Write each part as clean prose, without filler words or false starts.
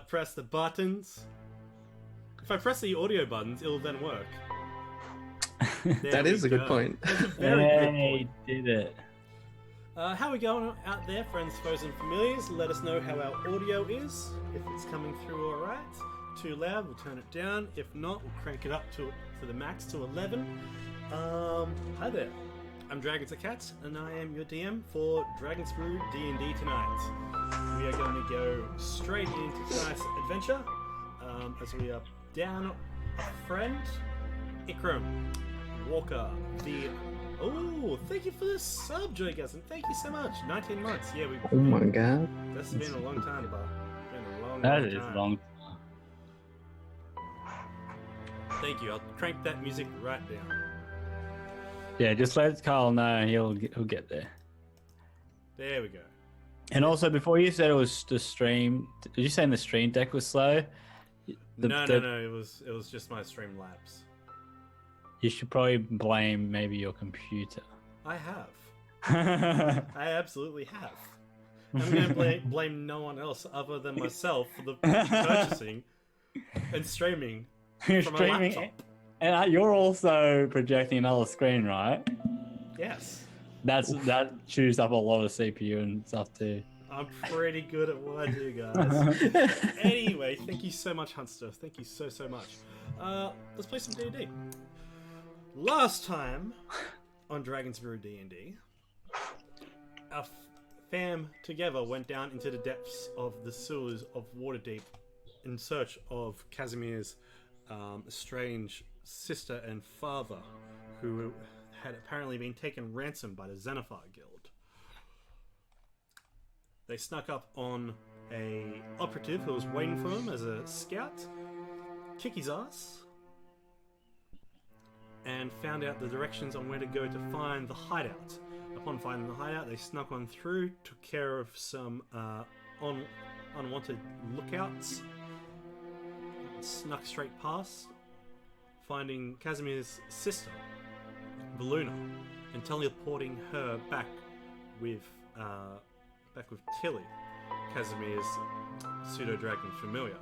press the buttons. If I press the audio buttons, it'll then work. That is a good point. That's a very good point. Did it. How are we going out there, friends, foes, and familiars? Let us know how our audio is. If it's coming through all right, too loud, we'll turn it down. If not, we'll crank it up to the max to 11. Hi there. I'm Dragons and Cats, and I am your DM for Dragon's Brew D&D tonight. We are going to go straight into tonight's adventure, as we are down a friend, Ikram Walker, the... Oh, thank you for the sub, Joygasm. Thank you so much. 19 months. Yeah, Oh my god. That's been a long time, but been a long, That long is time. long. Thank you. I'll crank that music right down. Yeah, just let Carl know. He'll get there. There we go. And also, before you said it was the stream, did you say the stream deck was slow? No. It was just my Streamlabs. You should probably blame maybe your computer. I have. I absolutely have. I'm going to blame no one else other than myself for the purchasing and streaming You're from streaming, a laptop. and you're also projecting another screen, right? Yes. That chews up a lot of CPU and stuff too. I'm pretty good at what I do, guys. Anyway, thank you so much, Hunster. Thank you so much. Let's play some D&D. Last time on Dragon's Brew D&D, our fam together went down into the depths of the sewers of Waterdeep in search of Casimir's strange sister and father, who had apparently been taken ransom by the Xenophar Guild. They snuck up on a operative who was waiting for them as a scout, kick his ass, and found out the directions on where to go to find the hideout. Upon finding the hideout, they snuck on through, took care of some unwanted lookouts, snuck straight past, finding Casimir's sister, Baluna, and teleporting her back with Tilly, Casimir's pseudo-dragon familiar,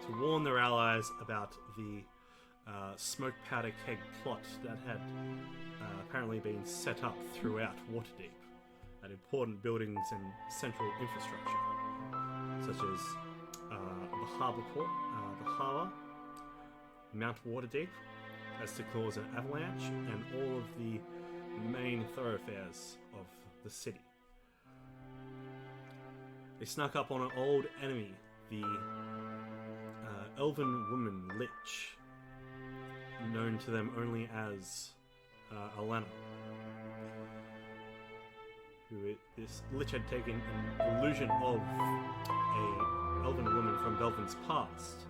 to warn their allies about the smoke powder keg plot that had apparently been set up throughout Waterdeep at important buildings and central infrastructure, such as the harbour port, the harbour, Mount Waterdeep, as to cause an avalanche, and all of the main thoroughfares of the city. They snuck up on an old enemy, the elven woman Lich, known to them only as Alana. This Lich had taken an illusion of a elven woman from Belvin's past.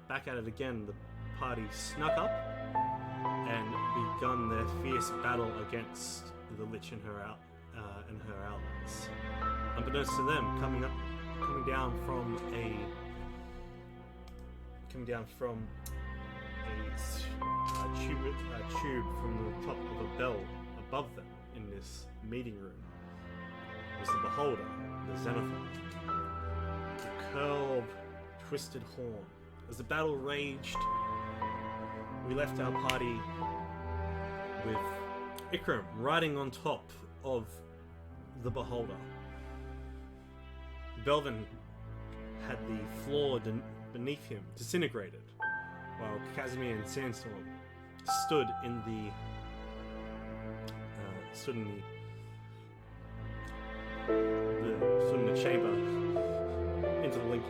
Back at it again, the party snuck up and begun their fierce battle against the Lich and her allies. Unbeknownst to them, coming down from a tube from the top of a bell above them in this meeting room was the Beholder, the Xenophon, the curled, twisted horn. As the battle raged, we left our party with Ikram riding on top of the Beholder. Belvin had the floor beneath him disintegrated, while Casimir and Sandstorm stood in the chamber interlinked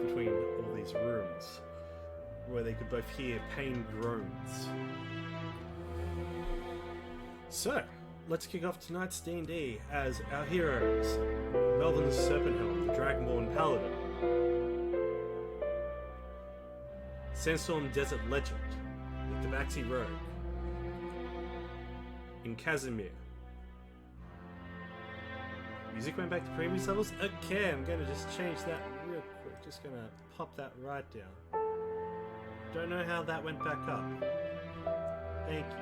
between all these rooms, where they could both hear pained groans. So, let's kick off tonight's D&D as our heroes, Melvin's Serpenthelm, the Dragonborn Paladin, Sandstorm Desert Legend, the Tabaxi Rogue, and Casimir. Music went back to previous levels? Okay, I'm gonna just change that real quick. Just gonna pop that right down. Don't know how that went back up. Thank you.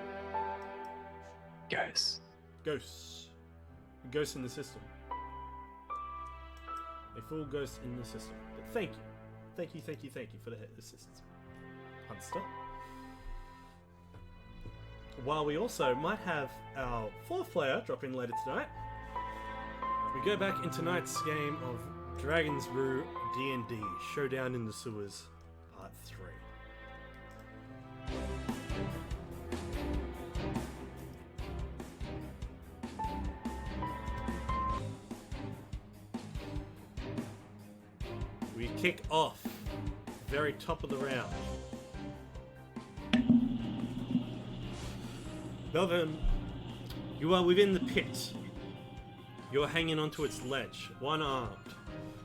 Ghosts. A ghost in the system. A full ghost in the system. Thank you. Thank you for the assistance, Hunster. While we also might have our 4th player drop in later tonight, we go back in tonight's game of Dragon's Brew D&D, Showdown in the Sewers, Part 3. We kick off very top of the round. Belvin, you are within the pit. You are hanging onto its ledge, one-armed.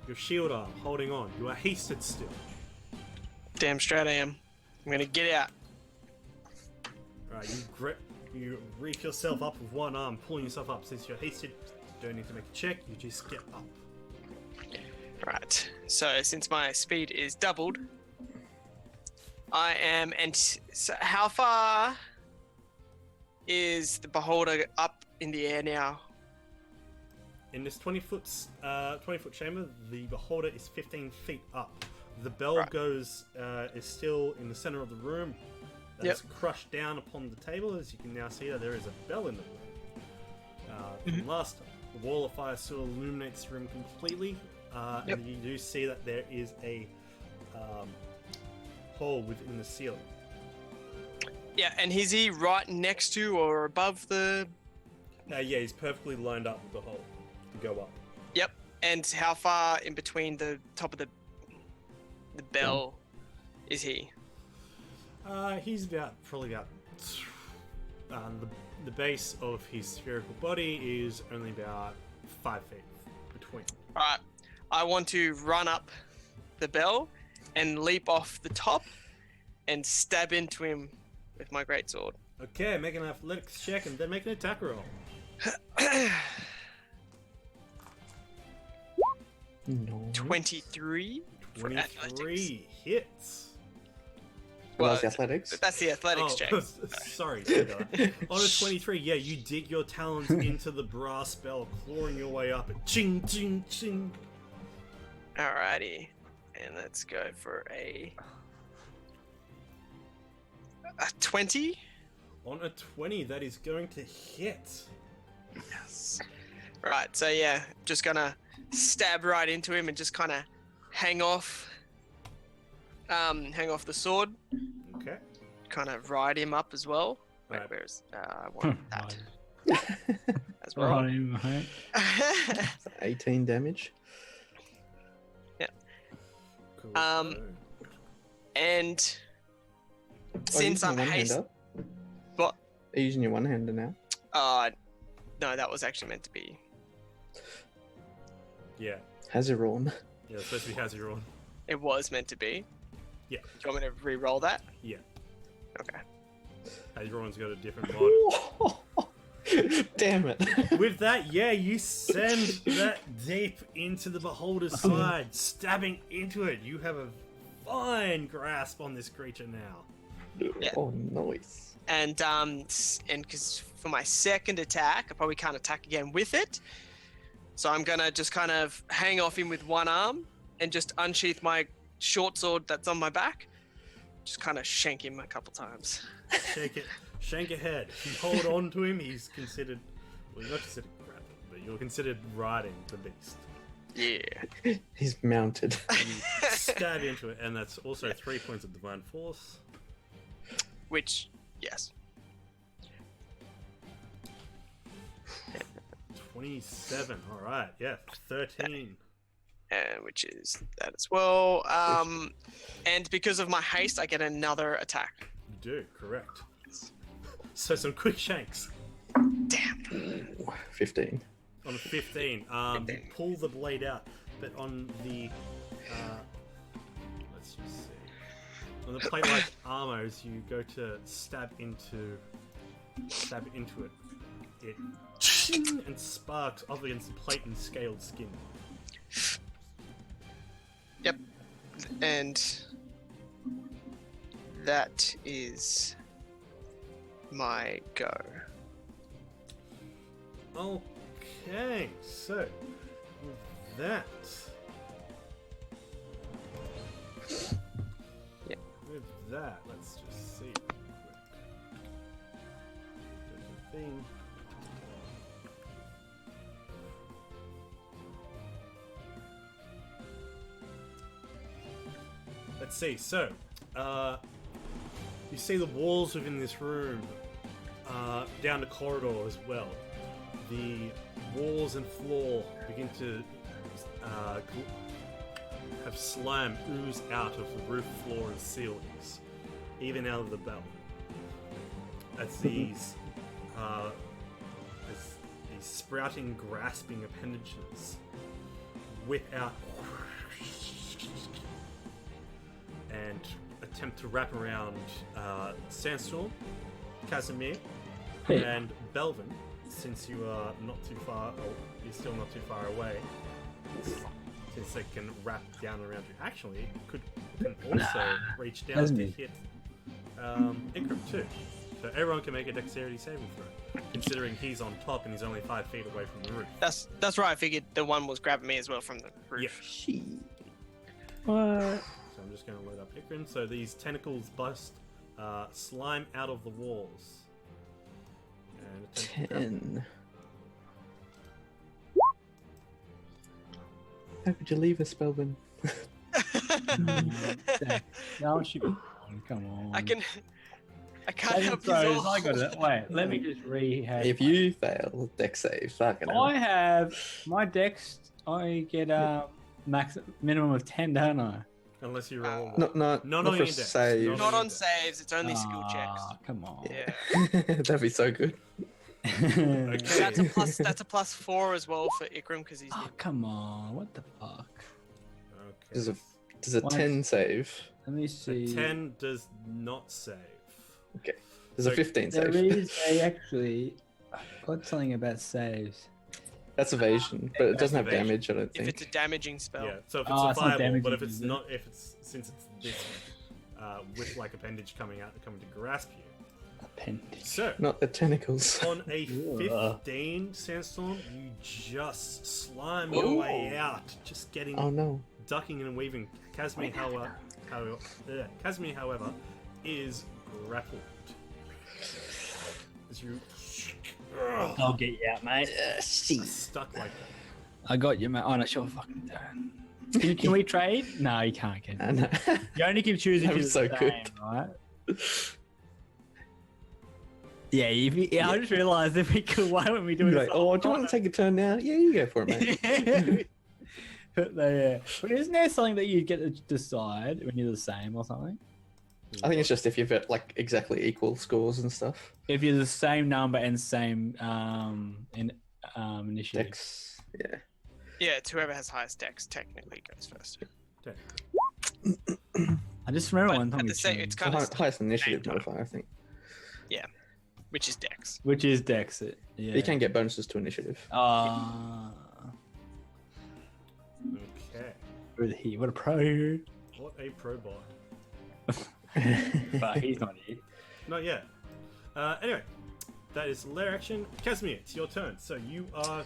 Your shield arm holding on. You are hasted still. Damn straight I am. I'm gonna get out. Right, you reef yourself up with one arm, pulling yourself up. Since you're hasted, you don't need to make a check, you just get up. Right. So since my speed is doubled, I am. And so how far is the beholder up in the air now? In this 20-foot chamber, the beholder is 15 feet up. The bell is still in the center of the room. That's crushed down upon the table. As you can now see, that there is a bell in the room. From last time, the wall of fire still illuminates the room completely, and you do see that there is a hole within the ceiling. Yeah, and is he right next to or above the... Yeah, he's perfectly lined up with the hole to go up. Yep. And how far in between the top of the bell is he? He's probably about the base of his spherical body is only about 5 feet between. Alright. I want to run up the bell and leap off the top and stab into him with my greatsword. Okay, make an athletics check and then make an attack roll. No. 23. 23 hits. Well, that's the athletics. That's the athletics check. Sorry. On a 23, you dig your talons into the brass bell, clawing your way up and ching, ching, ching. Alrighty. And let's go for a 20. On a 20, that is going to hit. Yes. Right, so yeah, just gonna stab right into him and just kind of hang off the sword. Okay. Kind of ride him up as well. Wait, Right. where's I want that as Well, well. right. 18 damage. Cool. And since I'm one-hander? what? Are you using your one-hander now? No, that was actually meant to be. Yeah. Hazaron. Yeah, it's supposed to be Hazaron. It was meant to be. Yeah. Do you want me to re-roll that? Yeah. Okay. Hazaron's got a different mod. Damn it. With that, you send that deep into the beholder's side, stabbing into it. You have a fine grasp on this creature now. Yeah. Oh, nice. And because for my second attack, I probably can't attack again with it. So I'm gonna just kind of hang off him with one arm and just unsheath my short sword that's on my back. Just kind of shank him a couple times. Shank ahead. You hold on to him, he's considered... Well, you're not considered grappling, but you're considered riding the beast. Yeah. He's mounted. And you stab into it, and that's also 3 points of divine force. Which, yes. 27, alright, 13. Which is that as well. And because of my haste, I get another attack. You do, correct. So some quick shanks. Damn. Ooh, 15. On a 15, you pull the blade out, but on the... let's just see. On the plate-like armor, as you go to stab into it, it ching and sparks off against the plate and scaled skin. Yep. And that is my go. Okay, so with that, with that, let's just see. There's a thing. Let's see. So, you see the walls within this room, down the corridor as well. The walls and floor begin to have slime ooze out of the roof, floor, and ceilings, even out of the bell. As these sprouting, grasping appendages whip out and attempt to wrap around Sandstorm, Casimir, and Belvin, since you are not too far, or you're still not too far away. Since they can wrap down around you. Actually, can also reach down to hit Ikram too. So everyone can make a dexterity saving throw, considering he's on top and he's only 5 feet away from the roof. That's right. I figured the one was grabbing me as well from the roof. She. What? So I'm just going to load up Ikram. So these tentacles bust slime out of the walls. And attempt to grab 10. How could you leave us, Belvin? No, she. Come on. I can't Saving help you. throws, I got it. Wait, let me just rehash. If you fail, deck save. Fucking hell. I have my dex. I get minimum of 10, don't I? Unless you roll. Not Not for on your a dex. save. Not on saves. It's only skill checks. Ah, come on. Yeah. That'd be so good. Okay. That's a plus 4 as well for Ikram because he's. Oh, come on. What the fuck? Okay. Does a What? 10 save? Let me The see. 10 does not save. Okay. There's a 15 There save. is actually got something about saves. That's evasion, but it doesn't have Evasion. damage, I don't If think. it's a damaging spell. Yeah, so if it's Oh, a it's not fireball, but damaging, if it's is it? not, since it's this whip-like appendage coming to grasp you. Appendage. So, Not the tentacles. on a 15 Sandstorm, you just slime your way out, just getting, Oh no. ducking and weaving. Casimir, however, is grappled. As you I'll get you out, mate. are stuck like that. I got you, mate. Oh, no, sure, fucking turn. Can we trade? No, you can't get. And You only can choose if That you're was the so same, good. right? I just realised if we could, why wouldn't we do you're it? like, oh, do you want to take a turn now? Yeah, you go for it, mate. But isn't there something that you get to decide when you're the same or something? I think it's just if you've got like exactly equal scores and stuff. If you're the same number and same initiative. Dex. Yeah. Yeah, it's whoever has highest dex technically goes first. I just remember But one time at we the same, changed, it's kind of Highest initiative time. modifier, I think. which is dex. which is Dex. Yeah. You can get bonuses to initiative. Okay. What a pro. What a pro bot. But he's not here. Not yet. Anyway, that is lair action. Casimir, it's your turn. So you are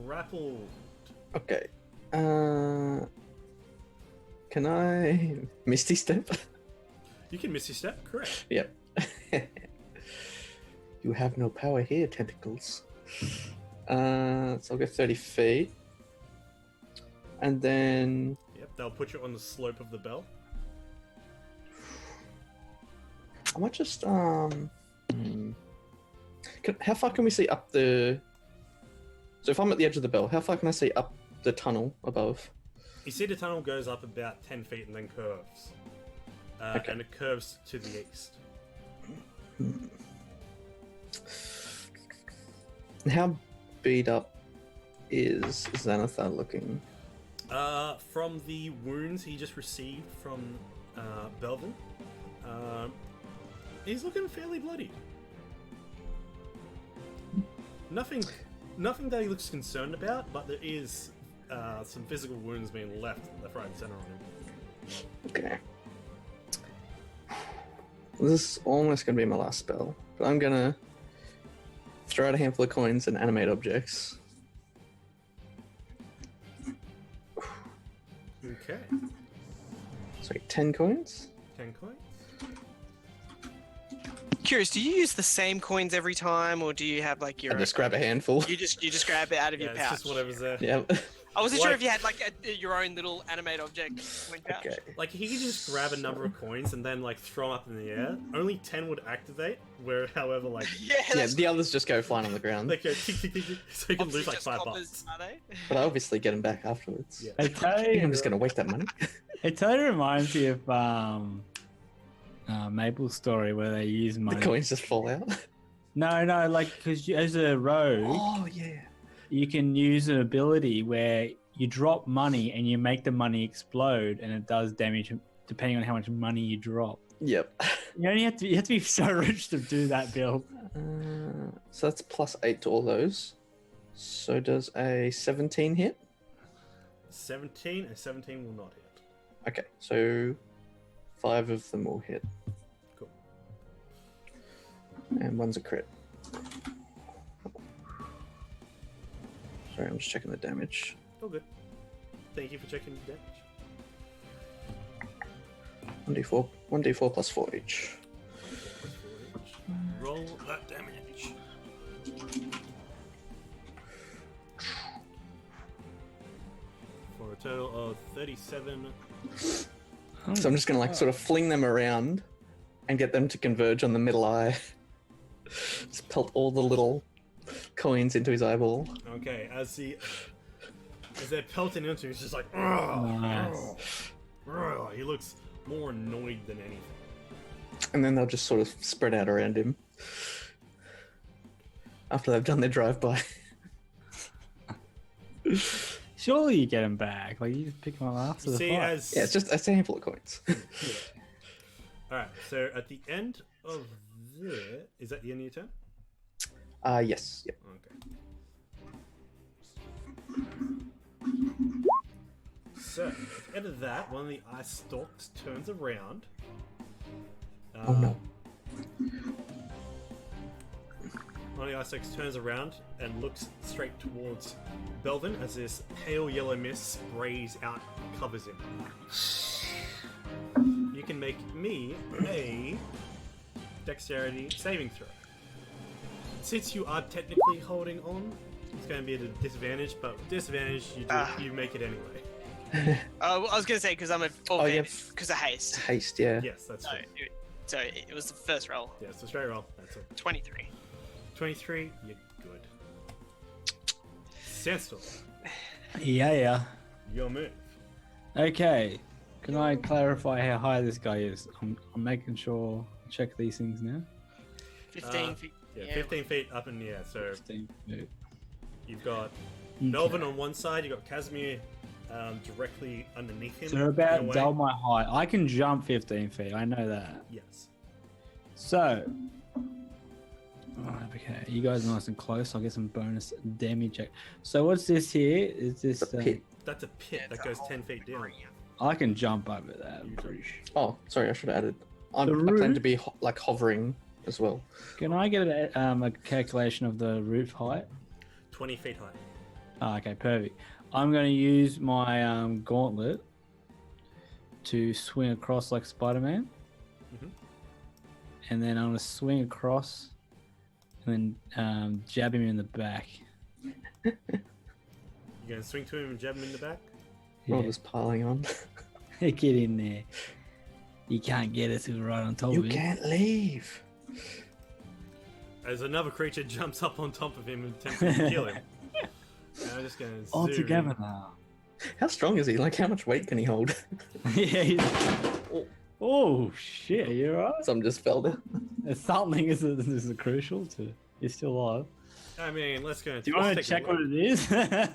grappled. Okay. Can I Misty Step? You can miss your step, correct. Yep. You have no power here, tentacles. So I'll go 30 feet. And then Yep, they'll put you on the slope of the bell. I might just how far can we see up the? So if I'm at the edge of the bell, how far can I see up the tunnel above? You see the tunnel goes up about 10 feet and then curves. Okay. And it curves to the east. How beat up is Xanathar looking? From the wounds he just received from Belvin, he's looking fairly bloody. Nothing that he looks concerned about, but there is some physical wounds being left, right and center on him. Okay. This is almost going to be my last spell, but I'm going to throw out a handful of coins and animate objects. Okay. Sorry, 10 coins? 10 coins. curious, do you use the same coins every time, or do you have like I your? just grab a handful. You just grab it out of Yeah, your it's pouch. just whatever's there. Yeah. I wasn't sure Like- if you had like your own little animate object coin pouch. Okay. Like he could just grab a number of coins and then like throw them up in the air. Only 10 would activate. Where, however, like Yeah, Yeah, that's the others just go flying on the ground. they go tick tick tick, tick, so you can obviously lose like just $5. coppers, are they? But I obviously get them back afterwards. Yeah. I tell I think you, I'm just gonna waste that money. it totally reminds me of Maple's story where they use The money. coins just fall out. No, like because as a rogue, Oh yeah. you can use an ability where you drop money and you make the money explode, and it does damage depending on how much money you drop. Yep. You only have to be so rich to do that build. So that's +8 to all those. So does a 17 hit? 17, a 17 will not hit. Okay, so 5 of them will hit. Cool. And one's a crit. Sorry, I'm just checking the damage. All good. Thank you for checking the damage. 1d4 plus 4 each. Roll that damage. For a total of 37. So I'm just gonna like sort of fling them around and get them to converge on the middle eye. Just pelt all the little coins into his eyeball. Okay, as they're pelting into him, he's just like, "Ugh, Nice. ugh." He looks more annoyed than anything. And then they'll just sort of spread out around him. After they've done their drive-by. Surely you get them back. Like you just pick them up after the See, fight. as Yeah, it's just a handful of coins. all right. So at the end of is that the end of your turn? Yes. Yep. Okay. So, at the end of that, one of the ice stalks turns around. Oh no. One of the ice stalks turns around and looks straight towards Belvin as this pale yellow mist sprays out and covers him. You can make me a dexterity saving throw. Since you are technically holding on, it's going to be at a disadvantage, but with disadvantage, you make it anyway. I was gonna say because I'm a because of haste. Haste, yeah. Yes, that's So, true. so it was the first roll. Yeah, it's a straight roll. That's it. 23. 23, you're good. Sandstorm, Yeah. your move. Okay. Can I clarify how high this guy is? I'm making sure. Check these things now. 15 Uh, feet. Yeah, 15 feet up in the air. So 15 feet. you've got Okay. Melvin on one side, you've got Casimir directly underneath him. So they're in a about way. double my height. I can jump 15 feet. I know that. Yes. So. Alright, okay. You guys are nice and close. I'll get some bonus damage check. So what's this here? Is this? The pit. That's a pit that goes 10 feet down. I can jump over that. I'm pretty sure. Oh, sorry, I should have added. I The plan roof? to be like hovering as well. Can I get a calculation of the roof height? 20 feet high. Oh, okay, perfect. I'm going to use my gauntlet to swing across like Spider-Man. Mhm. And then I'm going to swing across and then jab him in the back. You're going to swing to him and jab him in the back? We're all Yeah. just piling on. Get in there. You can't get us right on top You of it. can't leave. As another creature jumps up on top of him and attempts to kill him. And I'm just going to All together now. How strong is he? Like, how much weight can he hold? Yeah. Oh shit! You're right. Some just fell down. Something is crucial to. You're still alive. I mean, let's go. Do you want to check what it is? Yeah,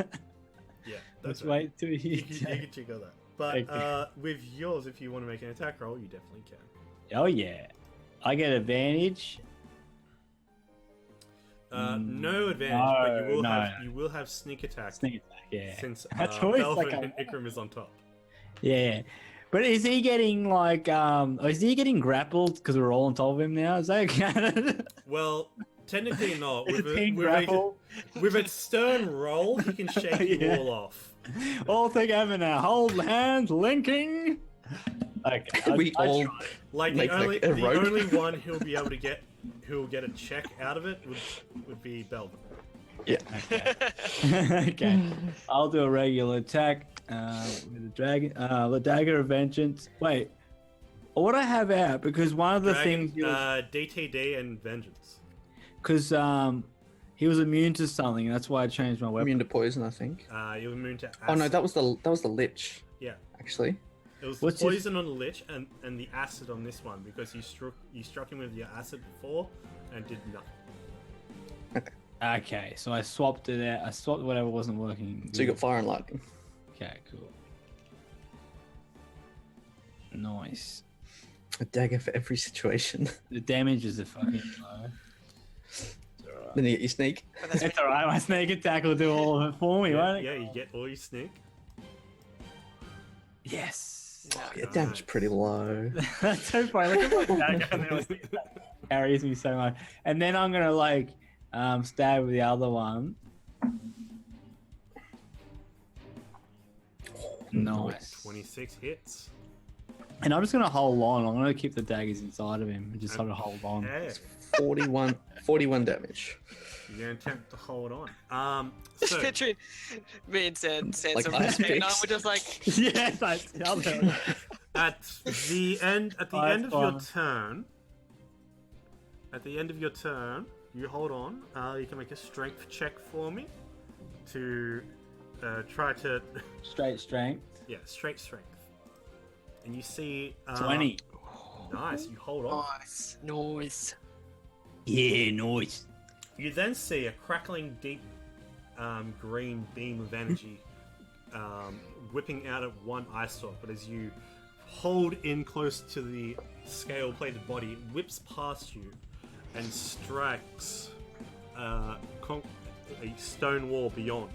Let's that's right. wait till You you. can check all that. But Thank you. with yours, if you want to make an attack roll, you definitely can. Oh yeah, I get advantage. No advantage, No, but you will no. have you will have sneak attack Sneak attack. Yeah. since That's always Belvin like a- and Ikram is on top. Yeah. But is he getting like is he getting grappled because we're all on top of him now? Is that okay? Well, technically not. Is With, it a, being with, a, grappled? with its stern roll, he can shake you Yeah. all off. All together now. Hold hands, linking. Okay. We all Like Make the like only a the rope. only one he'll be able to get who will get a check out of it would be Belvin. Yeah. Okay. I'll do a regular attack with the dragon. The dagger of vengeance. Wait, what I have out because one of the Dragon, things DTD and Vengeance. because he was immune to something, and that's why I changed my weapon. Immune to poison, I think. You're immune to acid. Oh no, that was the lich. Yeah. Actually. It was What's the poison on the lich and the acid on this one because you struck him with your acid before and did nothing. Okay, so I swapped it out. I swapped whatever wasn't working. So you got fire and lightning. Okay, cool. Nice. A dagger for every situation. The damage is a fucking low. Then you get your sneak. It's alright, my sneak attack will do all of it for me, won't it? Yeah, you get all your sneak. Yes. Your damage pretty low. That's so funny. Look at my dagger and then it carries me so much. And then I'm gonna like stab with the other one. Nice. 26 hits. And I'm just gonna hold on. I'm gonna keep the daggers inside of him and just sort of hold on. Yeah. 41 damage. You're going to attempt to hold on. Just So, picturing me and Sansa Like and ice we're picks. just like, Yes, I tell them. at the end of Nice your one. turn, you hold on. You can make a strength check for me to try to Straight strength. straight strength. And you see 20. Nice, you hold on. nice, noise. Yeah, nice. You then see a crackling deep green beam of energy whipping out of one eye stalk, but as you hold in close to the scale-plated body, it whips past you and strikes a stone wall beyond.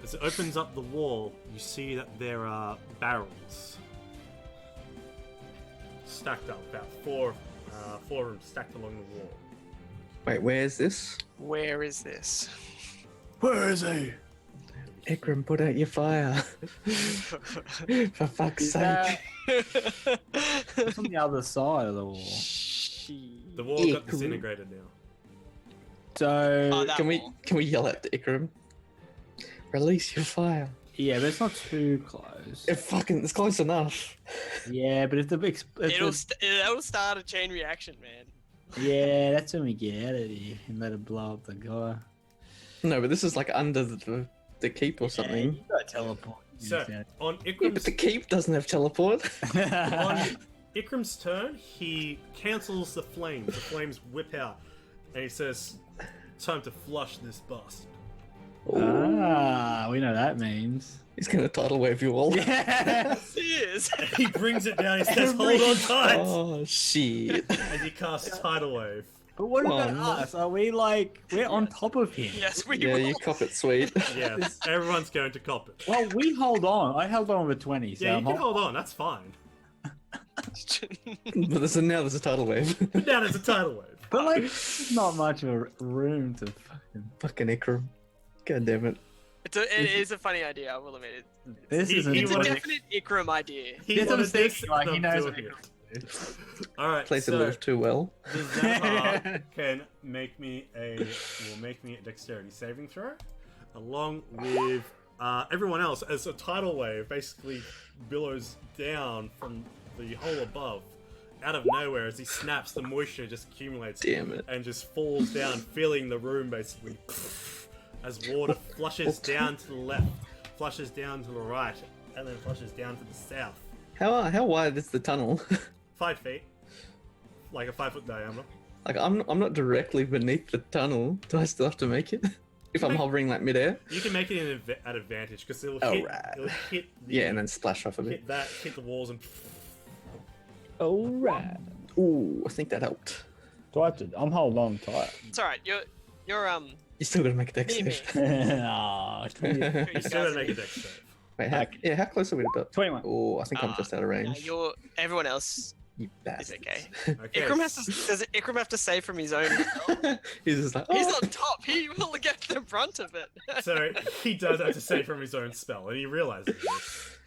As it opens up the wall, you see that there are barrels stacked up, about four of them stacked along the wall. Wait, where is this? Where is this? Where is he? Ikram, put out your fire. For fuck's sake. It's on the other side of the wall. The wall got Ikram. disintegrated now. So, Oh, that Can wall. we yell at Ikram? Release your fire. yeah, but it's not too close. It's close enough. Yeah, but if the big. It'll start a chain reaction, man. Yeah, that's when we get out of here and let it blow up the guy. No, but this is like under the keep or something. You got teleport. So, on Yeah, but Ikram's, the keep doesn't have teleport. on Ikram's turn, he cancels the flames. The flames whip out, and he says, "Time to flush this bastard." Ah, we know that means. He's gonna tidal wave you all. Yeah. He is. He brings it down. He says, "Hold on tight," Oh shit. as he casts tidal wave. But what about no. us? Are we like we're on top of him? Yes, we Yeah, will. you cop it, sweet. Yes, everyone's going to cop it. Well, we hold on. I held on with 20. So Yeah, you I'm can hold on. That's fine. But now there's a tidal wave. But now there's a tidal wave. But like, there's not much of a room to fucking. Fucking Ikram. God damn it. It is a funny idea, I will admit it. This He- isn't. he It's a wanted- definite Ikram idea. He That's what I'm wanted this, thinking. Like and he I'm knows doing what it. Ikram is. All right, Plays it a so little too well. the Zephyr can make me a dexterity saving throw, along with everyone else, as a tidal wave basically billows down from the hole above, out of nowhere. As he snaps, the moisture just accumulates Damn it. and just falls down, filling the room basically. As water flushes down to the left, flushes down to the right, and then flushes down to the south. How wide is the tunnel? 5 feet, like a 5-foot diameter. Like I'm not directly beneath the tunnel. Do I still have to make it? If I'm hovering like midair? You can make it at advantage because it'll Alright. hit the, Yeah, and then splash off a bit. hit the walls and Alright. Ooh, I think that helped. Do I have to? I'm holding on tight. It's alright, you're You still gotta make a dex Me, save. Aw, you 20, still gotta make a dex save. Wait, how close are we to that? 21. Oh, I think I'm just out of range. everyone else You is bastard. okay. Okay. Ikram does Ikram have to save from his own? He's just like, He's oh. on top. He will get the brunt of it. So he does have to save from his own spell, and he realizes this.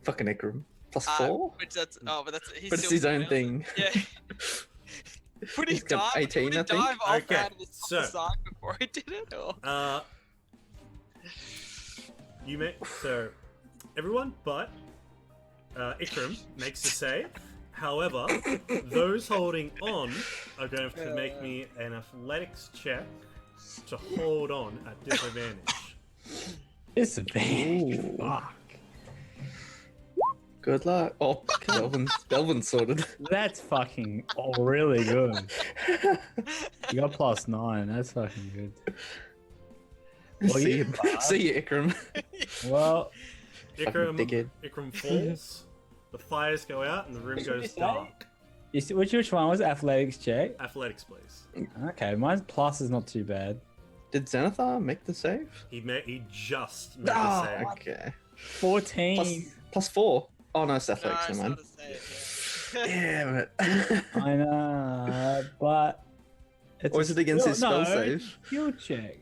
Fucking Ikram. Plus 4? Which that's but that's he's But it's still his own around. thing. Yeah. Would he He's got dive? 18, would he I think. dive off Okay, out of the so- side before he did it? Or? You may so everyone but Ikram makes a save. However, those holding on are going to have to make me an athletics check to hold on at disadvantage. Disadvantage. Ooh. Fuck. Good luck. Oh, Belvin's sorted. That's fucking really good. You got +9. That's fucking good. Well, see, you you, see you, Ikram. Well, dickhead. Ikram falls. The fires go out and the room What did you goes say? dark. which one was it? Athletics check? Athletics, please. Okay, mine's plus is not too bad. Did Xanathar make the save? He just made Oh, the save. okay. 14. Plus 4. Oh, no, it's No, athletics, it's never not mind. a save. Yeah. Damn it. I know, but it's Or a is it against his spell no, save? Skill check.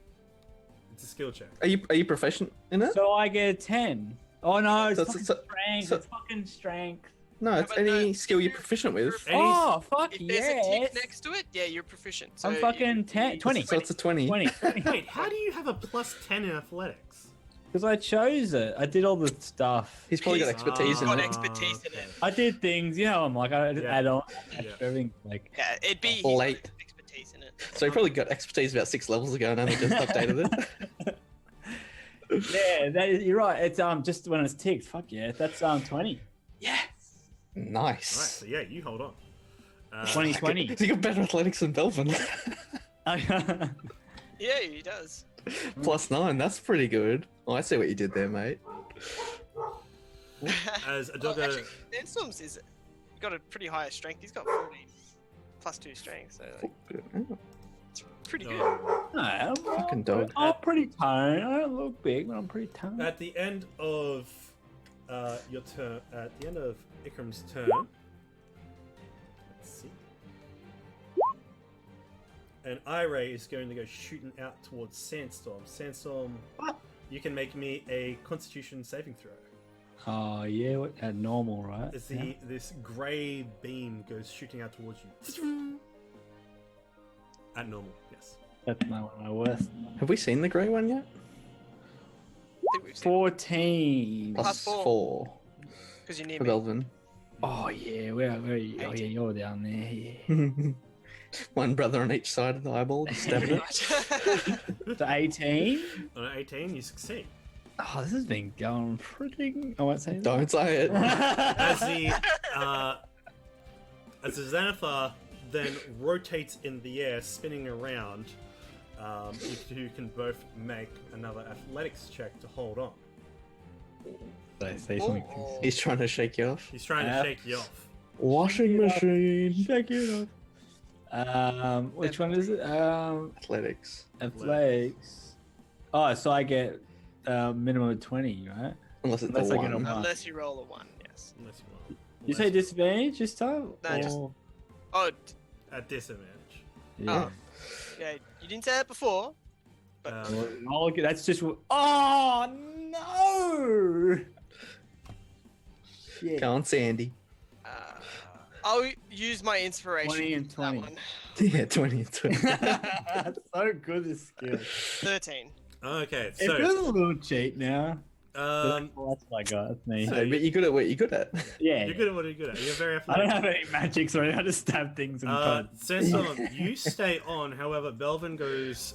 It's a skill check. Are you proficient in it? So I get a 10. Oh no, it's So- fucking so- strength. so- It's fucking strength. No, it's but any no, skill you're you're- proficient with. Any- Oh fuck If there's a tick yes! next to it, yeah, you're proficient. So I'm fucking 10, 20. So it's a 20. 20. Wait, how do you have a plus 10 in athletics? Because I chose it. I did all the stuff. He's probably got He's expertise He's in got it. expertise in it. I did things, you know. I'm like, I just Yeah. add on Yeah. everything. Like, Yeah, it'd be he's got Late. expertise in it. So he probably got expertise about 6 levels ago and only just updated it. yeah, you're right. It's just when it's ticked. Fuck yeah, that's 20. Yes. Right, Nice. so yeah, you hold on. 2020. He got better athletics than Belvin. Yeah, he does. Plus 9, that's pretty good. Oh, I see what you did there, mate. As a Well, doggo, actually, Sandstorm's is got a pretty high strength. He's got 14 plus 2 strength, so like, Oh, it's pretty good. oh. No, I'm Fucking dog. I'm pretty toned. I don't look big, but I'm pretty toned. At the end of your turn, at the end of Ikram's turn, let's see, an eye ray is going to go shooting out towards Sandstorm. Sandstorm, you can make me a Constitution saving throw. Oh yeah, at normal, right? As Yeah. this grey beam goes shooting out towards you. At normal, yes. That's not one of my worst. Have we seen the grey one yet? I think we've seen 14. Plus Plus 4 because you need for me. Belvin. Oh yeah, where are you? Oh yeah, you're down there. Yeah. One brother on each side of the eyeball, just stabbing it. So 18. On an 18, you succeed. Oh, this has been going pretty. I won't say that. Don't say it. As the Xanathar then rotates in the air, spinning around, you two can both make another athletics check to hold on. Did I say something? Oh. He's trying to shake you off. He's trying to shake you off. Washing machine. Check it off. Which one is it? Athletics. Athletics. Oh, so I get minimum of 20, right? Unless it's Unless a I get 1. a- Unless you roll a 1, yes. Unless you want. You say disadvantage this time? No, just- Or- Oh, At disadvantage. Yeah. yeah, you didn't say that before. Oh, look, that's just. Oh no! Shit. Go on, Sandy. I'll use my inspiration. 20 and for that 20. one. Yeah, 20 and 20. That's so good, this skill. 13. Okay, It feels so a little cheap now. um, Well, that's what I got. That's me. So- Hey, but you're good at what you're good at. Yeah. you're good at what you're good at. You're very I don't athletic. have any magic, so I know how to stab things and Sandstorm, you stay on. However, Belvin goes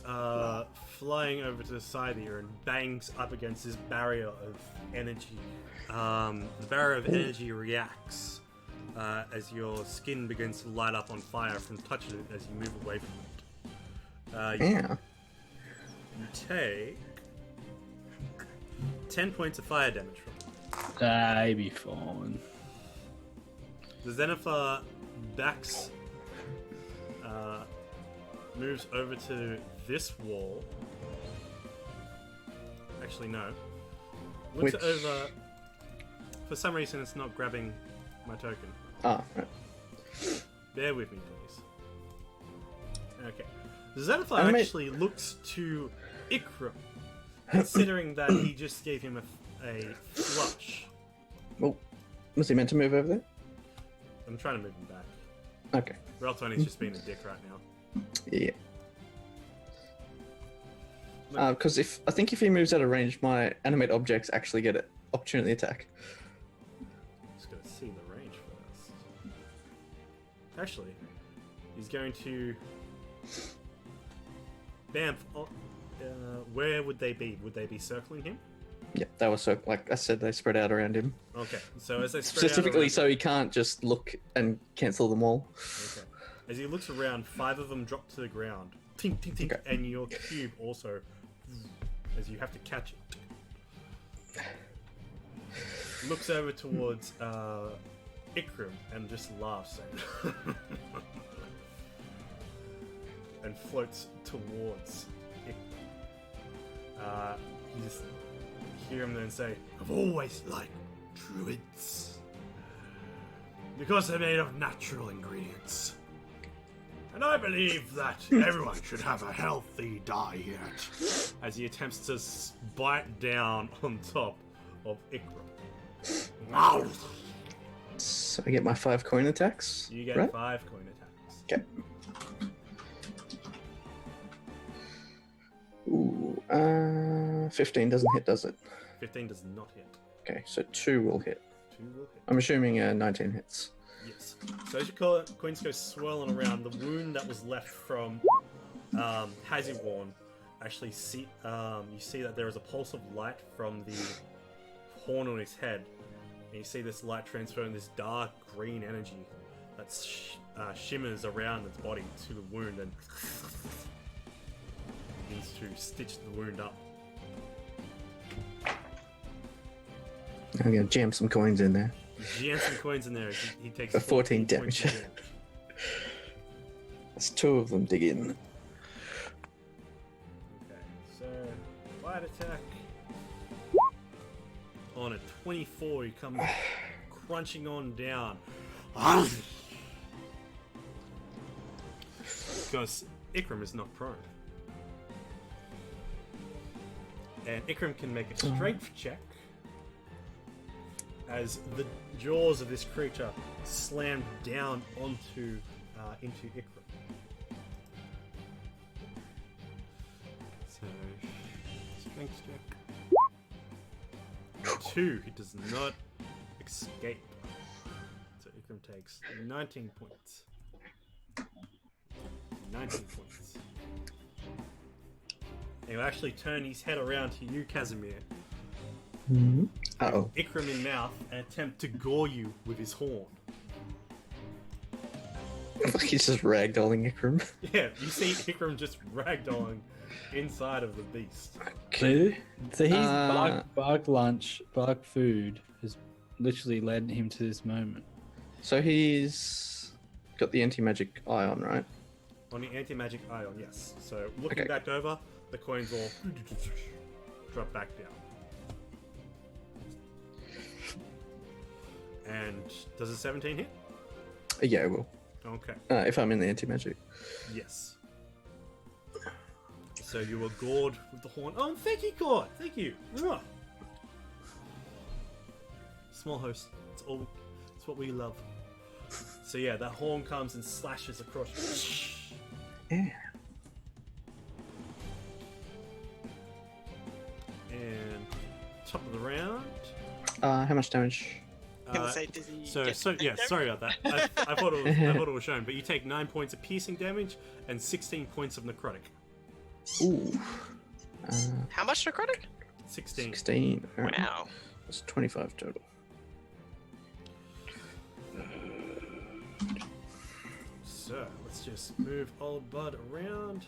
flying over to the side here and bangs up against this barrier of energy. The barrier of energy reacts as your skin begins to light up on fire from touching it as you move away from it. Yeah. You take 10 points of fire damage from it. I be fine. The Xenophar backs, moves over to this wall. Actually, no. Looks Which- over. For some reason, it's not grabbing my token. Ah, right. Bear with me, please. Okay. The Xenophar Anime- actually looks to Ikram, considering that he just gave him a flush. Well, was he meant to move over there? I'm trying to move him back. Okay. Reltoni's just being a dick right now. Yeah. Because I think if he moves out of range, my animate objects actually get an opportunity attack. Just gotta see the range first. Actually, he's going to. Bamf. Where would they be? Would they be circling him? Yeah, that was so. Like I said, they spread out around him. Okay, so as they spread Specifically, out so he can't just look and cancel them all. Okay. As he looks around, 5 of them drop to the ground. Tink, tink, tink, Okay. and your cube also, as you have to catch it. Looks over towards Ikram and just laughs and floats towards Ikram. You just hear him then say, "I've always liked druids because they're made of natural ingredients. And I believe that everyone should have a healthy diet." As he attempts to bite down on top of Ikram. Wow! So I get my 5 coin attacks. You get right? 5 coin attacks. Okay. Ooh, 15 doesn't hit, does it? 15 does not hit. Okay, so 2 will hit. 2 will hit. I'm assuming 19 hits. Yes. So as your coins go swirling around, the wound that was left from Haziworn, actually you see that there is a pulse of light from the horn on his head. And you see this light transferring this dark green energy that shimmers around its body to the wound and begins to stitch the wound up. I'm gonna jam some coins in there. Jam some coins in there. He takes For 14 points damage. of damage. There's 2 of them dig in. Okay, so bite attack. On a 24, he comes crunching on down. Because Ikram is not prone. And Ikram can make a strength check as the jaws of this creature slam down into Ikram. So, strength check. 2, he does not escape. So Ikram takes 19 points. 19 points. And he'll actually turn his head around to you, Casimir. Mm-hmm. Uh-oh. Ikram in mouth and attempt to gore you with his horn. He's just ragdolling Ikram. Yeah, you see Ikram just ragdolling inside of the beast. So his Uh, bark food has literally led him to this moment. So he's got the anti-magic eye on, right? On the anti-magic ion, yes. So looking Okay. back over, the coins all drop back down. And does a 17 hit? Yeah, it will. Okay. If I'm in the anti-magic. Yes. So you were gored with the horn. Oh, thank you, God. Thank you. Mwah. Small host. It's what we love. So yeah, that horn comes and slashes across. Yeah. And top of the round. How much damage? Gonna say, does he So get yeah, damage? sorry about that. I thought it was shown, but you take 9 points of piercing damage and 16 points of necrotic. Ooh. How much necrotic? 16. 16. Alright. Wow. That's 25 total. So let's just move old Bud around.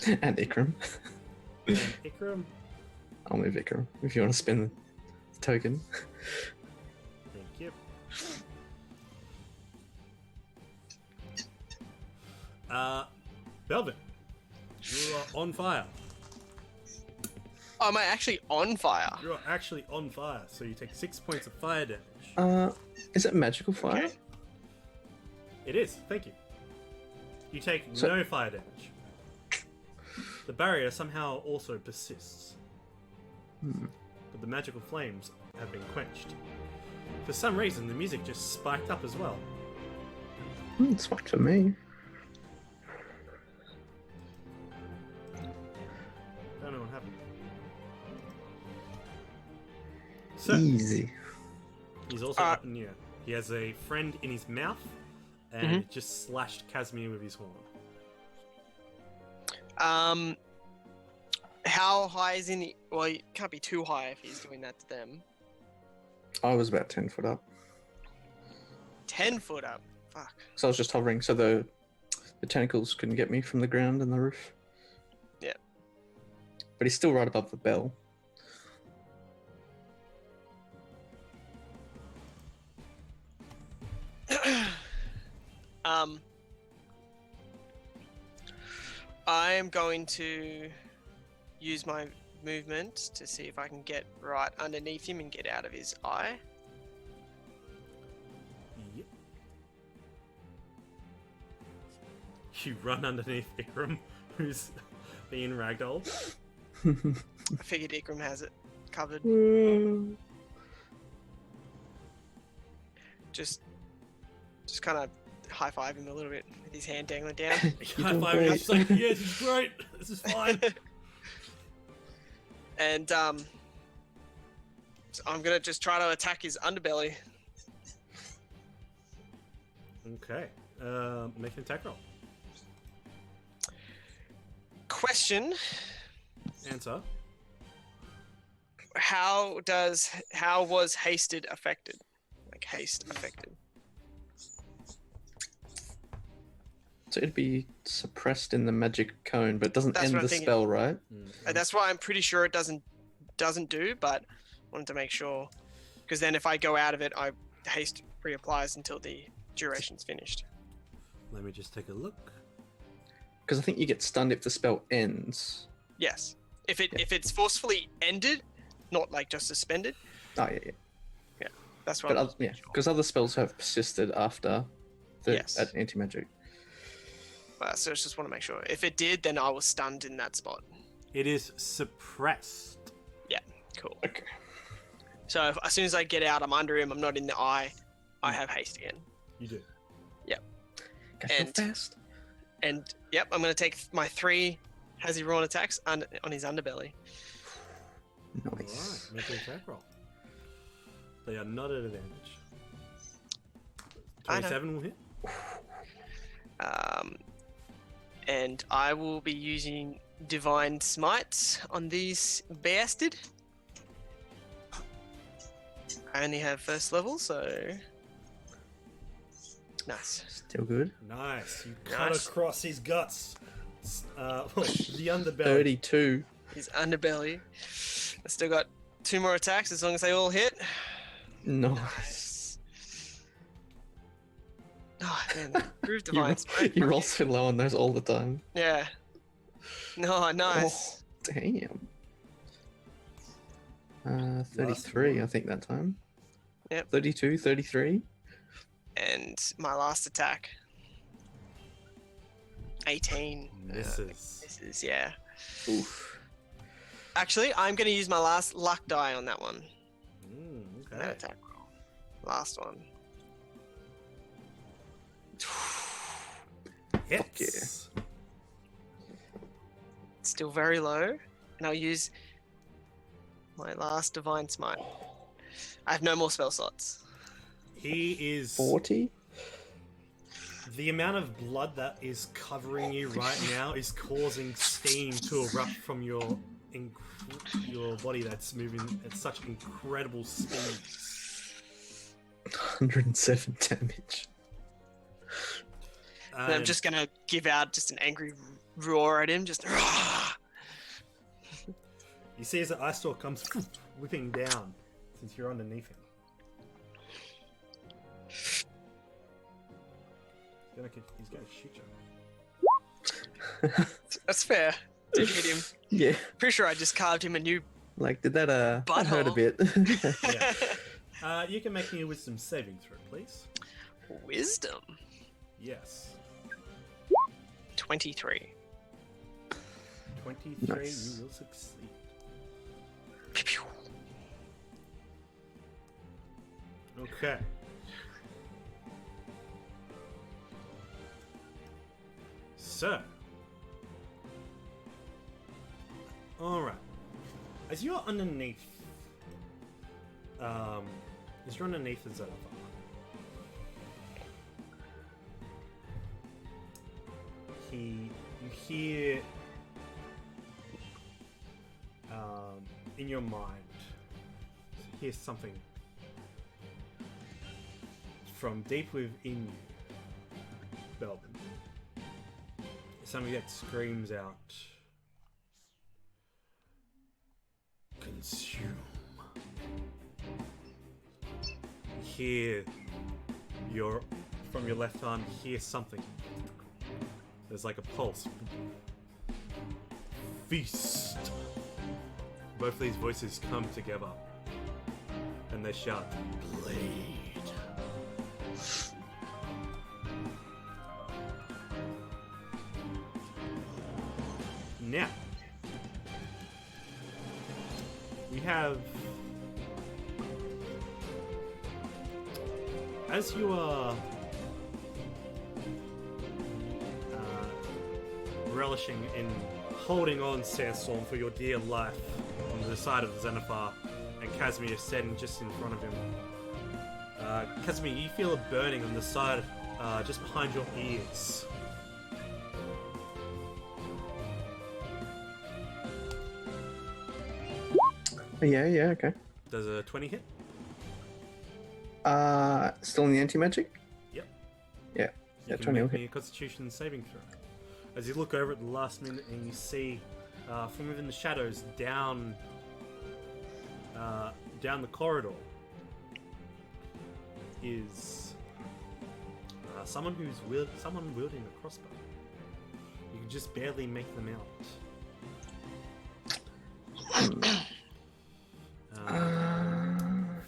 And Ikram. And Ikram. I'll move Ikram if you want to spend the token. Thank you. Belvin, you are on fire. Oh, am I actually on fire? You are actually on fire, so you take 6 points of fire damage. Is it magical fire? Okay. It is, thank you. You take So- no fire damage. The barrier somehow also persists. But the magical flames have been quenched. For some reason, the music just spiked up as well. It's fine for me. Don't know what happened. So, Easy. he's also up in the air. He has a friend in his mouth, and it just slashed Casimir with his horn. How high is in the... Well, it can't be too high if he's doing that to them. I was about 10 foot up. 10 foot up. Fuck. So I was just hovering so the tentacles couldn't get me from the ground and the roof. Yeah. But he's still right above the bell. I am going to use my movement to see if I can get right underneath him and get out of his eye. Yep. You run underneath Ikram, who's being ragdolled. I figured Ikram has it covered. Just kind of high five him a little bit with his hand dangling down. High five, he's just like, yeah, this is great. This is fine. And so I'm gonna just try to attack his underbelly. Okay. Make an attack roll. Question: Answer. How was hasted affected? Like haste affected? So it'd be suppressed in the magic cone, but it doesn't That's end what I'm the thinking. spell, right? That's why I'm pretty sure it doesn't do, but wanted to make sure, because then if I go out of it, haste reapplies until the duration's finished. Let me just take a look. Because I think you get stunned if the spell ends. Yes, if it's forcefully ended, not like just suspended. Oh, yeah. That's what. But because other spells have persisted after Yes. at anti-magic. So I just want to make sure. If it did, then I was stunned in that spot. It is suppressed. Yeah, cool. Okay. So as soon as I get out, I'm under him. I'm not in the eye. I have haste again. You do. Gotta go And- fast. And yep, I'm going to take my 3 Hazy-Rawn attacks on his underbelly. Nice. Alright, make an attack roll. They are not at advantage. I know. 27 will hit. And I will be using Divine Smite on these bastard. I only have first level, so... Nice. Still good. Nice. You cut Nice. across his guts. The underbelly. 32. His underbelly. I still got 2 more attacks as long as they all hit. Nice. Oh, man. Prove Divine Smite. You roll so low on those all the time. Yeah. No, nice. Oh, damn. 33, I think that time. Yep. 32, 33. And my last attack. 18. Misses. This is, yeah. Oof. Actually, I'm going to use my last luck die on that one. That Okay. attack roll. Last one. Hits. Still very low. And I'll use my last Divine Smite. I have no more spell slots. He is 40? the amount of blood that is covering you right now is causing steam to erupt from your body that's moving at such incredible speeds. 107 damage. And I'm just gonna give out just an angry roar at him, just You see as the ice storm comes whipping down, since you're underneath him. He's gonna shoot you. That's fair. Did hit him. Yeah. Pretty sure I just carved him a new. Like, did that that hurt a Butthole. bit? Yeah. You can make me a wisdom saving throw, please. Wisdom. Yes. 23. 23, Nice. you will succeed. Pew, pew. Okay. So. Alright. As you're underneath. As you're underneath the Zenithar. You hear. In your mind. Hear something. From deep within you. Belvin. Something that screams out. Consume. Hear from your left arm, hear something. There's like a pulse. Feast. Both of these voices come together. And they shout, Blade. Now, we have, as you are relishing in holding on, Sandstorm, for your dear life on the side of the Zenithar, and Casimir is standing just in front of him. Casimir, you feel a burning on the side, just behind your ears. Yeah, okay. Does a 20 hit? Still in the anti-magic? Yep. Yeah, You can 20 will make me hit. a Constitution saving throw. As you look over at the last minute and you see from within the shadows down the corridor is someone wielding a crossbow. You can just barely make them out.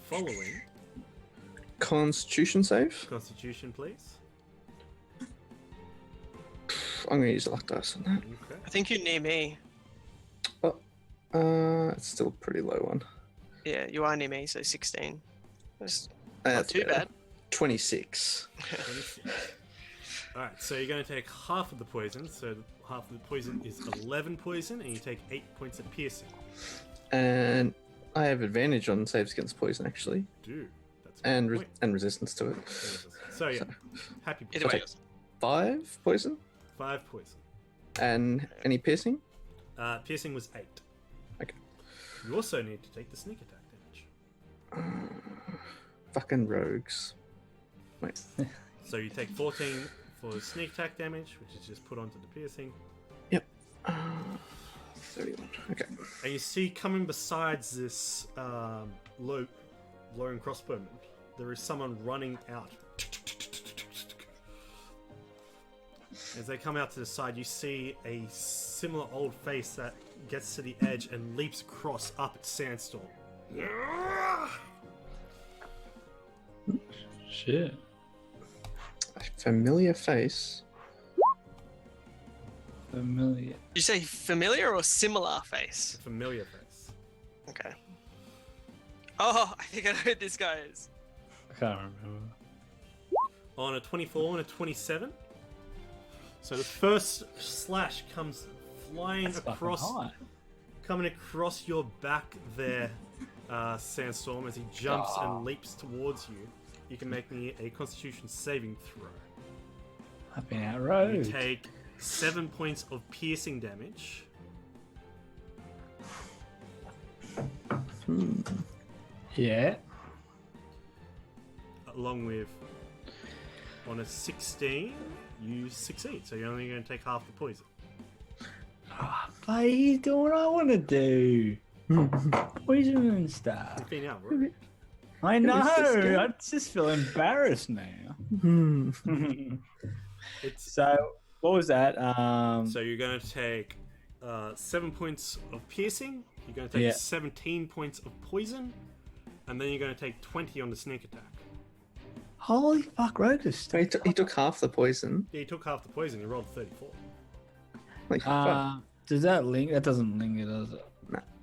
Following Constitution save? Constitution, please. I'm going to use a luck dice on that. Okay. I think you're near me. It's still a pretty low one. Yeah, you are near me, so 16. That's That's not too better. bad. 26. 26. Alright, so you're going to take half of the poison. So half of the poison is 11 poison, and you take 8 points of piercing. And I have advantage on saves against poison, actually. Dude, that's a And good point. and resistance to it. So yeah, happy Either way, Okay. 5 poison? 5 poison. And any piercing? Piercing was 8. Okay. You also need to take the sneak attack damage. Fucking rogues. Wait. So you take 14 for sneak attack damage, which is just put onto the piercing. Yep. 31. Okay. And you see coming besides this lone crossbowman, there is someone running out. As they come out to the side, you see a similar old face that gets to the edge and leaps across up at Sandstorm. Shit. A familiar face. Familiar. you say familiar or similar face? Familiar face. Okay. Oh, I think I know who this guy is. I can't remember. On a 24 and a 27. So the first slash comes flying That's fucking across, high. coming across your back there, Sandstorm, as he jumps and leaps towards you. You can make me a Constitution saving throw. I've been You outroad. take 7 points of piercing damage. Yeah. Along with, on a 16, you succeed. So you're only going to take half the poison. But he's doing what I want to do. Poison and stuff. You've been out, right? I know. was just I just feel embarrassed now. It's So, what was that? So you're going to take 7 points of piercing. You're going to take Yeah. 17 points of poison, and then you're going to take 20 on the sneak attack. Holy fuck, Rogus. So he took half the poison. Yeah, you took half the poison. You rolled 34 Like, fuck. Does that link? That doesn't link it, does it?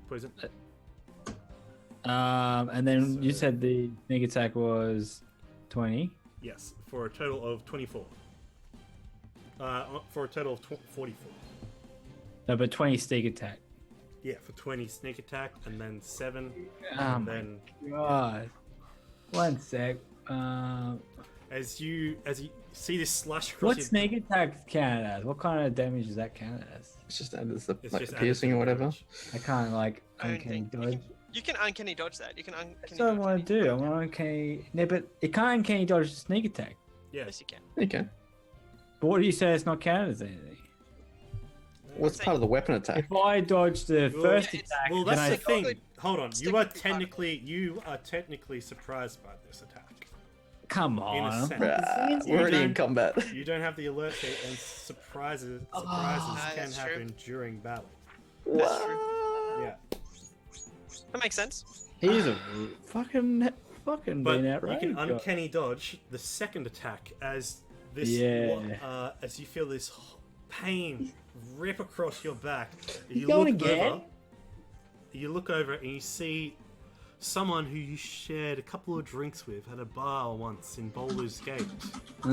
poison. And then you So- said the sneak attack was 20. Yes, for a total of 24. For a total of 44. No, but 20 sneak attack. Yeah, for 20 sneak attack, and then 7, Oh and my then god. One sec. as you see this slash across What your sneak attack count as? What kind of damage does that count as? It's just added as the it's like just the added piercing to or the whatever. damage. I can't like I don't uncanny think dodge. you can uncanny dodge that. You can uncanny That's what I dodge want to do. I want to uncanny. No, but it can't uncanny dodge sneak attack. Yeah. Yes, you can. Okay. But what do you say it's not counted as anything? What's part of the weapon attack? If I dodge the Well, first yeah, it's- attack, Well, then that's the I thing. Hold on. It's You are technically you are technically surprised by this attack. come In a on. sense. We're You already in don't- combat. You don't have the alert sheet, and surprises can that's true. happen during battle. That's true. Yeah. That makes sense. He's a fucking But being you outrageous. can uncanny dodge the second attack as this Yeah. as you feel this pain rip across your back. You going look again? over. You look over and you see someone who you shared a couple of drinks with at a bar once in Baldur's Gate, Oh,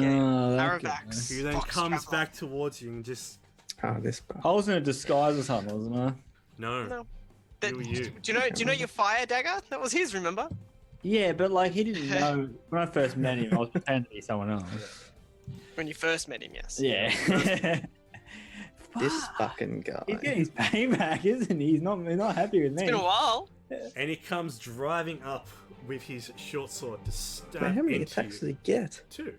that Aravax. guy. who then Fox comes traveler. back towards you and just Oh, this part. I was in a disguise or something, wasn't I? no. No. Who are you? Do you know your fire dagger? That was his, remember? Yeah, but like he didn't know when I first met him. I was pretending to be someone else. When you first met him, yes. Yeah. This fucking guy. He's getting his payback, isn't he? He's not happy with me. It's been a while. And he comes driving up with his short sword to stab Wait, how many into attacks you. did he get? 2.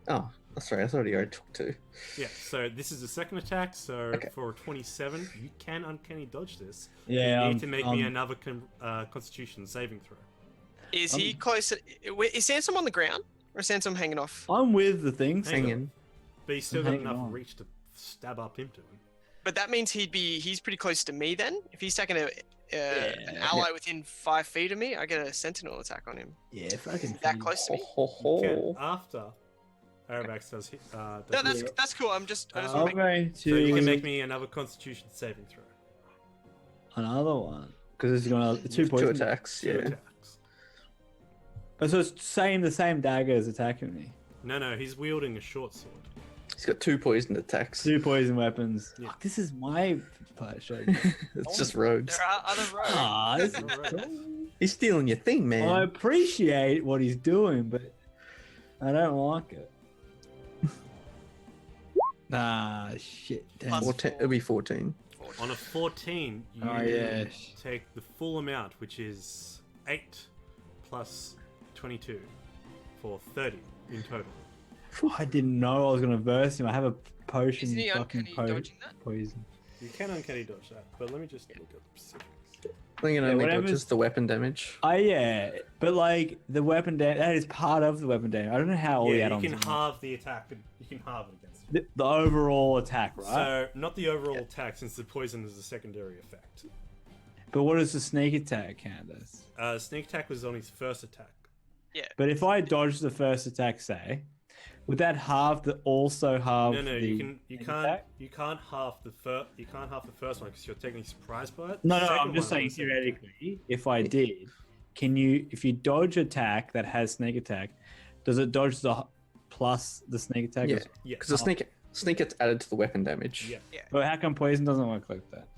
Oh, sorry, I thought he already took 2. Yeah, so this is the second attack, so Okay. for a 27, you can uncanny dodge this. Yeah, You need to make me another constitution saving throw. Is he close? Is Sansom on the ground? Or is Sansom hanging off? I'm with the things. Hang on. Hanging. But he's still I'm got hanging enough on. reach to stab up into him. But that means he's pretty close to me then. If he's taking an ally within 5 feet of me, I get a sentinel attack on him. Yeah, fucking That close to Ho, me? ho, You ho. can, after Aravax does hit, No, does hit, that's cool. I just I'm want to make going so you can to make me another constitution saving throw. another one because he's gonna 2 Two poison. attacks, 2 yeah. attacks. Oh, so it's the same dagger is attacking me. No, he's wielding a short sword. He's got 2 poisoned attacks. 2 poison weapons. Yeah. Fuck, this is my part show. It's just rogues. there are other roads. Ah, this is Alright. cool. He's stealing your thing, man. I appreciate what he's doing, but I don't like it. Ah, shit. Damn. Plus- 14, it'll be 14. On a 14, you Oh, yes. take the full amount, which is 8 plus 22 for 30 in total. I didn't know I was gonna verse him. I have a potion. Isn't he fucking uncanny dodging that? poison. You can uncanny dodge that, but let me just look at the specifics. I think it Yeah, only whatever's- dodges the weapon damage. Yeah, but like the weapon damage, that is part of the weapon damage. I don't know how all the Yeah, you add-ons can are. halve the attack, and you can halve it against it. The overall attack, right? So, not the overall attack, since the poison is a secondary effect. But what does the sneak attack count as? Sneak attack was on his first attack. But if I dodge the first attack, say, would that halve also halve No, the you sneak can't attack? you can't halve the first one because you're technically surprised by it. No, The no, second I'm just one saying was- theoretically, if I did, if you dodge attack that has sneak attack, does it dodge the plus the sneak attack? Yeah, as- Yeah. because the sneak gets added to the weapon damage. Yeah. But how come poison doesn't work like that?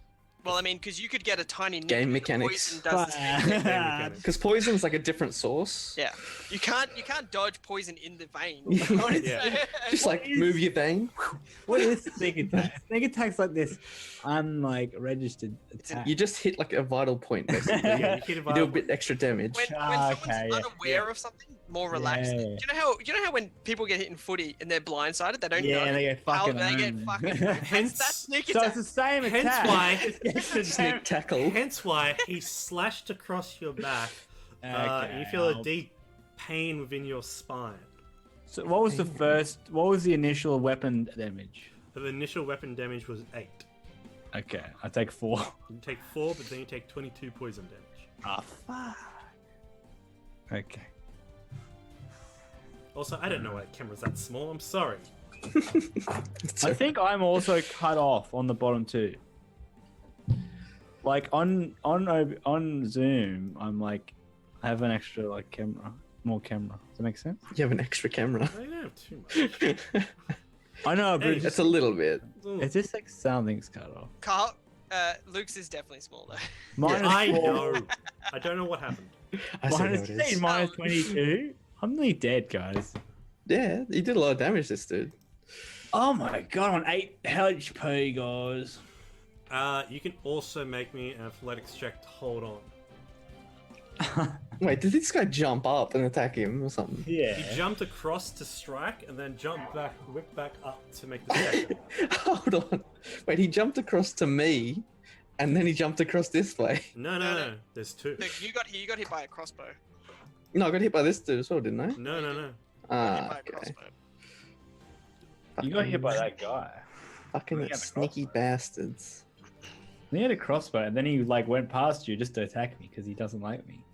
Well, I mean, because you could get a tiny nick Game and the mechanics. poison does the same thing. Game mechanics. Because poison's like a different source. Yeah, you can't dodge poison in the vein. Yeah. Just like move your vein. What is sneak attack? Sneak attack's like this unregistered attack. You just hit like a vital point, basically. Yeah, you hit a You do a vital- bit extra damage. when Okay, someone's yeah. unaware of something, more relaxed. Yeah. Do you know how when people get hit in footy and they're blindsided, they don't Yeah, know they get how fucking they get owned. fucking. Hence- That's sneak So attack. it's the same Hence attack. why- Just get the Sneak tackle. Hence why he slashed across your back. And you feel a deep pain within your spine. So what was the first? What was the initial weapon damage? The initial weapon damage was 8. Okay, I take 4. You take 4, but then you take 22 poison damage. Ah, fuck. Okay. Also, I don't know why that camera's that small. I'm sorry. I think I'm also cut off on the bottom too. Like on Zoom, I'm like, I have an extra like camera, more camera. Does that make sense? You have an extra camera. I don't have too much. I know, but Hey, it's It's just, a little bit. it's just like something's cut off. Carl, Luke's is definitely small though. Minus I 4, know. I don't know what happened. I see how minus it 15, is. minus 22. I'm nearly dead, guys. Yeah, you did a lot of damage, this dude. Oh my god, I'm on 8 HP, guys. You can also make me an athletics check to hold on. Wait, did this guy jump up and attack him or something? Yeah. He jumped across to strike and then jumped back, whipped back up to make the check. Hold on. Wait, he jumped across to me, and then he jumped across this way. No. There's two. Luke, you got hit by a crossbow. No, I got hit by this dude as well, didn't I? No. Hit by Ah, a okay. crossbow. You got hit by that guy. Fucking He had a sneaky crossbow. bastards. He had a crossbow, and then he like went past you just to attack me because he doesn't like me.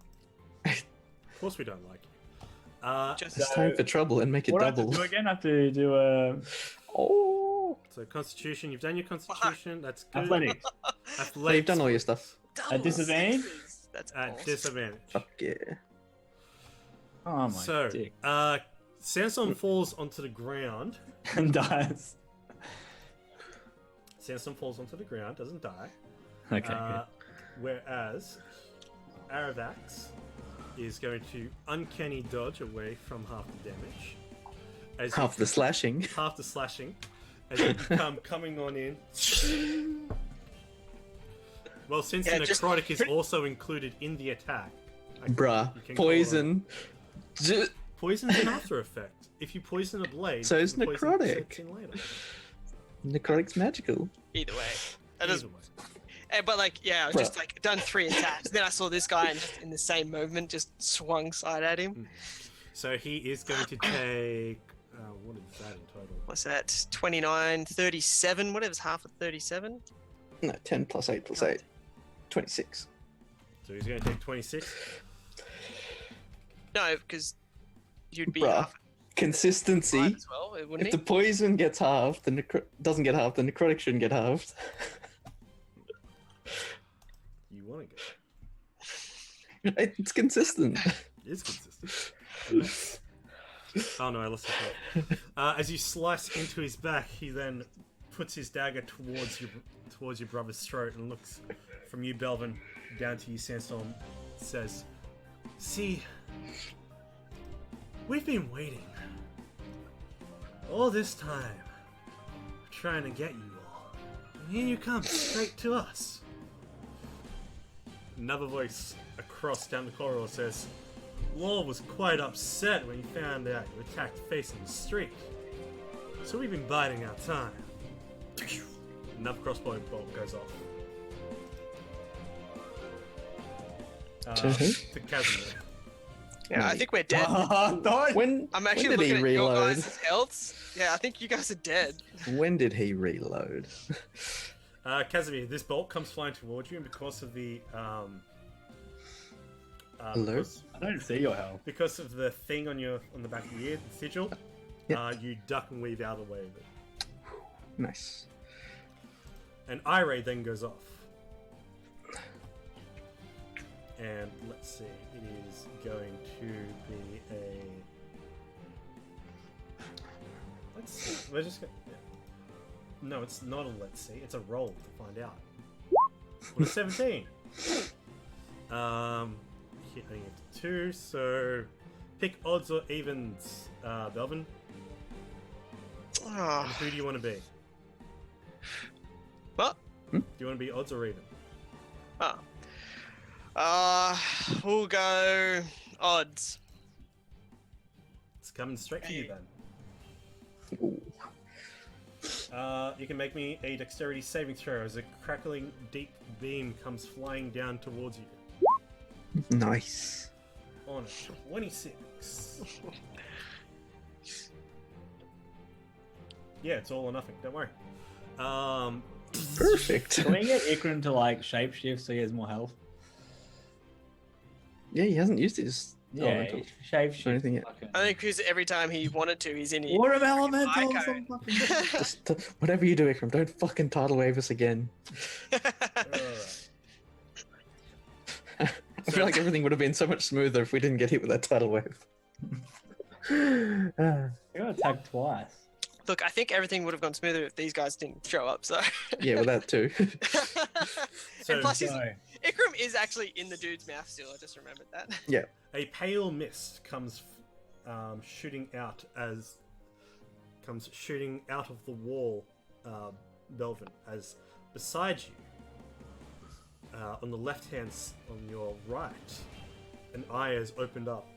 Of course we don't like you. Just It's time for trouble and make it What do I have double. to do again? I have to do a Oh, So Constitution, you've done your Constitution. That's good. athletics. Athletics. well, you've done all your stuff. double disadvantage? sixes. That's At awesome. disadvantage. Fuck yeah. Oh my So, dick. Sandstorm falls onto the ground. And dies. Sandstorm falls onto the ground, doesn't die. Okay. Good. Whereas Aravax is going to uncanny dodge away from half the damage. As Half the slashing. half the slashing. As you come coming on in. Well, since Yeah, the just- necrotic is also included in the attack, Bruh, you can call it- poison. J- Poison's an after effect. If you poison a blade, So is the poison necrotic. sets in later. Necrotic's magical. Either way. That Either doesn't. way. But like, yeah, I was Bruh. just like done 3 attacks. Then I saw this guy and just in the same movement just swung side at him. So he is going to take. What is that in total? What's that? 29, 37. Whatever's half of 37. No, 10 plus 8 plus 8. 26. So he's going to take 26. No, because you'd be Bruh. half Consistency. as well, wouldn't If the he? poison gets halved, the doesn't get halved, the necrotic shouldn't get halved. You want to go? It's consistent. It is consistent. Oh no, I lost the thought. As you slice into his back, he then puts his dagger towards your brother's throat and looks from you, Belvin, down to you, Sandstorm. Says, "See, we've been waiting all this time, trying to get you all, and here you come, straight to us." Another voice across down the corridor says, "Law was quite upset when he found out you attacked facing the street. So we've been biding our time." Another crossbow bolt goes off. To who? To Casimir. Yeah, I think we're dead. When, I'm when actually did he looking at your reload? guys' healths. Yeah, I think you guys are dead. When did he reload? Casimir, this bolt comes flying towards you, and because of the Alert? I don't see your health. because of the thing on the back of your ear, the sigil, Yep. you duck and weave out of the way of it. Nice. And Ire then goes off. And let's see, it is going to be a. Let's see. We're just going. Yeah. No, it's not a let's see. It's a roll to find out. What a 17. Hitting it 2. So pick odds or evens, Belvin. And Oh, who do you want to be? what? Do you want to be odds or even? Oh. We'll go odds. It's coming straight for you then. Ooh. You can make me a dexterity saving throw as a crackling deep beam comes flying down towards you. Nice. On a 26. Yeah, it's all or nothing. Don't worry. Perfect. Can we get Ikran to like shapeshift so he has more health? Yeah, he hasn't used his Yeah, elemental shapeshift. or anything yet. I think because every time he wanted to, he's in here. What of elemental? Icon. Just, whatever you do, Ikram, don't fucking tidal wave us again. Alright. I feel like everything would have been so much smoother if we didn't get hit with that tidal wave. Ah, You got attacked twice. Look, I think everything would have gone smoother if these guys didn't show up. So Yeah, well, that too. and plus, So, Ikram is actually in the dude's mouth still. I just remembered that. Yeah. A pale mist comes shooting out of the wall, Belvin, as beside you, on the left hand, on your right, an eye has opened up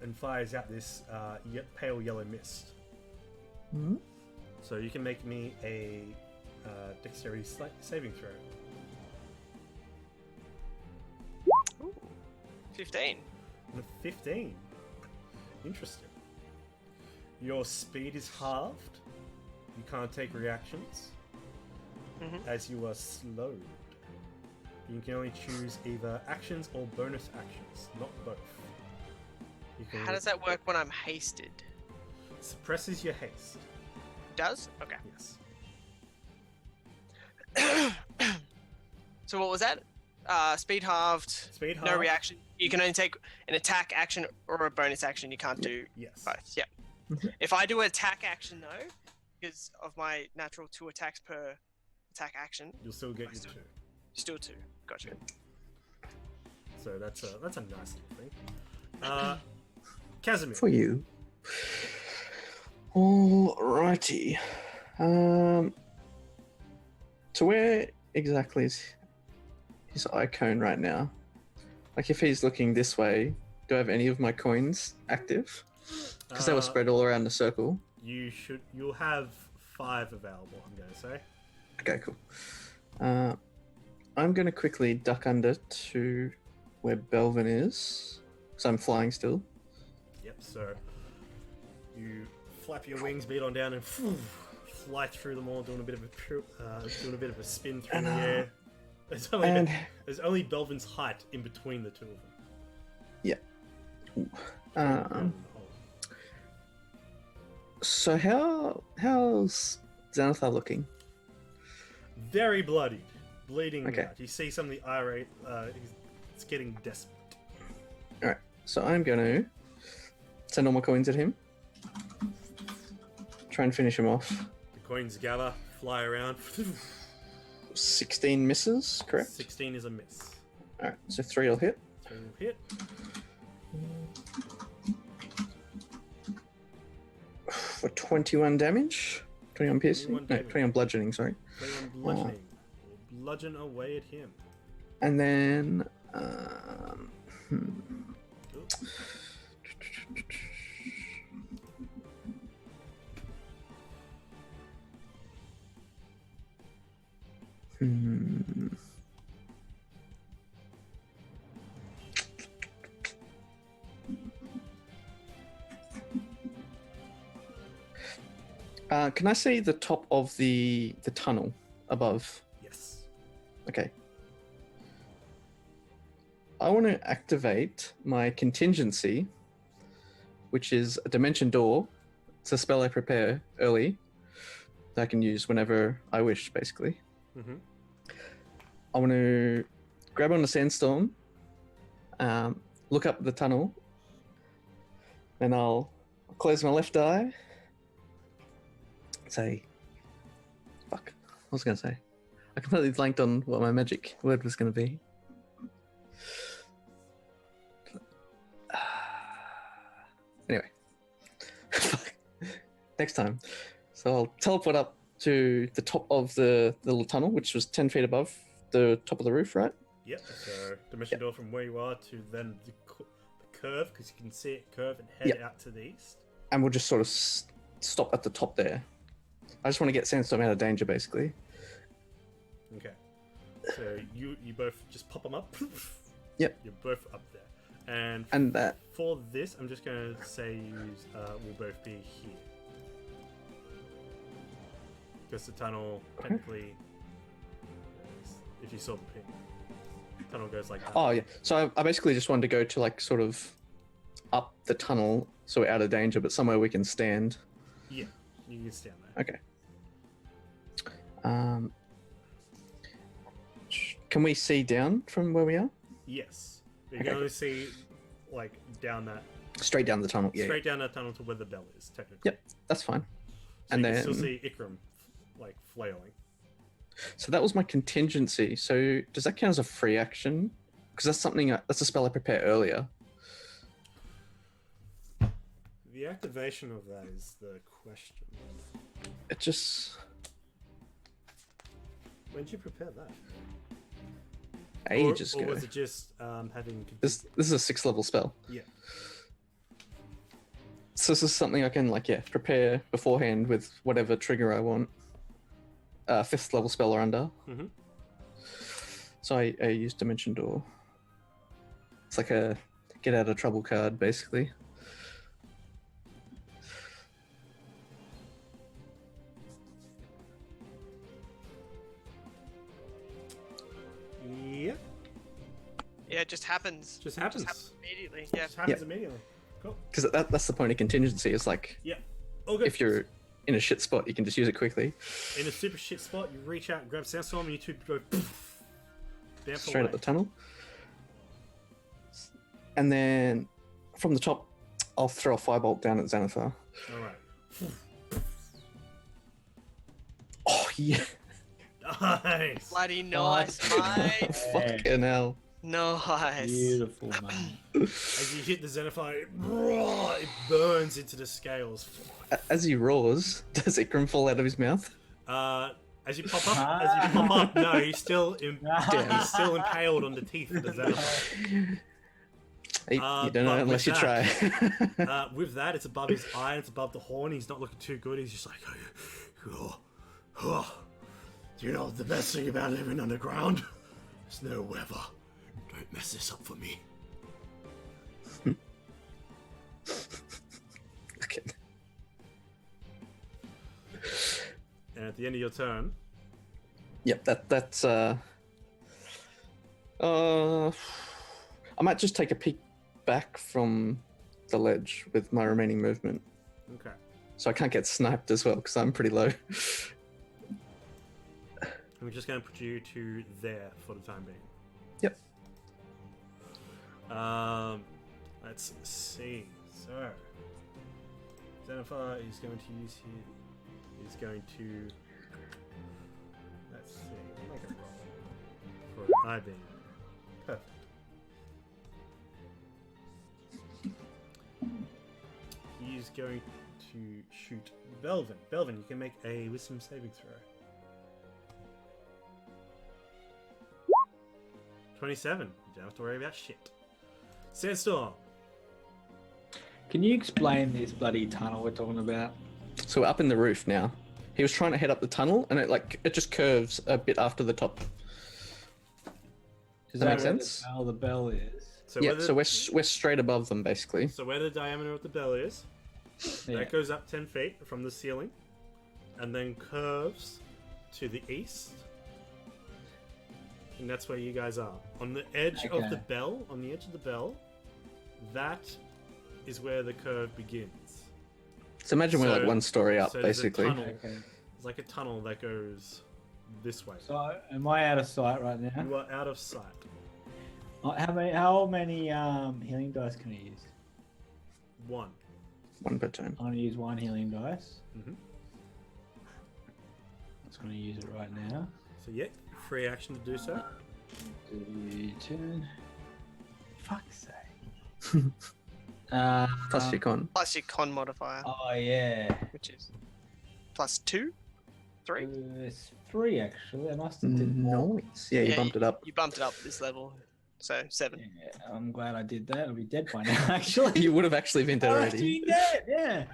and fires out this pale yellow mist. Mhm. So you can make me a dexterity saving throw. 15. And a 15. Interesting. Your speed is halved. You can't take reactions. As you are slowed. You can only choose either actions or bonus actions, not both. You can How does that work when I'm hasted? suppresses your haste. Does? Okay. Yes. So what was that? Speed halved. Speed No halved. reaction. You can only take an attack action or a bonus action. You can't do Yes. both. Yeah. Mhm. If I do an attack action though, because of my natural 2 attacks per attack action, You'll still get your 2. still 2. Gotcha. So that's a nice little thing. Casimir. For you. Alrighty. So where exactly is his eye cone right now? Like if he's looking this way, do I have any of my coins active? Because they were spread all around the circle. You'll have 5 available, I'm going to say. Okay, cool. I'm going to quickly duck under to where Belvin is. Because I'm flying still. Yep, so you flap your wings, beat on down, and fly through them all, doing a bit of a spin through the air. There's only Belvin's height in between the two of them. Yeah. Oh. So how's Xanathar looking? Very bloodied, bleeding Okay. out. You see some of the irate. It's getting desperate. Alright, so I'm going to send all my coins at him. Try and finish him off. The coins gather, fly around. 16 misses, correct? 16 is a miss. Alright, so 3 will hit. 3 will hit. For 21 damage. 21 piercing? 21 No, damage. 21 bludgeoning, sorry. 21 bludgeoning. Will bludgeon away at him. And then... Ooh. Can I see the top of the tunnel above? Yes. Okay. I want to activate my contingency, which is a dimension door. It's a spell I prepare early that I can use whenever I wish, basically. Mm-hmm. I want to grab on the sandstorm, look up the tunnel, then I'll close my left eye, say, fuck, what was I going to say? I completely blanked on what my magic word was going to be. Anyway, next time. So I'll teleport up to the top of the little tunnel, which was 10 feet above the top of the roof, right? Yep. So dimension door from where you are to then the curve, because you can see it curve and head out to the east. And we'll just sort of stop at the top there. I just want to get Sandstorm out of danger, basically. Okay. So you both just pop them up. Yep. You're both up there. And that. for this, I'm just going to say use will both be here. Because the tunnel, technically, if you saw the pin, the tunnel goes like that. Oh, yeah. So I basically just wanted to go to, like, sort of up the tunnel so we're out of danger, but somewhere we can stand. Yeah, you can stand there. Okay. Can we see down from where we are? Yes. You Okay. can only see, like, down that Straight down the tunnel. Yeah, straight down that tunnel to where the bell is, technically. Yep, that's fine. So And you can then, still see Ikram, like, flailing. so that was my contingency. So does that count as a free action? Because that's something. That's a spell I prepared earlier. The activation of that is the question. It just When did you prepare that? ages or ago. was it just having... This is a 6th level spell. Yeah. So this is something I can prepare beforehand with whatever trigger I want. 5th level spell or under. Mm-hmm. So I use Dimension Door. It's like a get out of trouble card, basically. Yep. Yeah, it just happens. Just happens. Just happens immediately. Yeah. Just happens Yep. immediately. Cool. Because that's the point of contingency. Is like Yeah. All good. if you're in a shit spot, you can just use it quickly. in a super shit spot, you reach out and grab Sandstorm, and you two go poof, down Straight away. up the tunnel. And then from the top, I'll throw a firebolt down at Xanathar. All right. Oh yeah! Nice. Bloody nice, mate. Fucking hell! Nice. Beautiful, man. As you hit the Xenophire, it burns into the scales. As he roars, does Ikram fall out of his mouth? As you pop up, no, he's still he's still impaled on the teeth of the Xenophire. You don't know but unless you with try. With that, it's above his eye, and it's above the horn. He's not looking too good. He's just like, do you know the best thing about living underground? There's no weather. Don't mess this up for me. Okay. And at the end of your turn, Yep, that's I might just take a peek back from the ledge with my remaining movement, okay. so I can't get sniped as well because I'm pretty low. I'm just going to put you to there for the time being. Yep. Let's see. So, Xenophar is going to use his. He's going to. Let's see. Make a roll for an eye beam. Perfect. He's going to shoot Belvin. Belvin, you can make a wisdom saving throw. 27. You don't have to worry about shit. Sandstorm. Can you explain this bloody tunnel we're talking about? So we're up in the roof now. He was trying to head up the tunnel, and it just curves a bit after the top. Does that make where sense? The bell is. So Yeah, where the, so we're straight above them basically. so where the diameter of the bell is, Yeah. that goes up 10 feet from the ceiling, and then curves to the east. And that's where you guys are. On the edge of Okay. the bell, that is where the curve begins. So imagine we're So- like one story up so there's a basically. tunnel. Okay. It's like a tunnel that goes this way. So, am I out of sight right now? You are out of sight. How many healing dice can I use? 1. One per turn. I'm gonna use one healing dice. Mm-hmm. I'm just gonna use it right now. So yeah, free action to do so. Turn. Fuck's sake. Plus your con. Plus your con modifier, Oh yeah. which is +2, 3. It's 3 actually. I must have did more. Nice. Yeah, you bumped it up. You bumped it up this level, so 7. Yeah, I'm glad I did that. I'll be dead by now. Actually, You would have actually been dead I'm already. actually dead. Yeah.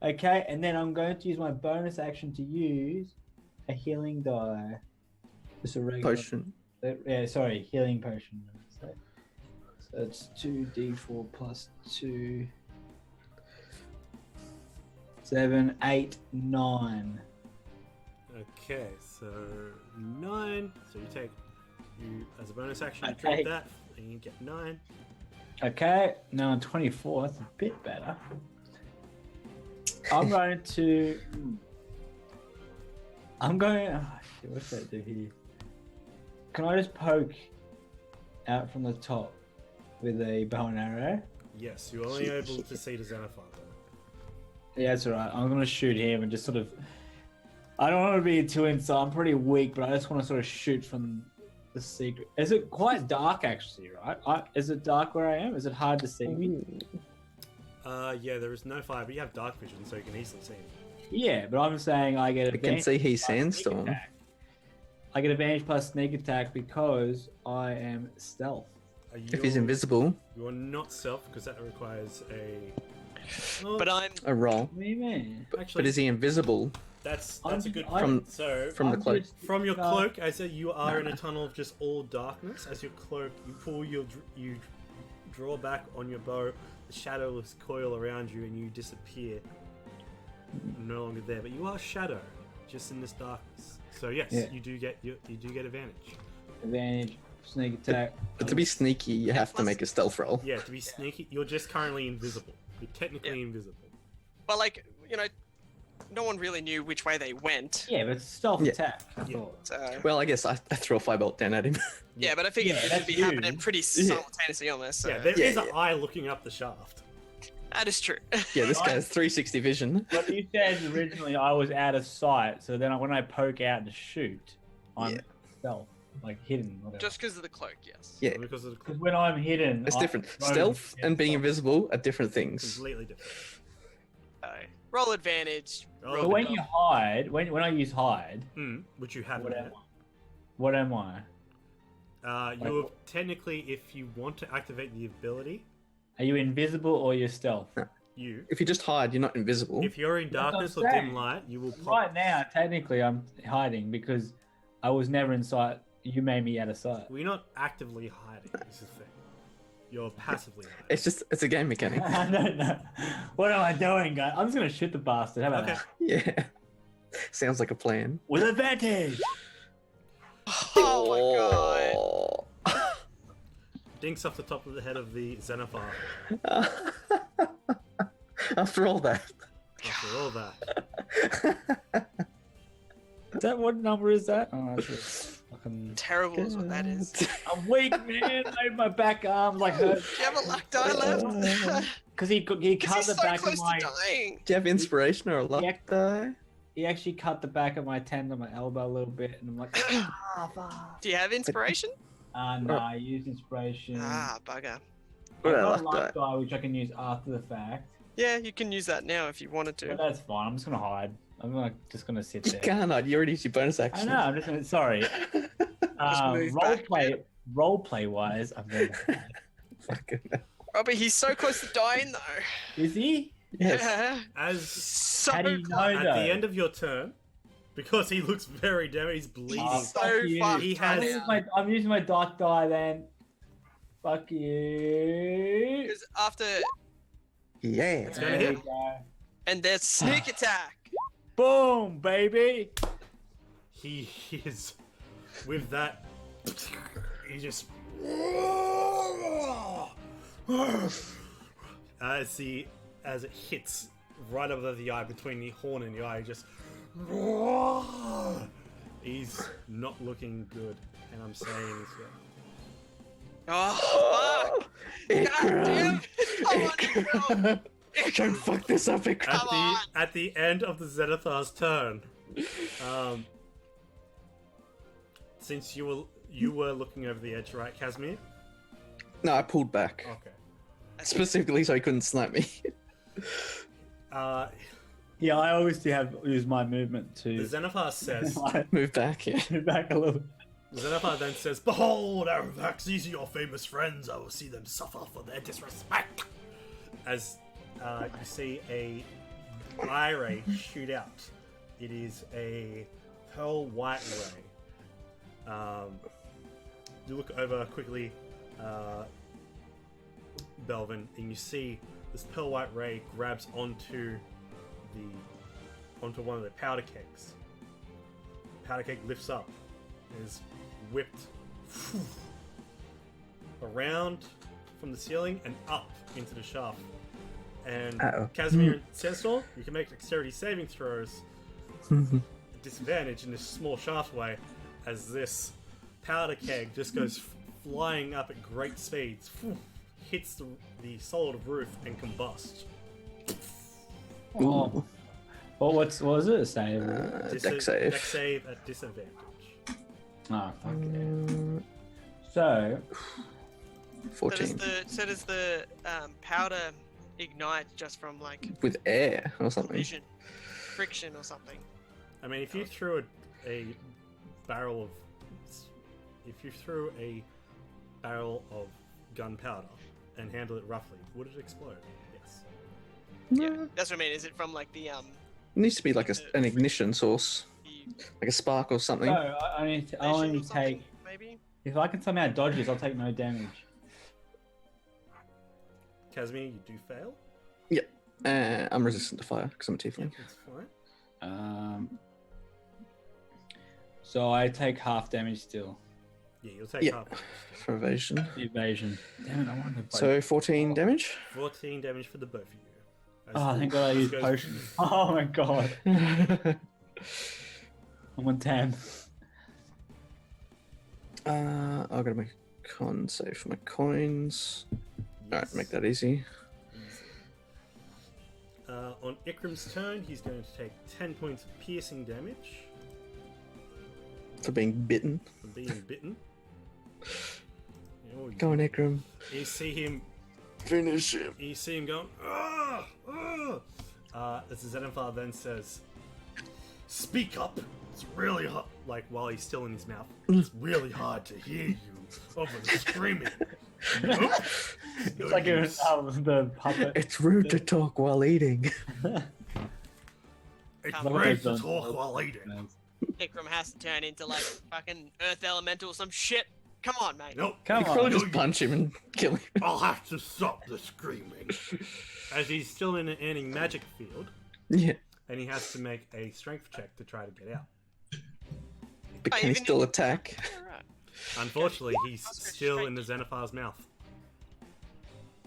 Okay, and then I'm going to use my bonus action to use a healing die. Just a regular Potion. Yeah, sorry, healing potion. So it's 2d4 plus 2. 7, 8, 9. Okay, so 9. So you as a bonus action, you Okay. drop that, and you get 9. Okay, now on 24, that's a bit better. I'm going to. Oh shit, what should I do here? Can I just poke out from the top with a bow and arrow? Yes, you're only able to see the Xenophar though. Yeah, that's alright. I'm gonna shoot him and just sort of. I don't want to be too inside. I'm pretty weak, but I just want to sort of shoot from the secret. Is it quite dark actually? Right? Is it dark where I am? Is it hard to see me? Yeah, there is no fire, but you have dark vision, so you can easily see him. Yeah, but I'm saying I get I can advantage. see he's plus sneak sandstorm. attack. I get advantage plus sneak attack because I am stealth. If he's invisible, You are not stealth because that requires a. But I'm a roll. What do you mean? Actually, But is he invisible that's I'm- a good I'm- point. So from the I'm cloak? just- from your cloak, as you are in a tunnel of just all darkness. As your cloak, you pull you draw back on your bow. The shadows coil around you, and you disappear. No longer there, but you are shadow, just in this darkness. So yes, Yeah. you do get advantage. Advantage, sneak attack. But to be sneaky, you have to make a stealth roll. Yeah, to be sneaky, you're just currently invisible. You're technically invisible. but like no one really knew which way they went. Yeah, but it's stealth Yeah. attack. I Yeah. thought. So Well, I guess I threw a firebolt down at him. yeah, but I figured Yeah, it that's would be happening you. pretty simultaneously almost. So. Yeah, there is Yeah, an yeah. eye looking up the shaft. That is true. Yeah, this guy's 360 vision. But you said originally I was out of sight, so then when I poke out to shoot, I'm Yeah. stealth, like hidden. Whatever. Just because of the cloak, yes. Yeah, Because of the Because when I'm hidden, it's I'm different. frozen. Stealth Yeah, and being stealth. invisible are different things. completely different. Roll advantage. Oh, But Roll when the you dog. hide, when I use hide, Which you have what yet. am I? What am I? You're technically, if you want to activate the ability, Are you invisible or you're stealth? you. If you just hide, you're not invisible. If you're in That's what I'm darkness or dim saying. light, you will pop. Right now, technically, I'm hiding because I was never in sight. You made me out of sight. We're not actively hiding. This is the thing. You're passively hiding. It's a game mechanic. I don't know. What am I doing, guys? I'm just gonna shoot the bastard. How about Okay. that? Yeah. Sounds like a plan. With advantage. Oh my god. Dinks off the top of the head of the Xenophar. After all that. After all that. Is that what number is that? Oh, that's fucking. Terrible is what that is. I'm weak, man. My back arms like hurt. Do you have a luck die left? Because he Because cut he's the so back close of my. to dying. Do you have inspiration or a luck Yeah. die? He actually cut the back of my tendon, my elbow a little bit, and I'm like, fuck. Do you have inspiration? No, I used inspiration. Ah, bugger. What I a got a luck luck die. die, which I can use after the fact. Yeah, you can use that now if you wanted But to. that's fine. I'm just gonna hide. Just gonna sit You there. can't hide. You already used your bonus I action. know. I'm just gonna. Sorry. move back, Role play wise, I'm very bad. Fucking hell. Robbie, he's so close to dying though. Is he? Yes. Yeah. As So How do you know close. at though? the end of your turn, because he looks very damaged, he's bleeding. Oh, So fuck you. fucked He right has- now. I'm using my dark die then. Fuck you. Because after Yeah. It's gonna There hit. we go. and there's sneak attack. Boom, baby. He is with that. He just as it hits right above the eye, between the horn and the eye, just he's not looking good, and I'm saying so. Oh fuck! God damn it! Come on, Ikram. Don't fuck this up, Ikram. At Come the on. at the end of the Zenithar's turn, since you were looking over the edge, right, Casimir? No, I pulled back. Okay. Specifically so he couldn't snipe me. Yeah, I always use my movement The to Xenophar says. Move back, yeah. move back a little. The Xenophar then says, "Behold, Aravax, these are your famous friends. I will see them suffer for their disrespect." As you see a eye ray shoot out. It is a pearl white ray. You look over quickly, Belvin, and you see this pearl white ray grabs onto one of the powder kegs. Powder keg lifts up, and is whipped around from the ceiling and up into the shaft. And Uh-oh. Casimir and Sandstorm, you can make dexterity saving throws at disadvantage in this small shaft way, as this powder keg just goes flying up at great speeds, hits the solid roof and combusts. Oh. Well, what was it? Save. Deck save. Deck save at disadvantage. Oh, fuck yeah. So, 14. So does the powder ignite just from like With air or something. collision, friction or something? I mean, if you threw a barrel of gunpowder and handle it roughly, would it explode? Yes. Yeah, that's what I mean. Is it from like the It needs to be like an ignition source, like a spark or something. so I only take. maybe? If I can somehow dodge this, I'll take no damage. Casimir, you do fail. I'm resistant to fire because I'm a tiefling. That's fine. So I take half damage still. Yeah, you'll take Yeah. half damage. For evasion. Evasion. Damn it, I wanted to. So 14 damage. 14 damage for the both of you. As Oh, the thank God I used goes- potion. Oh my God. I'm on 10. I've got to make a con save for my coins. Alright, make that easy. On Ikram's turn, he's going to take 10 points of piercing damage For being bitten. from being bitten. Oh, Go on, Ikram. you see him. Finish him. You see him going. Ah, ah. As the Xenophar then says, "Speak up. It's really hard." Like while he's still in his mouth, it's really hard to hear you over the screaming. Nope. No It's like use. the puppet. It's rude to talk while eating. It's Come rude on. to talk while eating. Ikram has to turn into like fucking earth elemental or some shit. Come on, mate. Nope. Come You could probably on. just punch him and kill him. I'll have to stop the screaming. As he's still in an ending magic field, Yeah. and he has to make a strength check to try to get out. But Oh, can he even still if- attack? Yeah, right. Unfortunately, he's Let's go still straight in the Xenophar's mouth.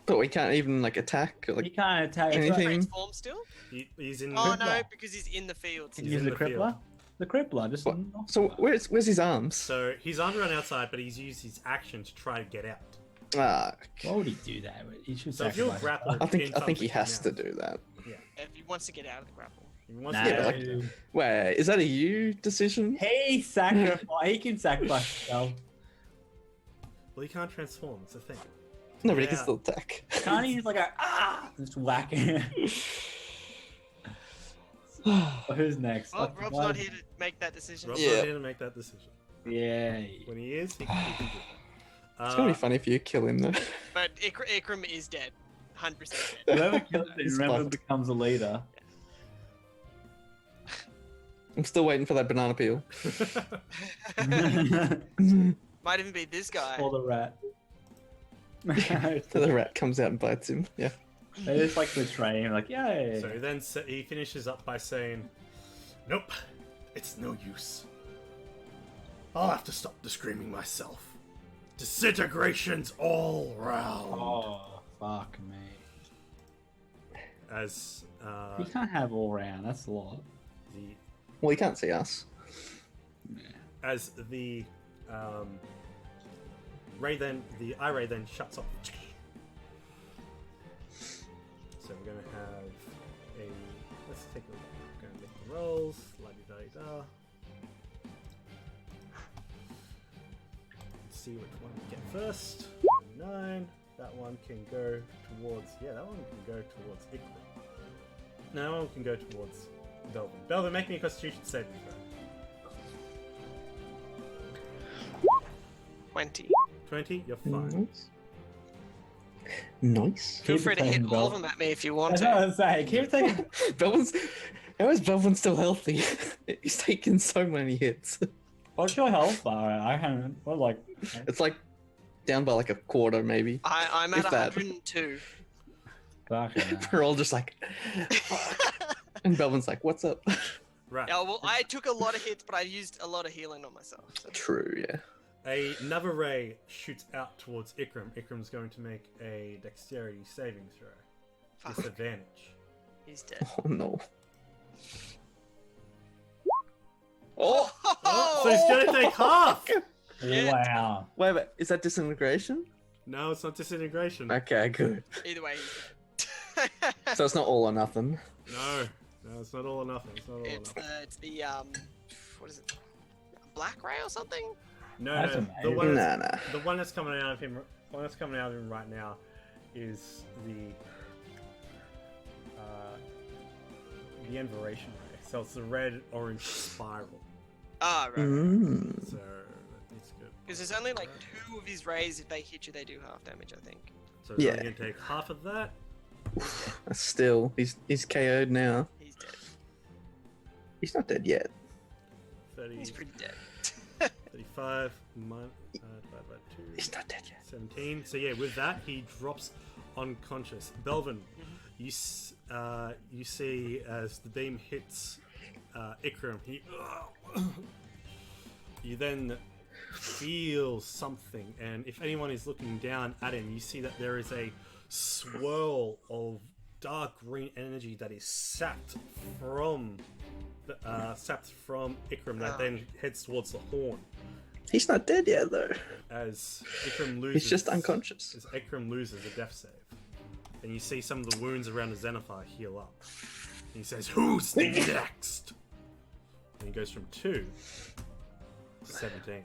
But we can't even like attack. Or, You like can't attack. Anything- Transform still? He's in. Oh Crippler. no, because he's in the field. He's Use in the the field. crippler. The crippler. Just. What? So where's his arms? So he's under and outside, but he's used his action to try to get out. Ah, Why would he do that? He should So if you're sacrifice grappled, I think inside he the has to mouth. do that. If he wants to get out of the grapple. He wants No. to Yeah, get but out. like- Wait, is that a you decision? He can sacrifice himself. Well, he can't transform. It's a thing. No, but he can Yeah. still attack. Can't he just like just whack him? Who's next? Well, Rob's not here to make that decision. Rob's Yeah. not here to make that decision. Yeah. When he is, he can do that. It's gonna be funny if you kill him though. But Ikram is dead. 100% dead. Whoever kills him, He's remember, fucked. becomes a leader. I'm still waiting for that banana peel. Might even be this guy. Or the rat. So the rat comes out and bites him. Yeah. They just like betray him, like, yay. So then he finishes up by saying, "Nope, it's no use. I'll have to stop the screaming myself. Disintegrations all round." Oh, fuck me. As You can't have all round, that's a lot. the Well, he can't see us. as the eye ray then shuts off. So we're gonna have a let's take a look. We're gonna make the rolls. La-di-da-di-da. Let's see which one we get first. 9. That one can go towards that one can go towards Ikram. No, that one can go towards Belvin. Belvin, make me a Constitution saving throw. 20. 20, you're fine. Nice. Feel Keep free to hit attacking, all of Bel. them at me if you want That's what I to. was saying. Keep taking. Belvin's. How is Belvin still healthy? He's taken so many hits. What's your health bar? I haven't. What, like. It's like down by like a quarter, maybe. I'm at If that. 102. Fuck yeah. We're all just like, fuck. And Belvin's like, "What's up?" Right. Yeah, well, I took a lot of hits, but I used a lot of healing on myself. So. True. Yeah. Another ray shoots out towards Ikram. Ikram's going to make a dexterity saving throw. Fuck, Disadvantage. he's dead. Oh no. Oh, so he's going to take half! Yeah. Wow. Wait, is that disintegration? No, it's not disintegration. Okay, good. Either way, he's dead. So it's not all or nothing. No, it's not all or nothing. It's not all or It's nothing. it's the what is it? Black ray or something? No, That's the amazing. one Nah, that's, nah. the one that's coming out of him. The one that's coming out of him right now is the Enveration ray. So it's the red-orange spiral. Ah, right. Mm. So it's good. Because there's only like 2 of his rays. If they hit you, they do half damage, I think. So we're Yeah. only gonna take half of that. Still, he's KO'd now. He's dead. He's not dead yet. 30, He's pretty dead. 35 divided by 2. He's not dead yet. 17. So yeah, with that, he drops unconscious. Belvin, you see as the beam hits Ikram, you then feel something, and if anyone is looking down at him, you see that there is a swirl of dark green energy that is sapped from Ikram that then heads towards the horn. He's not dead yet, though. As Ikram loses, He's just unconscious. As Ikram loses a death save, and you see some of the wounds around the Xenophar heal up. And he says, "Who's next?" And he goes from 2 to 17.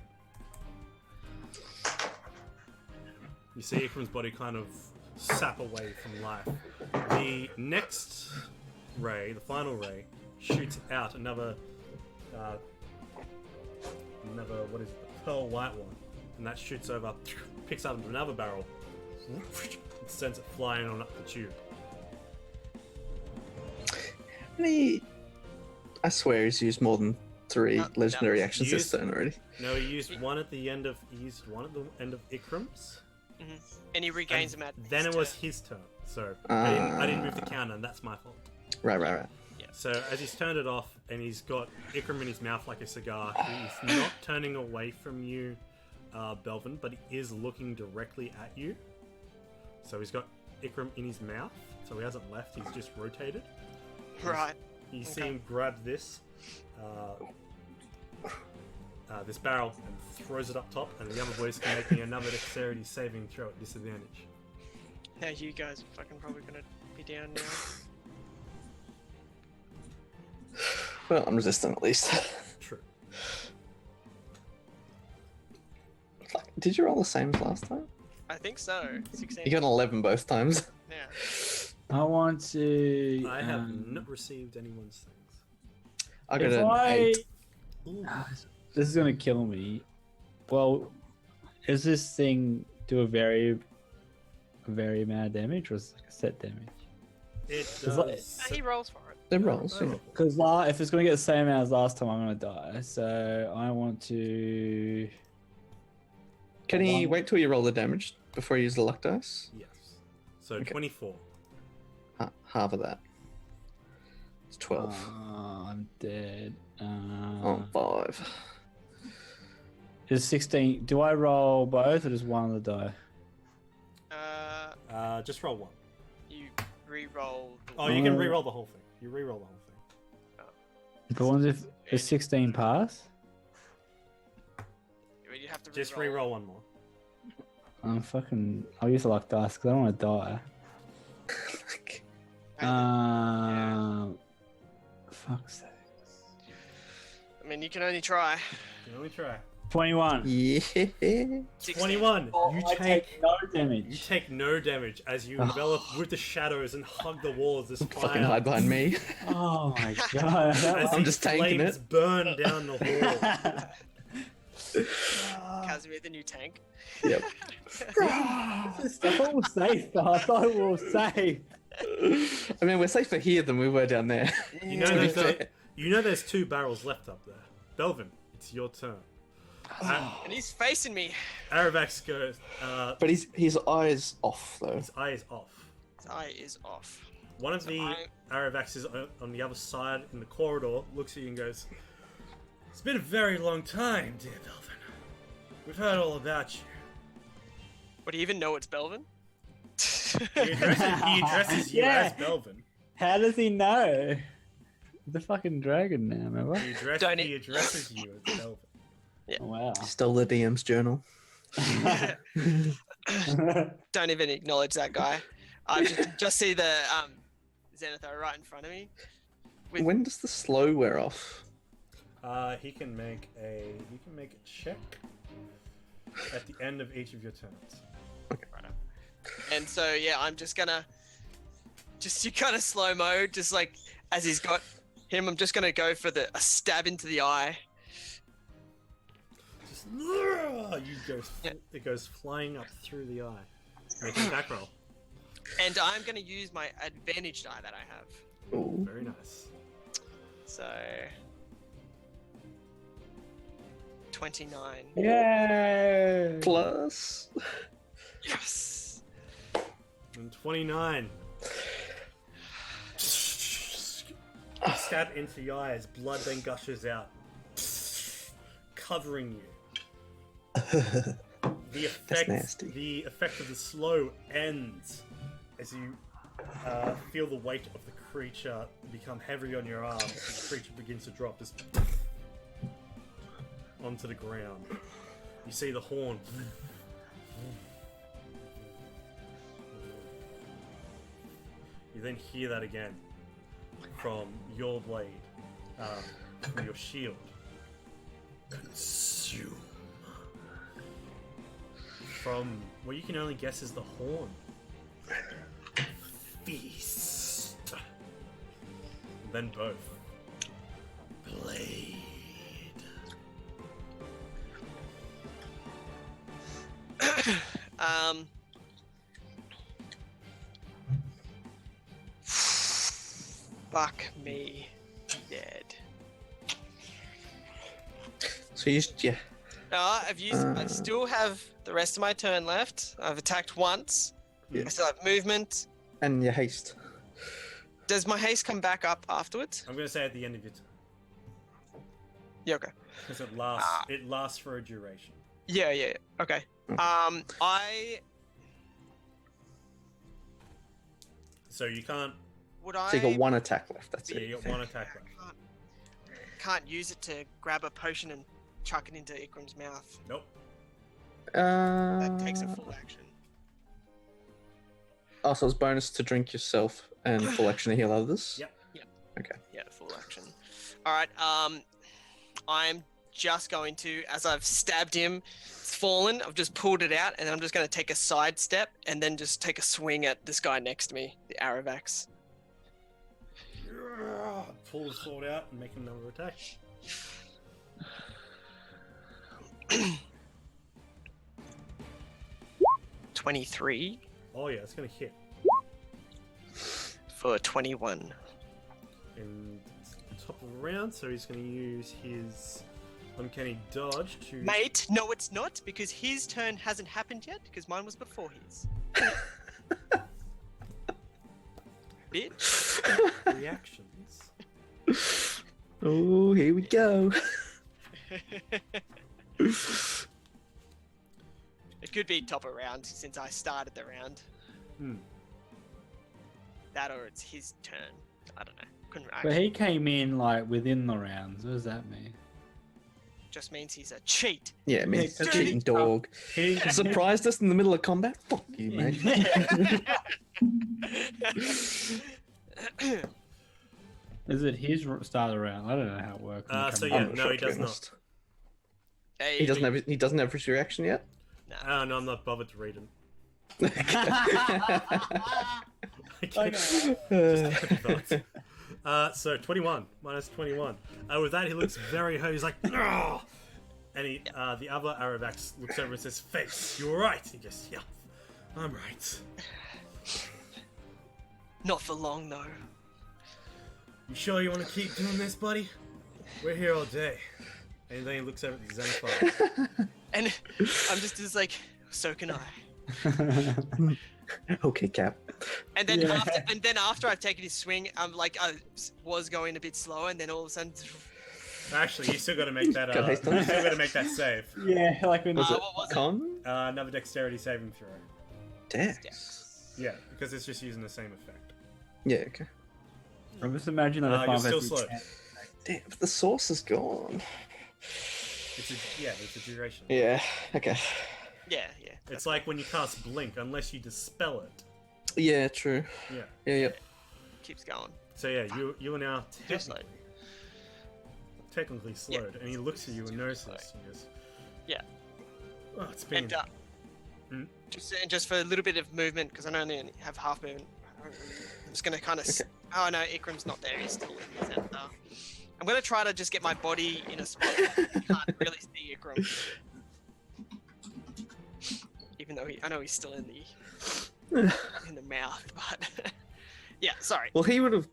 You see Ikram's body kind of sap away from life. The next ray, the final ray, shoots out another what is it? Pearl white one, and that shoots over, picks up another barrel, and sends it flying on up the tube. I swear he's used more than 3 legendary no. actions this turn already. No, he used one at the end of Ikram's. And he regains him at. Then his it was turn. his turn. So I didn't move the counter, and that's my fault. Right. So as he's turned it off and he's got Ikram in his mouth like a cigar, he's not turning away from you, Belvin, but he is looking directly at you. So he's got Ikram in his mouth, so he hasn't left, he's just rotated. Right. You see him grab this this barrel and throws it up top, and the other boys can make me another dexterity saving throw at disadvantage. Now you guys are fucking probably gonna be down now. Well, I'm resistant at least. True. Fuck, did you roll the same as last time? I think so. 16. You got an 11 both times. Yeah. I want to. I have not received anyone's things. I got If an 8. Ooh. This is gonna kill me. Well, is this thing do a very amount of damage, or is it like a set damage? It like- does. He rolls for it. It rolls, yeah. Because if it's gonna get the same amount as last time, I'm gonna die. So I want to. Can he wait till you roll the damage before you use the luck dice? Yes. So Okay. 24. Half of that. It's 12. I'm dead. Oh, 5. Is 16? Do I roll both or just one of the die? Just roll 1. You re-roll. Oh, you can re-roll the whole thing. You re-roll the whole thing. But what if is 16 pass? You have to Just re-roll. re-roll 1 more. I'll use the luck dice because I don't want to die. Fuck's sake. I mean, you can only try. You can only try. 21. Yeah. 16. 21. You I take no you damage. take no damage as you envelop with the shadows and hug the walls. This Fucking fire hide behind me. Oh my god. as I'm these just tanking flames it. burn down the hall. Casimir, the new tank. Yep. I thought we were safe. I thought we were safe. I mean, we're safer here than we were down there. You know, To be there's fair. there's 2 barrels left up there. Belvin, it's your turn. And he's facing me. Aravax goes. But his eye's off, though. His eye is off. His eye is off. One of the Aravaxes on the other side in the corridor looks at you and goes, "It's been a very long time, dear Belvin. We've heard all about you." What, do you even know it's Belvin? He addresses you Yeah. as Belvin. How does he know? The fucking dragon now, remember? He addresses you as Belvin. Wow. Stole the DM's journal. Don't even acknowledge that guy. I just see the Zenithar right in front of me. When does the slow wear off? He can make a check at the end of each of your turns. Right. And so yeah, I'm just gonna you kind of slow mo, just like as he's got him. I'm just gonna go for a stab into the eye. Just it goes flying up through the eye. Make an attack roll. And I'm gonna use my advantage die that I have. Ooh. Very nice. So 29. Yay! Plus. Yes. And 29. Stab into the eye as blood then gushes out, covering you. The effect of the slow ends as you feel the weight of the creature become heavy on your arm. The creature begins to drop just onto the ground. You see the horn. You then hear that again from your blade, from your shield. Consume. From what you can only guess is the horn. Feast. Then both. Blade. Fuck me, dead. So you yeah. I've used. I still have the rest of my turn left. I've attacked once. Yeah. I still have movement. And your haste. Does my haste come back up afterwards? I'm gonna say at the end of your turn. Yeah. Okay. Because it lasts. It lasts for a duration. Yeah. Okay. So you can't. So you got one attack left. That's Yeah, it. you got one attack left. Can't use it to grab a potion and chuck it into Ikram's mouth. Nope. That takes a full action. Oh, so it's bonus to drink yourself and full action to heal others? Yep. Okay. Yeah, full action. All right. I'm just going to, as I've stabbed him, it's fallen. I've just pulled it out, and I'm just going to take a side step and then just take a swing at this guy next to me, the Aravax. Pull his sword out and make another attack. 23 Oh yeah, it's gonna hit. for 21. In top of the round, so he's gonna use his uncanny dodge to. Mate, no, it's not, because his turn hasn't happened yet, because mine was before his. Bitch. Reactions. Oh, here we go. It could be top of round since I started the round. That or it's his turn. I don't know. Couldn't But he came in like within the rounds. What does that mean? Just means he's a cheat. Yeah, man, Yeah, 'cause cheating dog. Surprised us in the middle of combat? Fuck you, mate. Is it his start of the round? I don't know how it works. So yeah, no, he does not. Hey, He doesn't have his reaction yet? Oh no, I'm not bothered to read him. So 21 minus 21. With that, he looks very hurt. He's like, "Ugh!" And he, the other Aravax looks over and says, "Face, you're right." He goes, "Yeah, I'm right." Not for long though. You sure you want to keep doing this, buddy? We're here all day. And then he looks over at the Zenfire. And I'm just like, so can I. Okay, Cap. And then after I've taken his swing, I'm like, I was going a bit slower, and then all of a sudden, Actually, you still got to make that. Got haste on You it? still got to make that save. Yeah, like when Was it what was it? con? Another dexterity saving throw. Dex. Yeah, because it's just using the same effect. Yeah, okay. I'm just imagining that if You're I'm still slow. Damn, the sauce is gone. It's a duration. Yeah, okay. Yeah. It's like when you cast Blink, unless you dispel it. Yeah, true. Yeah. Yeah. Keeps going. So yeah, you are now Too slow. technically slowed, and he looks at you and Too notices. slow. He goes, Yeah. "Oh, it's been." And just for a little bit of movement, because I only have half movement. I'm just gonna kind of. Okay. Oh no, Ikram's not there. He's still in the center. I'm gonna try to just get my body in a spot where you can't really see Ikram. Even though I know he's still in the mouth, but yeah, sorry. Well, he would have.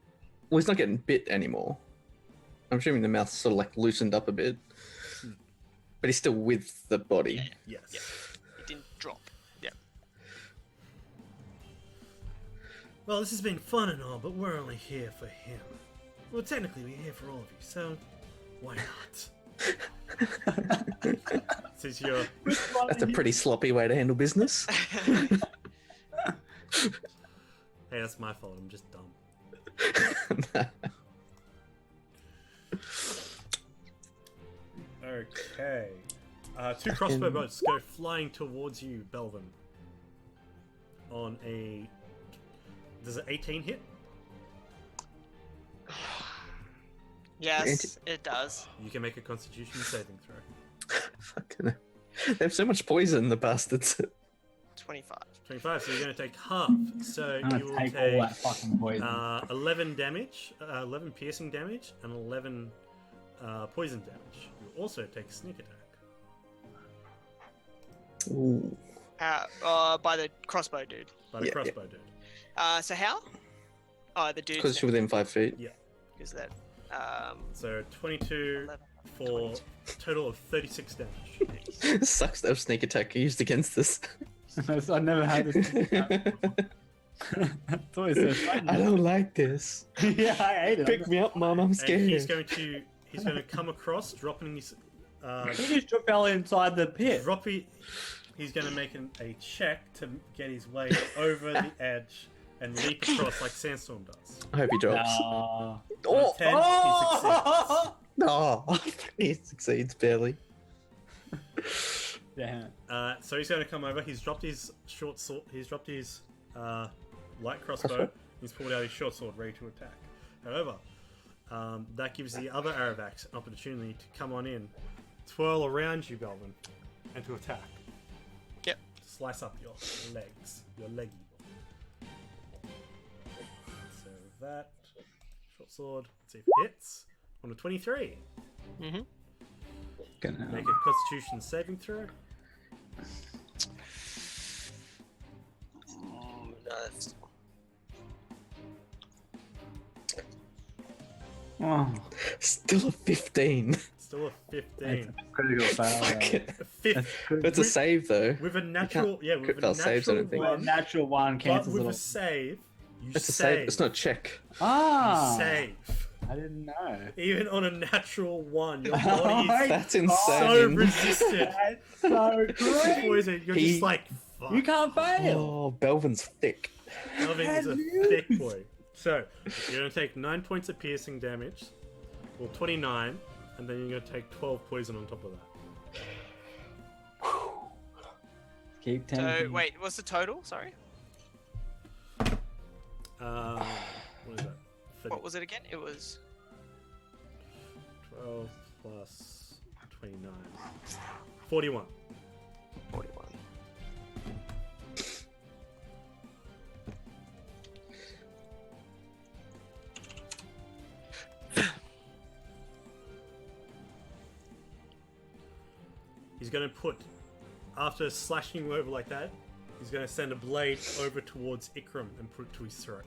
Well, he's not getting bit anymore. I'm assuming the mouth's sort of like loosened up a bit, but he's still with the body. Yes. Yeah. It didn't drop. Yeah. Well, this has been fun and all, but we're only here for him. Well, technically, we're here for all of you, so why not? Since you're... That's a pretty sloppy way to handle business. Hey, that's my fault. I'm just dumb. Okay. Two crossbow bolts go flying towards you, Belvin. On a... Does an 18 hit? Yes, it does. You can make a constitution saving throw. Fucking hell. They have so much poison, the bastards. 25. 25, so you're going to take half. So I'm you will gonna take all take that fucking poison. 11 damage, 11 piercing damage, and 11 poison damage. You also take sneak attack. Ooh. By the crossbow dude. By the Yeah, crossbow dude. So how? Oh, the dude. Because you're within 5 feet. Because that. So 22 11, for 22. a total of 36 damage. Sucks to have sneak attack used against this. I never had this. It's always so fun. I don't like this. Yeah, I hate it. Pick me up, Mom. I'm And scared. he's going to come across, dropping his He just fell inside the pit. he's going to make a check to get his way over the edge and leap across like Sandstorm does. I hope he drops. Oh. On a 10, he succeeds. No, he succeeds barely. Damn. So he's going to come over. He's dropped his short sword. He's dropped his light crossbow. Crossbow. He's pulled out his short sword, ready to attack. However, that gives the other Aravax an opportunity to come on in, twirl around you, Belvin, and to attack. Yep. Slice up your legs, your leggy. So that short sword. Let's see if it hits on a 23. Mm-hmm. Gonna Make a Constitution saving throw. Oh, Still a 15. Still a 15. that's a critical fail. Fuck it. A fifth. That's a save though. With a natural, with crit a fail saves, I natural don't think. Well, one, natural one but cancels with it a off. save, you It's a save. save. It's not a check. Ah, Save. I didn't know. Even on a natural one, your body is That's so insane. resistant. That's so to great. poison. You're He- just like, fuck. You can't fail. Oh, Belvin's thick. Melvin is a thick boy. So, you're going to take 9 points of piercing damage, or 29, and then you're going to take 12 poison on top of that. Keep So tempting. wait, what's the total? Sorry. What is that? 30, What was it again? It was 12 plus 29. 41. 41. He's going to put, after slashing you over like that, he's going to send a blade over towards Ikram and put it to his throat.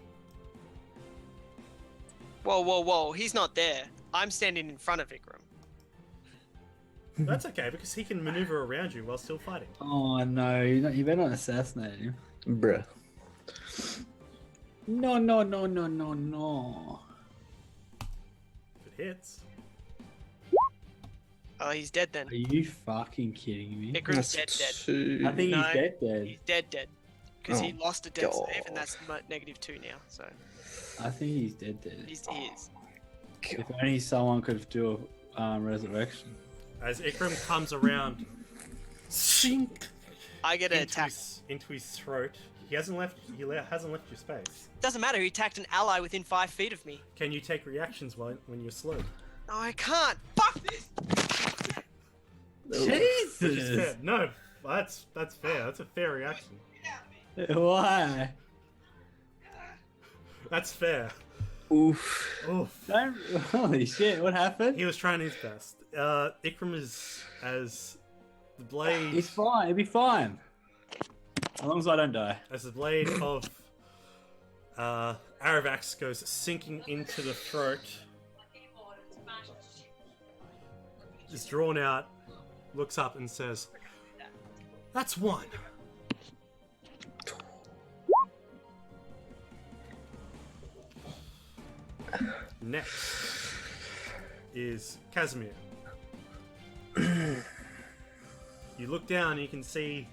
Whoa, whoa, whoa! He's not there. I'm standing in front of Ikram. That's okay, because he can maneuver around you while still fighting. Oh no, you better not assassinate him. Bruh. No, no, no, no, no, no. If it hits, Oh, he's dead then. Are you fucking kidding me? Ikram's That's dead. two. I think No. he's dead. He's dead. Because he Oh, lost a death save, God. and that's -2 now. So I think he's dead. he is. If only someone could do a resurrection. as Ikram comes around, shink, I get an attack. into his throat. He hasn't left your space. Doesn't matter. He attacked an ally within 5 feet of me. Can you take reactions when you're slowed? No, I can't. Fuck this. Which is Jesus. fair. No, that's fair. That's a fair reaction. Why? That's fair. Oof. Oof. Don't... Holy shit! What happened? He was trying his best. Ikram is as the blade. He's fine. He'll be fine. As long as I don't die. As the blade of Aravax goes sinking into the throat, is drawn out, looks up and says, "That's one." Next is Casimir. You look down and you can see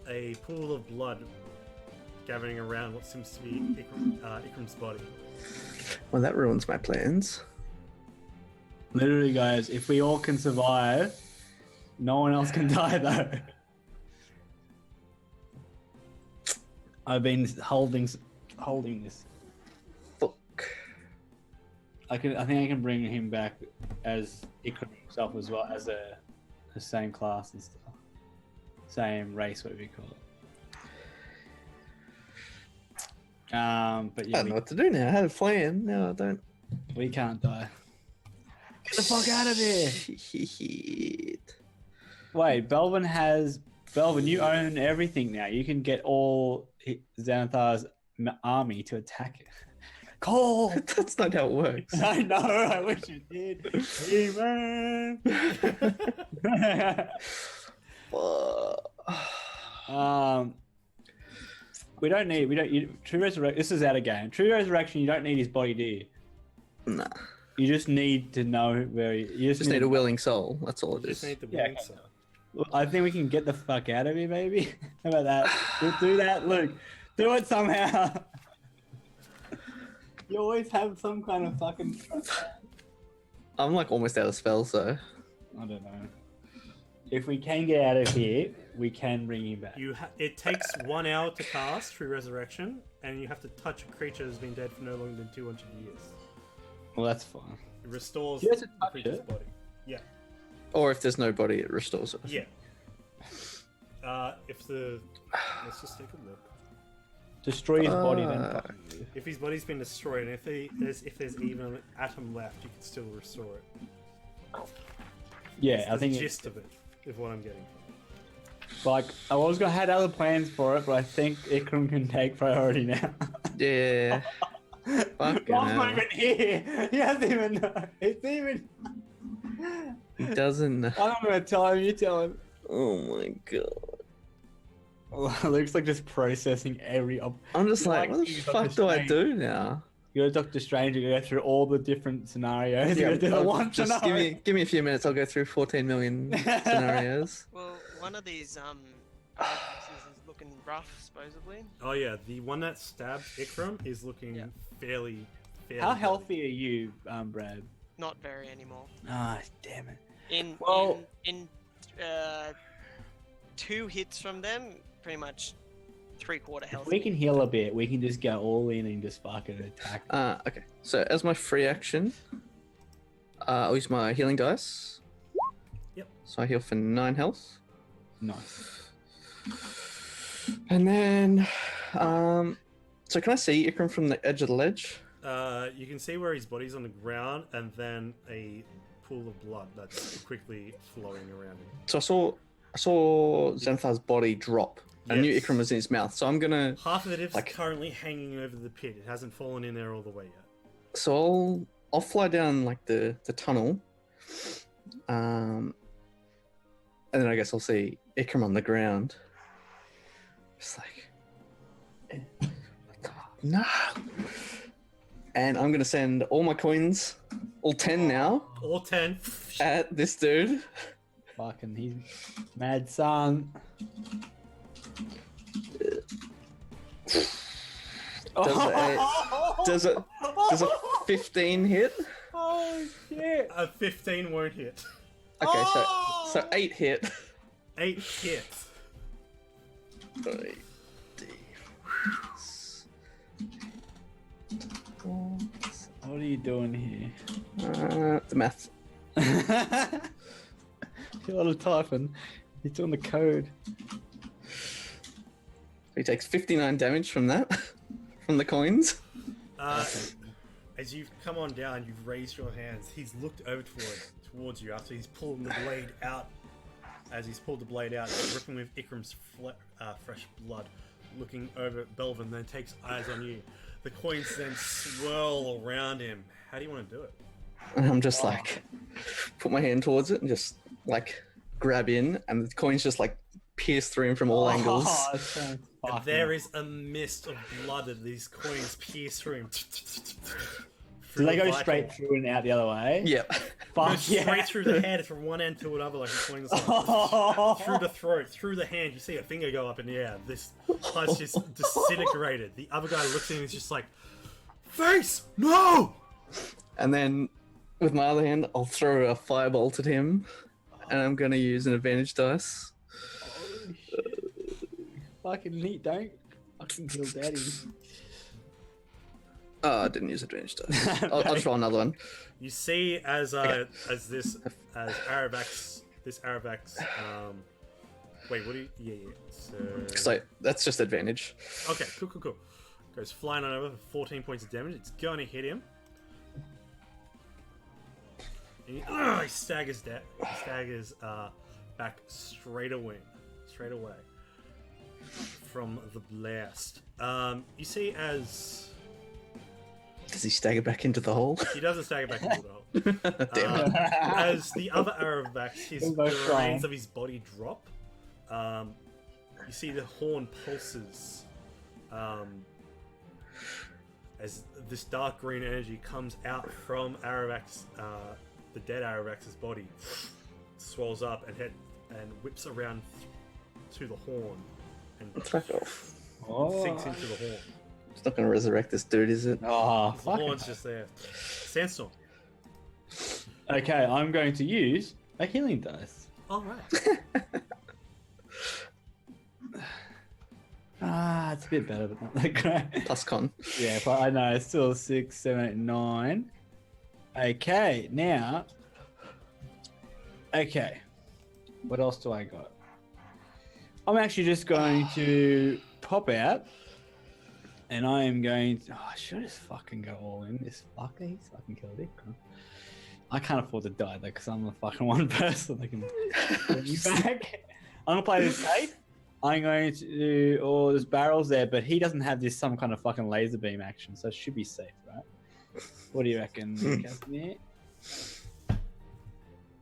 a pool of blood gathering around what seems to be Ikram's body. Well, that ruins my plans. Literally, guys, if we all can survive, no one else can die, though. I've been holding this. Fuck. I think I can bring him back as Ikram himself as well, as the same class and stuff. Same race, whatever you call it. But I yeah, don't know what to do now. I had a plan. No, I don't. we can't die. Get the fuck out of here! Shit. Wait, Belvin, you own everything now. You can get all Xanathar's army to attack it. Cole! That's not how it works. I know, I wish you did. Hey, man! True Resurrection, this is out of game. True Resurrection, you don't need his body, do you? Nah. You just need to know where you Just need a willing soul. That's all it Just is. need the Yeah, willing okay. soul. Well, I think we can get the fuck out of here, maybe. How about that? We'll do that, Luke. Do it somehow. You always have some kind of fucking... I'm like almost out of spells, though. I don't know. If we can get out of here, we can bring him back. It takes 1 hour to cast True Resurrection, and you have to touch a creature that's been dead for no longer than 200 years. Well, that's fine. It restores You have to the touch creature's it? body. Yeah. Or if there's no body, it restores it. Yeah. Let's just take a look. Destroy his body, then. fuck you. If his body's been destroyed, and if there's even an atom left, you can still restore it. Yeah, I That's think the it's gist of it, is what I'm getting. like I was gonna had other plans for it, but I think Ikram can take priority now. Yeah. Fucking Bob's hell. not even here. He doesn't even know. It's even. He doesn't know. I'm not gonna tell him. You tell him. Oh my god. Luke's like just processing every. I'm just like, what the you, fuck Dr. do I Strange. do now? You go to Doctor Strange and go through all the different scenarios. Yeah, you do the I'll one just scenario. give me a few minutes. I'll go through 14 million scenarios. Well, one of these is looking rough, supposedly. Oh yeah, the one that stabbed Ikram is looking fairly. How healthy are you, Brad? Not very anymore. Ah, damn it. In 2 hits from them, pretty much 3/4 If health. we can heal a bit, we can just go all in and just fucking attack. Okay. So as my free action, I'll use my healing dice. Yep. So I heal for 9 health. Nice. And then, so can I see Ikram from the edge of the ledge? You can see where his body's on the ground, and then a pool of blood that's quickly flowing around him. So I saw Xanathar's body drop. I knew Yes. Ikram was in his mouth, so I'm gonna. Half of it is Like- currently hanging over the pit. It hasn't fallen in there all the way yet. So I'll fly down like the tunnel, and then I guess I'll see Ikram on the ground. Just like, no. And I'm gonna send all my coins, all 10 now, All 10. at this dude. Fucking he's mad son. Does a 15 hit? Oh shit! A 15 won't hit. Okay, so 8 hit. 8 hits. What are you doing here? The math. A lot of typing. He's doing the code. He takes 59 damage from that, from the coins. As you've come on down, you've raised your hands. He's looked over towards you after he's pulled the blade out. As he's pulled the blade out, he's ripping with Ikram's fresh blood, looking over at Belvin, then takes eyes on you. The coins then swirl around him. How do you want to do it? And I'm just like, put my hand towards it and just like grab in, and the coins just like pierce through him from all angles. And there is a mist of blood as these coins pierce through him. Do they go straight through and out the other way? Yep. Goes straight through the head from one end to another, like a coin. Through the throat, through the hand. You see a finger go up in the air. This place just disintegrated. The other guy looks at him and is just like, "Face, no!" And then with my other hand, I'll throw a firebolt at him, and I'm gonna use an advantage dice. Fucking neat, don't fucking kill daddy. Oh, I didn't use advantage dice. I'll just roll another one. You see as Aravax, wait, what do you? Yeah. So that's just advantage. Okay, cool. Goes flying on over for 14 points of damage. It's going to hit him. And he staggers back straight away from the blast. You see as Does he stagger back into the hole? he doesn't stagger back into the hole. Damn it. As the other Aravax, the remains of his body drop. You see the horn pulses as this dark green energy comes out from Aravax, the dead Aravax's body, swells up and whips around to the horn and Fuck off. sinks into the horn. It's not gonna resurrect this dude, is it? Oh, The fuck. horn's just there. Sandstorm. Okay, I'm going to use a healing dice. All right. It's a bit better, but not that great. Plus con. Yeah, but I know it's still 6, 7, 8, 9. Okay, now. Okay, what else do I got? I'm actually just going to pop out, and I am going to. Oh, I should just fucking go all in. This fucker, he's fucking killed it. I can't afford to die though, because I'm the fucking one person that can bring me back. I'm gonna play this safe. I'm going to do. Oh, there's barrels there, but he doesn't have this some kind of fucking laser beam action, so it should be safe, right? What do you reckon, Casimir?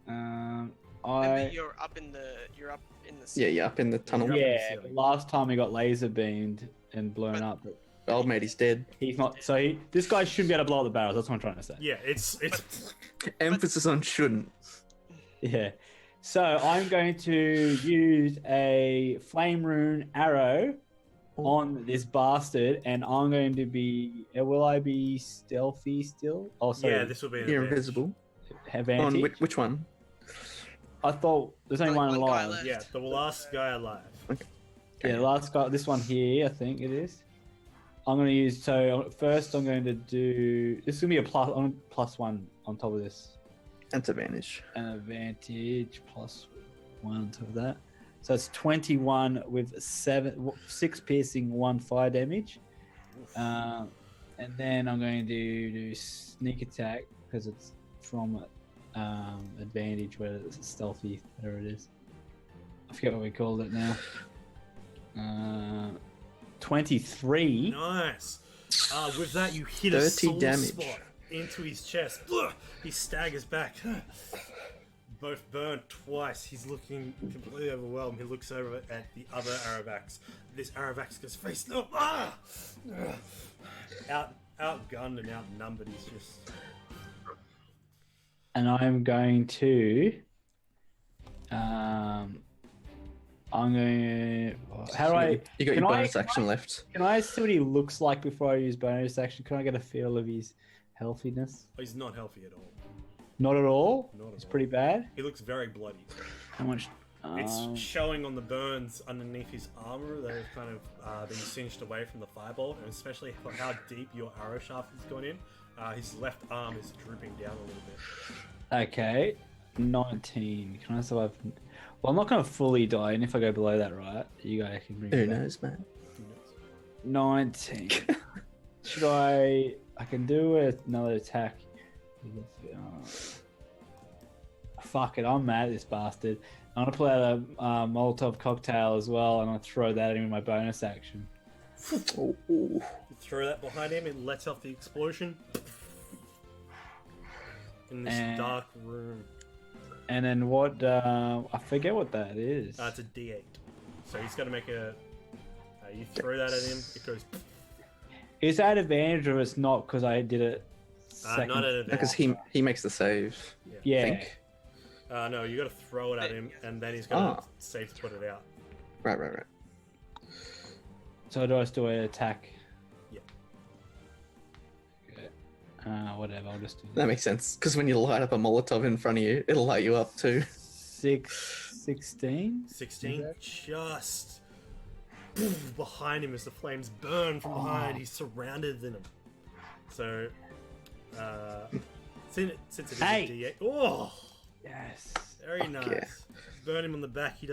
Remember, you're up in the. Yeah, up in the tunnel. Yeah, but last time he got laser beamed and blown up. But Old mate, he's dead. he's not. So this guy shouldn't be able to blow up the barrels. That's what I'm trying to say. Yeah, it's Emphasis on shouldn't. Yeah. So I'm going to use a flame rune arrow on this bastard, and I'm going to be. Will I be stealthy still? Oh, sorry. yeah. This will be an You're advantage. invisible. Advantage. On which one? I thought there's only Only one one guy alive. left. Yeah, the last guy alive. Yeah, the last guy. This one here, I think it is. I'm going to use. So first, I'm going to do. This is going to be a plus one on top of this. That's advantage. An advantage plus 1 on top of that. So it's 21 with 6 piercing, 1 fire damage. And then I'm going to do sneak attack because it's from advantage, whether it's stealthy, whatever it is. I forget what we called it now. 23. Nice. With that, you hit 30 a sore damage. spot into his chest. He staggers back. Both burned twice. He's looking completely overwhelmed. He looks over at the other Aravax. This Aravax goes face no. Outgunned and outnumbered. He's just. And I'm going to. I'm going to. How do I? You got can your I- bonus action left. Can I see what he looks like before I use bonus action? Can I get a feel of his healthiness? He's not healthy at all. Not at all. Not at It's all. pretty bad. He looks very bloody. How much? It's showing on the burns underneath his armor that have kind of been singed away from the firebolt, and especially for how deep your arrow shaft has gone in. His left arm is drooping down a little bit. Okay, 19. Can I survive? Well, I'm not going to fully die, and if I go below that, right? You guys can bring Who me back. knows, man? 19. Should I? I can do another attack. Fuck it, I'm mad at this bastard. I'm gonna pull out a Molotov cocktail as well, and I'll throw that in my bonus action. You throw that behind him, it lets off the explosion in this dark room. And then what? I forget what that is. It's a D8. So he's got to make a. You throw that at him, it goes. Is that advantage or it's not because I did it? Not at advantage. Because he makes the save. Yeah. I think. No, you got to throw it at him, and then he's got to save to put it out. Right. So do I still attack? Yeah. Okay. Whatever. I'll just do That makes sense. Because when you light up a Molotov in front of you, it'll light you up too. 16. 16, just behind him as the flames burn from behind. He's surrounded in them. So, since it is a D8, Yes. very nice. Yeah. Burn him on the back. He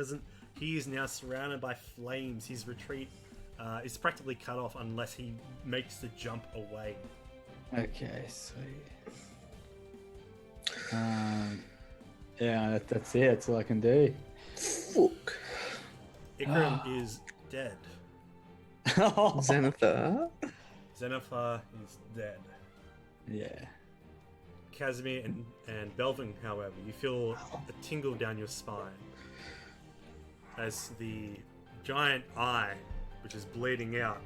is now surrounded by flames. His retreat is practically cut off unless he makes the jump away. Okay, sweet. Yeah, that's it. That's all I can do. Fuck. Ikram is dead. Zenithar. Zenithar is dead. Yeah. Casimir and Belvin, however, you feel a tingle down your spine as the giant eye, which is bleeding out,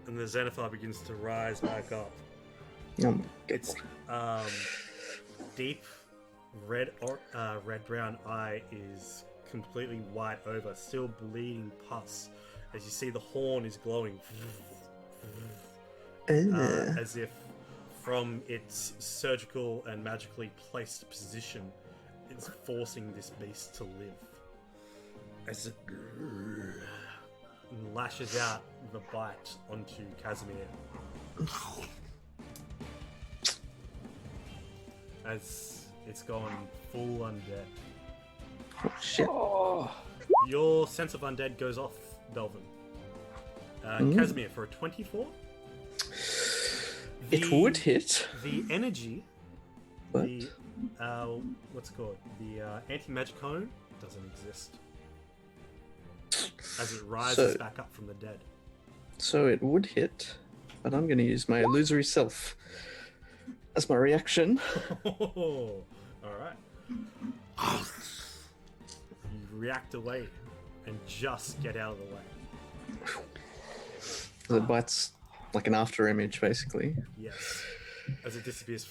and the Zenithar begins to rise back up. Its deep red-brown eye is completely white over, still bleeding pus, as you see the horn is glowing. As if from its surgical and magically placed position, it's forcing this beast to live. As it lashes out the bite onto Casimir. As it's gone full undead. Oh, shit. Your sense of undead goes off, Belvin. Casimir, for a 24? It would hit. The energy, What? the what's it called? The anti-magic cone doesn't exist as it rises back up from the dead. So it would hit, but I'm going to use my illusory self as my reaction. All right. You react away and just get out of the way. It bites like an after image, basically. Yes. As it disappears,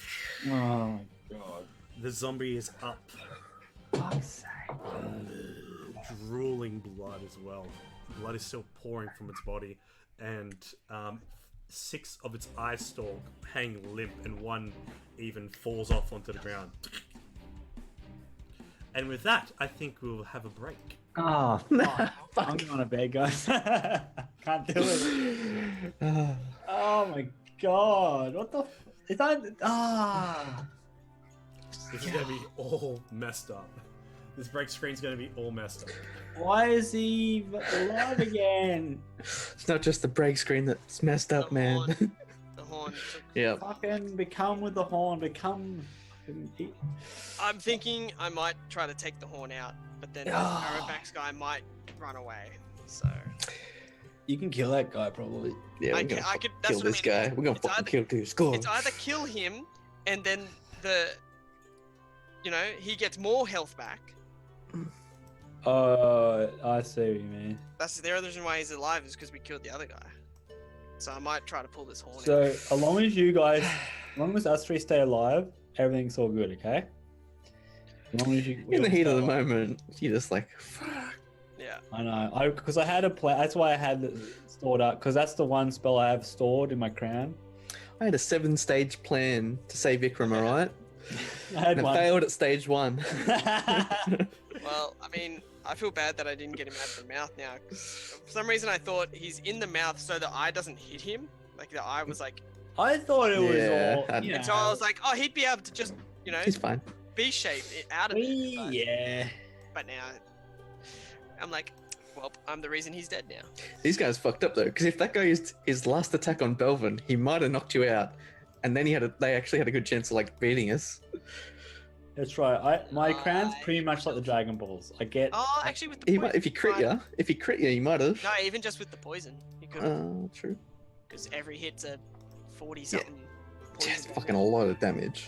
Oh my god. the zombie is up. Fuck's sake. Drooling blood as well. Blood is still pouring from its body, and 6 of its eye stalk hang limp, and 1 even falls off onto the ground. And with that, I think we'll have a break. Oh, fuck. I'm going to bed, guys. Can't do it. Oh my god. What the is that? This is going to be all messed up. This break screen's going to be all messed up. Why is he alive again? It's not just the break screen that's messed up, man. The horn. Yeah. Fucking become with the horn. Become. I'm thinking I might try to take the horn out, but then the Arrobax guy might run away. So You can kill that guy probably. Yeah, we're I gonna could. kill That's what this I mean. guy. We're gonna It's fucking either- kill Goose. It's either kill him, and then he gets more health back. I see what you mean. That's the other reason why he's alive is because we killed the other guy. So I might try to pull this horn out. So as long as us 3 stay alive, everything's all good, okay? As long as you In the heat of the stay alive. moment, you just like, fuck. Yeah. I know. Because I had a plan. That's why I had it stored up. Because that's the one spell I have stored in my crown. I had a 7-stage plan to save Ikram, alright? I had And it one. failed at stage 1. Well, I mean, I feel bad that I didn't get him out of the mouth now. 'Cause for some reason, I thought he's in the mouth so the eye doesn't hit him. Like the eye was like, I thought it was Yeah, all. You and so I know, was like, oh, he'd be able to just, He's fine. be shaped out of it. yeah. But now, I'm like, well, I'm the reason he's dead now. These guys fucked up though, because if that guy used his last attack on Belvin, he might have knocked you out, and then they actually had a good chance of like beating us. That's right. My crown's pretty much like the Dragon Balls. I get. Oh, actually, with the He poison, might, if he crit you, he might have. No, even just with the poison, you could, True. because every hit's a 40 something. Just fucking a lot of damage.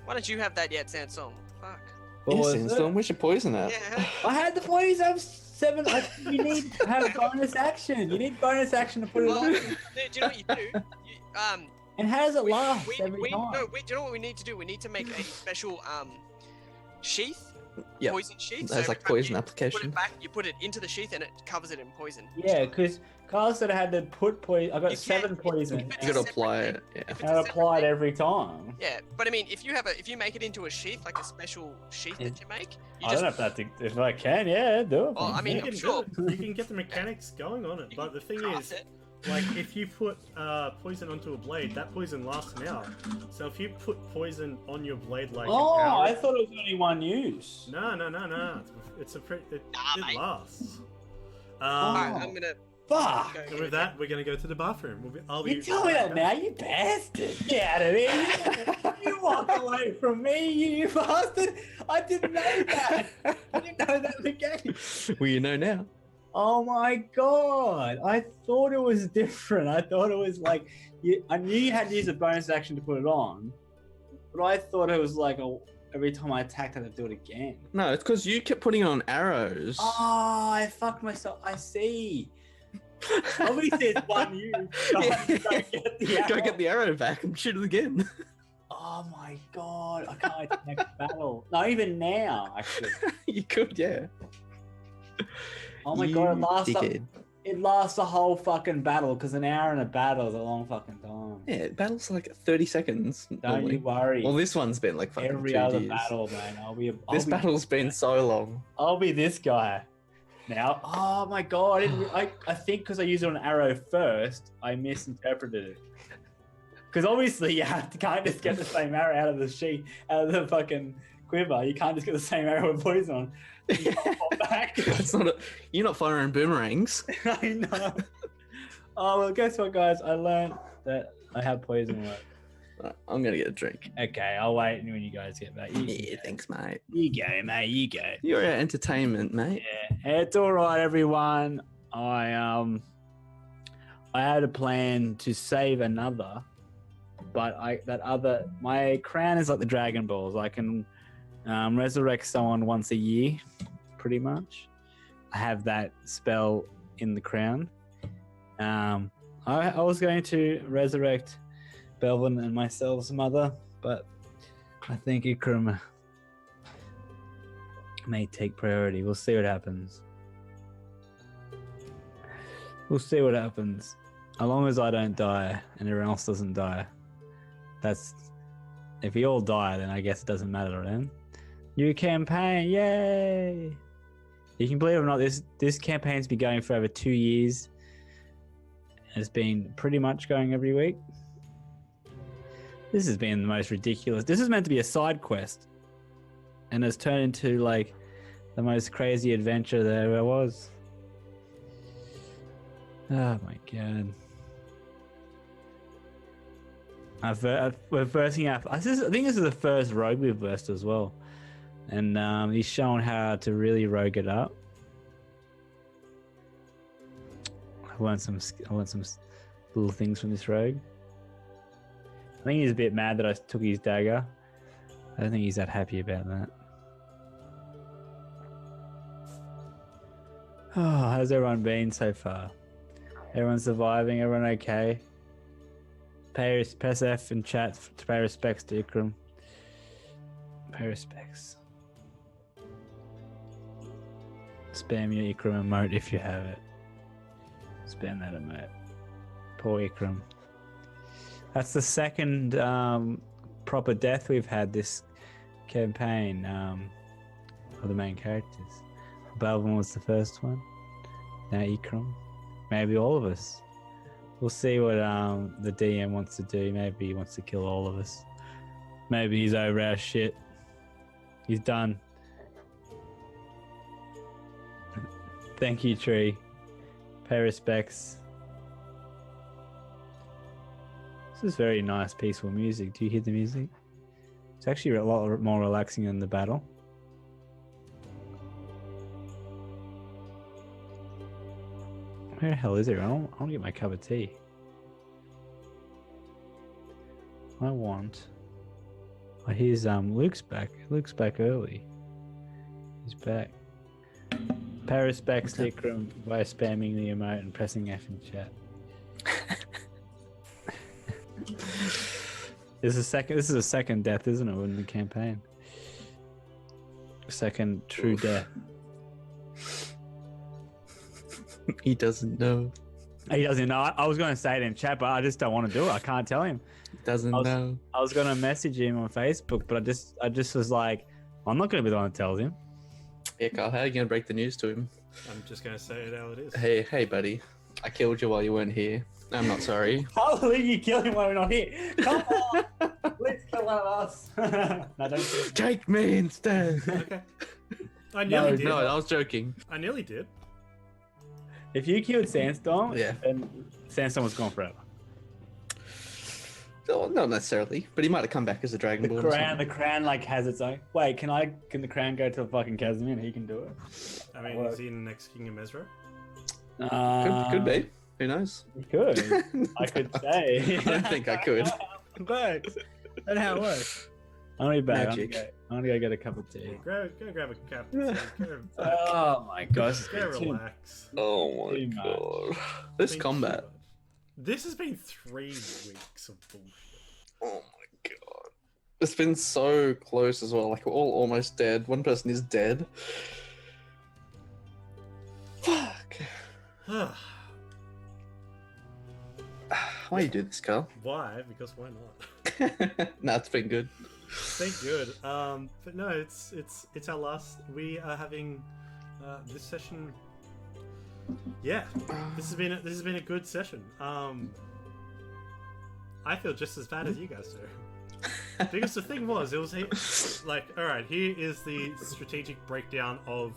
Why don't you have that yet, Sansong? Fuck. What Yeah, was it? Sandstorm, where's your poison at? Yeah. I had the poison. I have 7. You need to have bonus action. You need bonus action to put it Well, on. do you know what you do? And how does it last do every time? you know what we need to do? We need to make a special sheath, Yep. poison sheath. That's every like time poison you application. Put it back, you put it into the sheath, and it covers it in poison. Yeah, because Carl said I had to put poison. I got You 7 can't- poison. if it's You a gotta separate apply thing- it. Yeah. if it's And a I separate apply it thing- every time. Yeah, but I mean, if you make it into a sheath, like a special sheath that you make, you I just don't know if that's if I can. Yeah, do it. Well, I mean, You I'm can, sure. you can get the mechanics going on it, but the thing craft is, it. like if you put poison onto a blade, that poison lasts an hour. So if you put poison on your blade like Oh, an hour, I thought it was only one use. no. It's a it mate. lasts. Alright, Oh. I'm gonna Fuck! go And get with it. that, we're gonna go to the bathroom. I'll be. You tell me that now, you bastard! Get out of here! You walk away from me, you bastard! I didn't know that! I didn't know that mechanic! Well, you know now. Oh my god! I thought it was different. I thought it was like I knew you had to use a bonus action to put it on, but I thought it was like every time I attacked, I had to do it again. No, it's because you kept putting it on arrows. Oh, I fucked myself. I see. Obviously, it's one use. So Yeah. go Go get the arrow back and shoot it again. Oh my god! I can't wait to the next battle. Not even now, actually. You could, yeah. Oh my god! dickhead. It lasts a whole fucking battle because an hour in a battle is a long fucking time. Yeah, battle's like 30 seconds. Don't normally. you worry. Well, this one's been like fucking Every 2 other years. battle, man. This battle's been so long. I'll be this guy. Now, oh my god! I think because I used it on arrow first, I misinterpreted it. Because obviously you can't just get the same arrow out of the sheet, out of the fucking quiver. You can't just get the same arrow with poison on. You can't fall back. It's not you're not firing boomerangs. I know. Oh well, guess what, guys? I learned that I have poison work. Right, I'm gonna get a drink. Okay, I'll wait when you guys get back. Yeah, thanks, mate. You go, mate. You go. You're our entertainment, mate. Yeah, it's all right, everyone. I had a plan to save another, but my crown is like the Dragon Balls. I can resurrect someone once a year, pretty much. I have that spell in the crown. I was going to resurrect Belvin and myself's mother, but I think Ikram may take priority. We'll see what happens. We'll see what happens. As long as I don't die and everyone else doesn't die. If we all die, then I guess it doesn't matter then. New campaign, yay! You can believe it or not, this campaign's been going for over 2 years. It's been pretty much going every week. This has been the most ridiculous. This is meant to be a side quest, and it's turned into like the most crazy adventure there ever was. Oh my god! We're versing out. I think this is the first rogue we've versed as well, and he's shown how to really rogue it up. I want some little things from this rogue. I think he's a bit mad that I took his dagger. I don't think he's that happy about that. Oh, how's everyone been so far? Everyone surviving? Everyone okay? Press F in chat to pay respects to Ikram. Pay respects. Spam your Ikram emote if you have it. Spam that emote. Poor Ikram. That's the second proper death we've had this campaign of the main characters. Belvin was the first one. Now Ikram. Maybe all of us. We'll see what the DM wants to do. Maybe he wants to kill all of us. Maybe he's over our shit. He's done. Thank you, Tree. Pay respects. This is very nice, peaceful music. Do you hear the music? It's actually a lot more relaxing than the battle. Where the hell is it? I want to get my cup of tea. Oh, here's Luke's back. Luke's back early. He's back. Pay respects to Ikram by spamming the emote and pressing F in chat. This is a second death, isn't it, in the campaign? Second true death. He doesn't know. He doesn't know. I was going to say it in chat, but I just don't want to do it. I can't tell him. Doesn't know. I was going to message him on Facebook, but I just was like, I'm not going to be the one that tells him. Yeah, Carl, how are you going to break the news to him? I'm just going to say it how it is. Hey, buddy. I killed you while you weren't here. I'm not sorry. How will you kill him while we're not here? Come on! Please kill one of us. No, don't. Take me instead. Okay. I nearly did. No, I was joking. I nearly did. If you killed Sandstorm, Yeah. then Sandstorm was gone forever. No, not necessarily, but he might have come back as a Dragonborn. The crown like has its own. Wait, can the crown go to fucking Casimir and he can do it? I mean, is he the next King of Ezra? Could be. Who knows? You could. I could say. I don't think I could. It works. That's how it works. I'm gonna be back. Magic. I'm gonna go get a cup of tea. Go grab a cup. Go, Oh my gosh. go relax. Oh my Too much. god. This Been combat. too much. This has been 3 weeks of bullshit. Oh my god. It's been so close as well. Like, we're all almost dead. One person is dead. Fuck. Why you do this, Carl? Why? Because why not? Nah, it's been good. It's been good. But no, it's our last. We are having this session. Yeah, this has been a good session. I feel just as bad as you guys do. Because the thing was, it was like, all right, here is the strategic breakdown of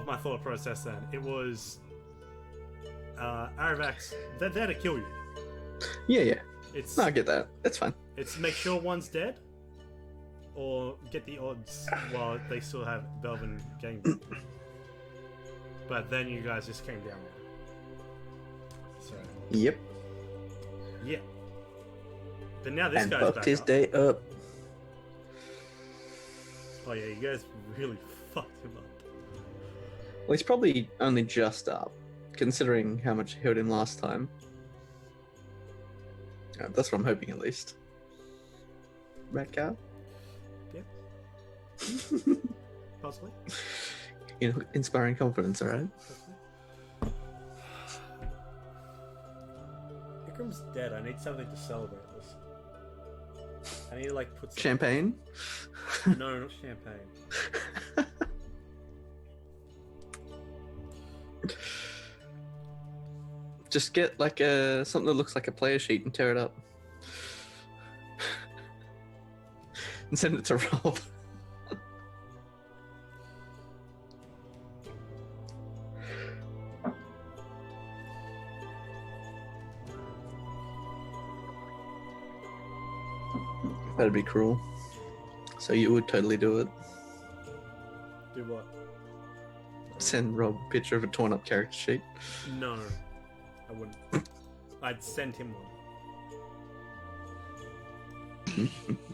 my thought process. Then it was Aravax, they're there to kill you. Yeah. It's No, I get that. That's fine. It's make sure one's dead, or get the odds while they still have Belvin getting. But then you guys just came down there. So Yep. yeah. But now this And guy's fucked back his up. day up. Oh yeah, you guys really fucked him up. Well, he's probably only just up, considering how much you healed him last time. That's what I'm hoping, at least. Rat cow? Yeah. Possibly. You know, inspiring confidence, alright? Possibly. Ikram's dead. I need something to celebrate this. I need to like put some... Champagne? No, not champagne. Just get like something that looks like a player sheet and tear it up. And send it to Rob. That'd be cruel. So you would totally do it. Do what? Send Rob a picture of a torn up character sheet. No, I wouldn't. I'd send him one.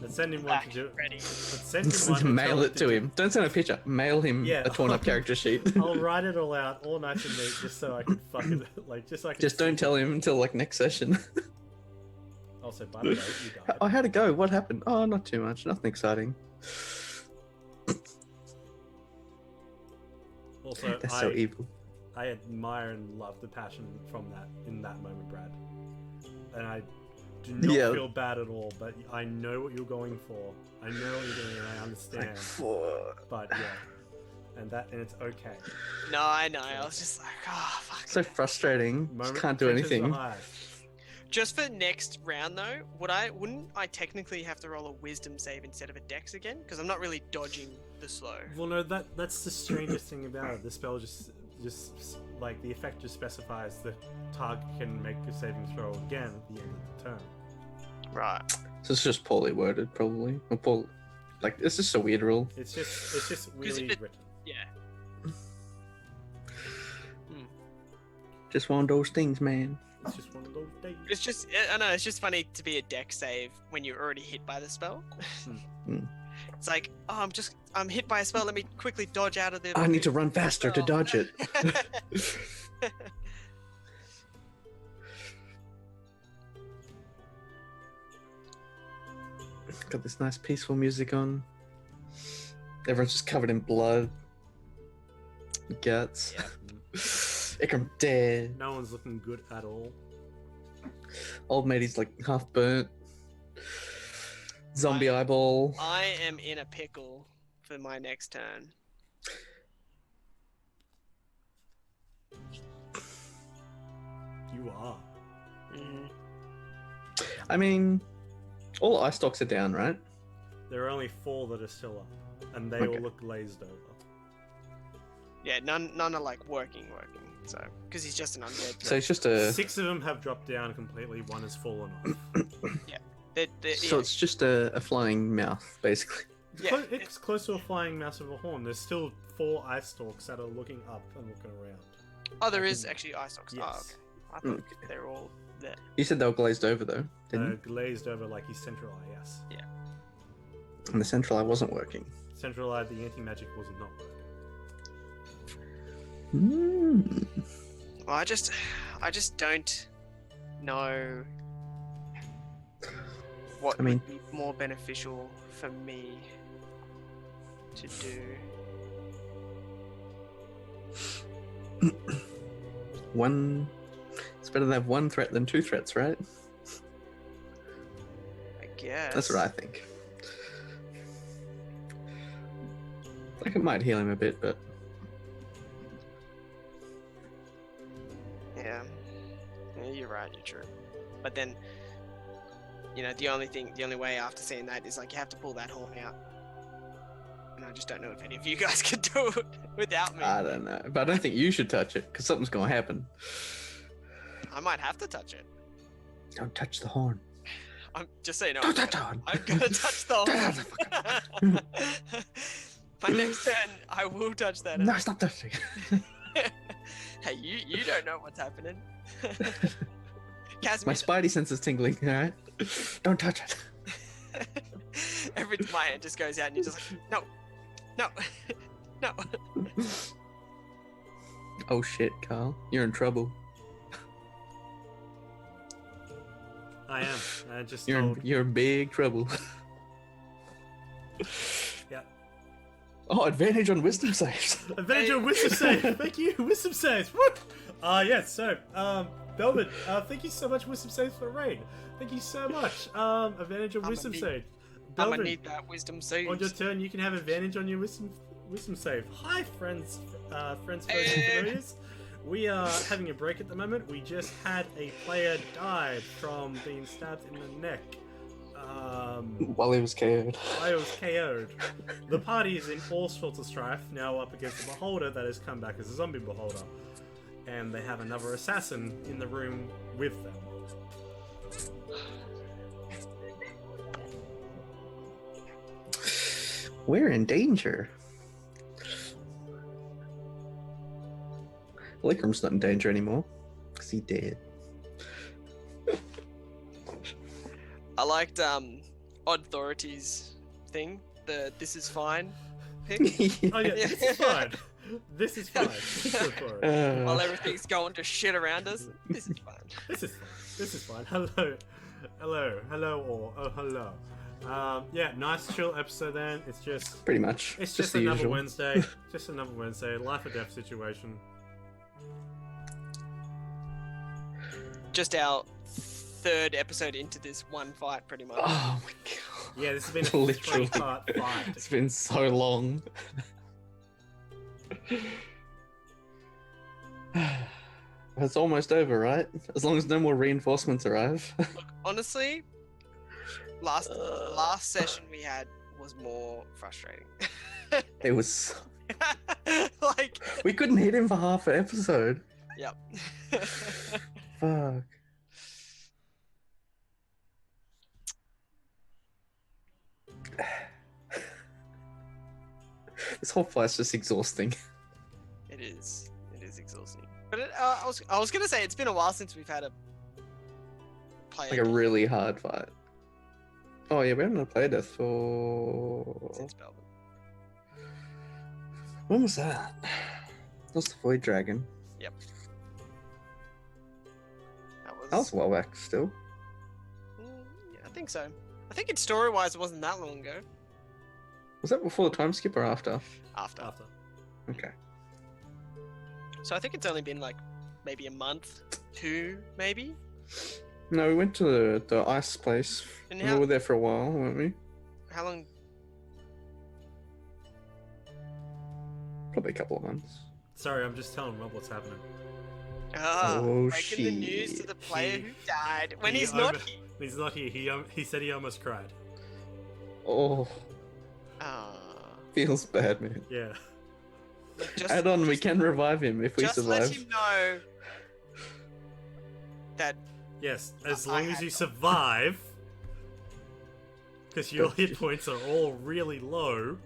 I'd send him one to do it. Ready. I'd send him one. Mail it to him. Don't send a picture. Mail him Yeah. a torn up character sheet. I'll write it all out, all nice and neat, just so I can fucking like, just so I can. Just don't tell him until like next session. Also, by the way, you died. Oh, how'd it go? What happened? Oh, not too much. Nothing exciting. Also, That's so evil. I admire and love the passion from that in that moment, Brad. And do not Yeah. feel bad at all, but I know what you're going for. I know what you're doing, and I understand. But yeah, and it's okay. No, I know. I was just like, oh fuck. So frustrating. Just Moment- can't do tensions are anything. high. Just for next round though, wouldn't I technically have to roll a wisdom save instead of a dex again? Because I'm not really dodging the slow. Well, no, that's the strangest thing about it. The spell just like the effect just specifies the target can make a saving throw again at the end of the turn. Right. So it's just poorly worded, probably. Or like, it's just a weird rule. It's just really it- written. Yeah. Just one of those things, man. It's just one of those days. It's just, I know, it's just funny to be a dex save when you're already hit by the spell. Hmm. It's like, oh, I'm hit by a spell. Let me quickly dodge out of the. I need to run faster to spell. dodge it. Got this nice peaceful music on. Everyone's just covered in blood. Guts. Yeah. Ikram dead. No one's looking good at all. Old matey's like half burnt. Zombie eyeball. I am in a pickle for my next turn. You are. Mhm. I mean, all eye stalks are down, right? There are only 4 that are still up, and they all Okay. look glazed over. Yeah, none are like working. So, because he's just an undead. So it's just a. 6 of them have dropped down completely. 1 has fallen off. So it's just a flying mouth, basically. Yeah, It's close to a flying mouse of a horn. There's still 4 eye stalks that are looking up and looking around. Oh, there is actually eye stalks. Oh, Yes. okay. I thought they're all there. You said they were glazed over, though, didn't you? Glazed over like his central eye, yes. And the central eye wasn't working. Central eye, the anti-magic was not working. Mm. Well, I just don't know what I mean- would be more beneficial for me to do. One. It's better to have one threat than 2 threats, right? I guess. That's what I think. Like, it might heal him a bit, but Yeah. Yeah, you're right. You're true. But then, the only way after seeing that is like you have to pull that horn out, and I just don't know if any of you guys could do it without me. I don't know. But I don't think you should touch it, because something's going to happen. I might have to touch it. Don't touch the horn. I'm just saying. Don't touch the horn. I'm gonna touch the horn. My next turn, I will touch that. No, stop touching. Hey, you don't know what's happening. Casimir, My spidey sense is tingling, alright? Don't touch it. every time my hand just goes out and you're just like, no, no. Oh shit, Carl. You're in trouble. I am. I just You're told. you're in big trouble. Yeah. Oh, advantage on wisdom saves. Advantage on wisdom save. Thank you, wisdom saves. Woo! Yes. So, Belvin, thank you so much, wisdom saves for the raid. Thank you so much. Advantage on I'ma wisdom need- save. I'm gonna Belvin, need that wisdom save. on your turn, you can have advantage on your wisdom save. Hi, friends, friends, Hey. familiars. We are having a break at the moment. We just had a player died from being stabbed in the neck. While he was KO'd. I was KO'd. The party is in all sorts of strife, now up against the Beholder that has come back as a zombie Beholder. And they have another assassin in the room with them. We're in danger. Likram's not in danger anymore. Because he dead. I liked Odd Authority's thing. The "this is fine" pick. Oh yeah, this is fine. This is fine. This is fine. While everything's going to shit around us, this is fine. This is fine. This is fine. Hello. Hello, or oh, hello. Yeah, nice chill episode then. It's just Pretty much. It's just the another usual. Wednesday. Just another Wednesday. Life or death situation. Just our third episode into this one fight, pretty much. Oh my god. Yeah, this has been a Literally. 3-part fight. It's been so long. It's almost over, right? As long as no more reinforcements arrive. Honestly, last session we had was more frustrating. It was. Like, We couldn't hit him for half an episode. yep. Fuck. This whole fight's just exhausting. It is. It is exhausting. But I was gonna say it's been a while since we've had a player Like a death really hard fight. Oh yeah, we haven't had a play death for. since Belvin. When was that? That was the Void Dragon. That was a while back still. Yeah, I think so. I think it's story-wise, it wasn't that long ago. Was that before the time skip or after? After. Okay. So I think it's only been like maybe a month, 2 maybe. No, we went to the ice place. And We how were there for a while, weren't we? how long? Probably a couple of months. Sorry, I'm just telling Rob what's happening. Oh, Breaking the news to shit. the player who died when He he's not over- here. He's not here. He said he almost cried. Oh, Ah. feels bad, man. Yeah. Look, just, Add on, we just- can revive him if we just survive. let him know that Yes, as I long as had you to- survive, because your hit points are all really low.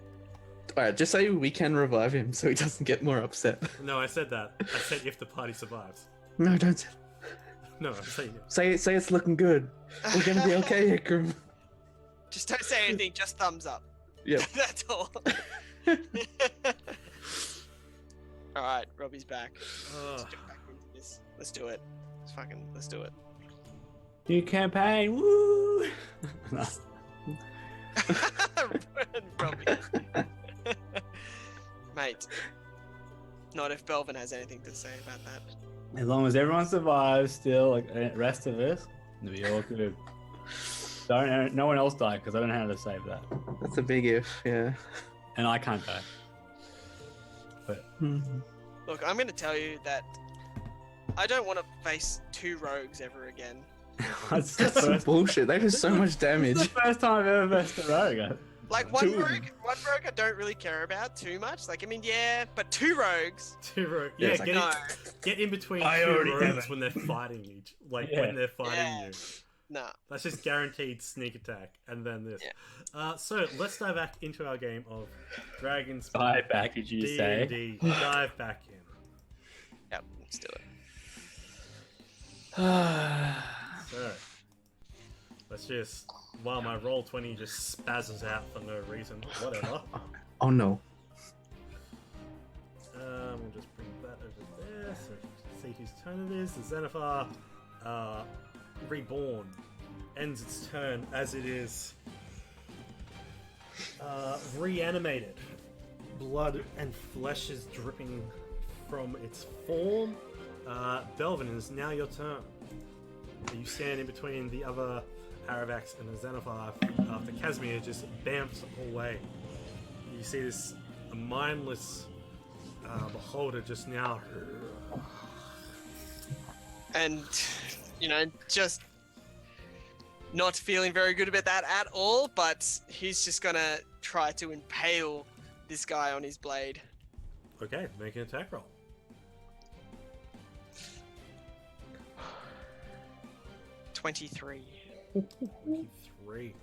Alright, just say we can revive him so he doesn't get more upset. No, I said that. I said if the party survives. No, don't say No, I'm saying it. say it's looking good. We're gonna be okay, Ikram. just don't say anything. Just thumbs up. Yep. That's all. All right, Robbie's back. Let's Ugh. jump back into this. Let's do it. Let's do it. New campaign, woo! Robbie. Mate. Not if Belvin has anything to say about that. As long as everyone survives, still, like the rest of us, it'll be all good. Don't no one else die because I don't know how to save that, That's a big if, yeah. and I can't die. Look, I'm going to tell you that I don't want to face 2 rogues ever again. That's the That's some first, bullshit. They do so much this damage. is the first time I've ever faced a rogue. Like one rogue I don't really care about too much. Like, I mean, yeah, but 2 rogues. Yeah, it's get, No. get in between I two already have rogues it. when they're fighting each. Like Yeah. when they're fighting Yeah. you. Nah. That's just guaranteed sneak attack, and then this. Yeah. So let's dive back into our game of Dragons. Die back, did you say? D&D. Dive back in. Yep, let's do it. So let's just, while my roll 20 just spazzes out for no reason, whatever. Oh no. We'll just bring that over there so you can see whose turn it is. The Xenophar Reborn ends its turn as it is reanimated. Blood and flesh is dripping from its form. Belvin, it is now your turn. You stand in between the other Aravax and the Xenophar after Casimir just bamps away. You see this mindless beholder just now. And, you know, just not feeling very good about that at all, but he's just gonna try to impale this guy on his blade. Okay, make an attack roll. 23. 23.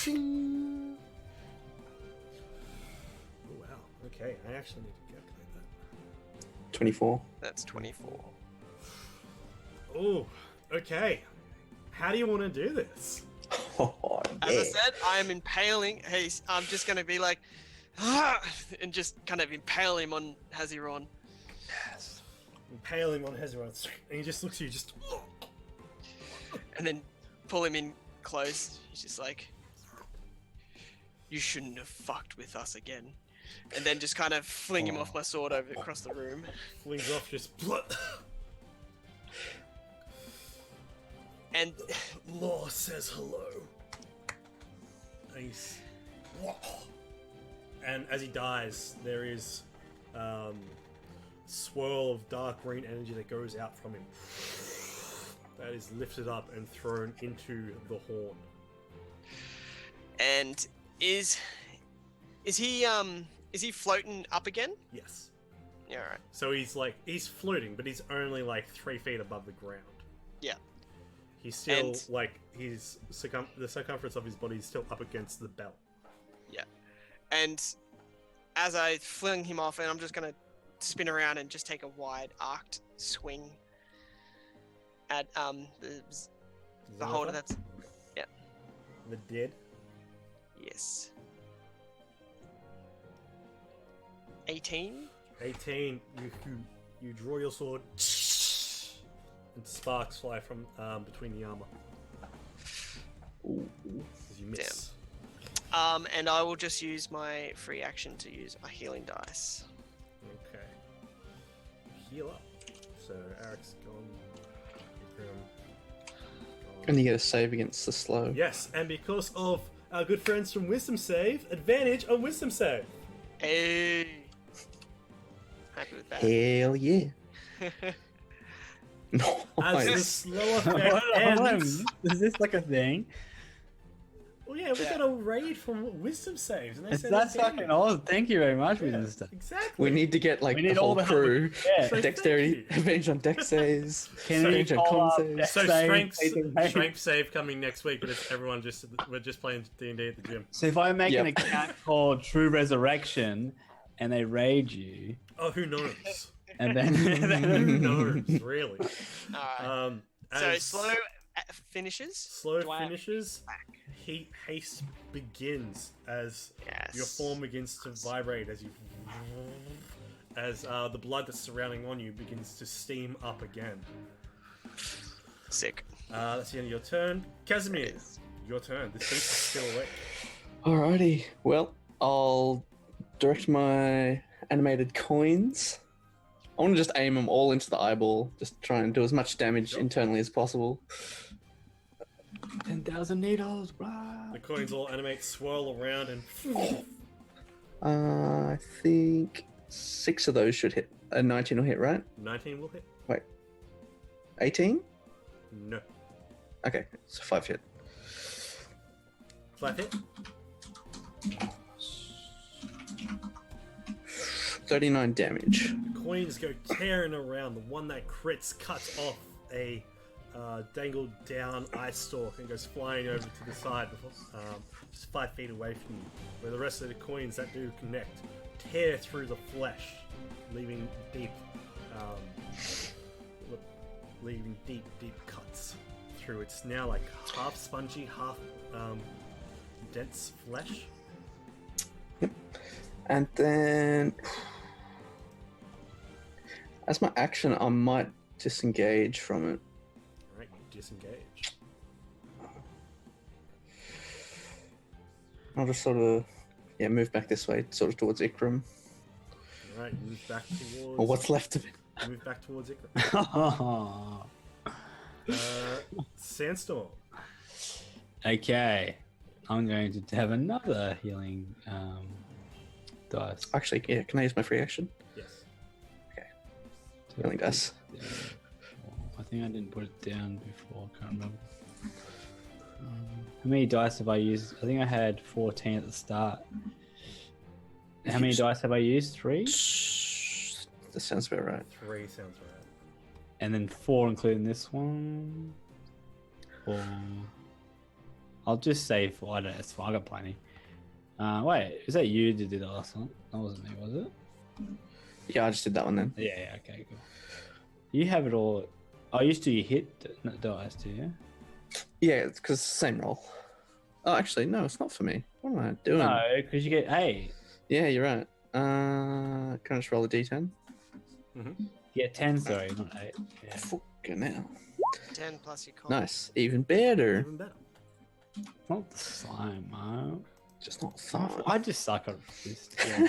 Oh, wow. Okay, I actually need to calculate that. 24. That's 24. Oh, okay. How do you want to do this? Oh, As I said, I am impaling. I'm just gonna be like, and just kind of impale him on Haziron. Impale him on Hezron, and he just looks at you, just. And then pull him in close. He's just like, you shouldn't have fucked with us again. And then just kind of fling him off my sword over across the room. Flings off, just. And Law says hello. And as he dies, there is swirl of dark green energy that goes out from him. That is lifted up and thrown into the horn. and is he floating up again? Yes. Yeah, all right. So he's floating, but he's only like 3 feet above the ground. Yeah. He's still And- like the circumference of his body is still up against the belt. Yeah. And as I fling him off, and I'm just gonna spin around and just take a wide arced swing at the holder. That's the dead. yes. 18. 18. You draw your sword, and sparks fly from between the armor as you miss. And I will just use my free action to use a healing dice. Okay. Heal up. So Eric's gone. And you get a save against the slow. Yes, and because of our good friends from Wisdom Save, advantage on Wisdom Save. Hey. Happy with that. Hell yeah. As the Nice. slow effect ends. Is this like a thing? Well, yeah, we got a raid from Wisdom Saves, and they said That's it's fucking awesome. Thank you very much for Yeah, this stuff. exactly. We need to get like We the need all whole the help we crew. can get. So Dexterity, thank you. advantage on dex saves. Can we advantage on call con up saves. Dex So save, strength save? save coming next week, but it's everyone we're just playing D&D at the gym. So if I make an Yep. account called True Resurrection and they raid you, Oh, who knows? and then, Who knows, really? Alright. So As slow finishes. slow Do I have finishes, haste begins as Yes. your form begins to vibrate as the blood that's surrounding on you begins to steam up again. Sick. That's the end of your turn. Casimir, your turn. This beast is still awake. Alrighty. Well, I'll direct my animated coins. I want to just aim them all into the eyeball. Just try and do as much damage internally as possible. 10,000 needles, bruh. The coins all animate, swirl around, and I think 6 of those should hit. A 19 will hit, right? 19 will hit. 18? No. Okay, so 5 hit. Flat hit. 39 damage. The coins go tearing around. The one that crits cuts off a dangled down eye stalk and goes flying over to the side, just 5 feet away from you. Where the rest of the coins that do connect tear through the flesh, leaving deep cuts through. It's now like half spongy, half dense flesh. And then, as my action, I might disengage from it. Alright, disengage. I'll just sort of, move back this way, sort of towards Ikram. Alright, move back towards. Or what's left of it. Move back towards Ikram. Sandstorm. Okay, I'm going to have another healing dice. Actually, can I use my free action? Yes. Healing dice. I think I didn't put it down before. I can't remember. How many dice have I used? I think I had 14 at the start. How many dice have I used? 3? That sounds about right. 3 sounds right. And then 4 including this one? Or... I'll just say 4. I don't know. It's 4. I got plenty. Wait, is that you that did the last one? That wasn't me, was it? Yeah, I just did that one then. Yeah, okay, cool. You have it all. Oh, used to you hit dice, do you? Yeah, it's because it's the same roll. Oh, actually, no, it's not for me. What am I doing? No, because you get 8. Yeah, you're right. Can I just roll a d10? You get 10, sorry, not 8. Yeah. Fucking hell. 10 plus your con. Nice. Even better. Even better. Not the slime, man. Just not fun. I just suck at this. Yeah.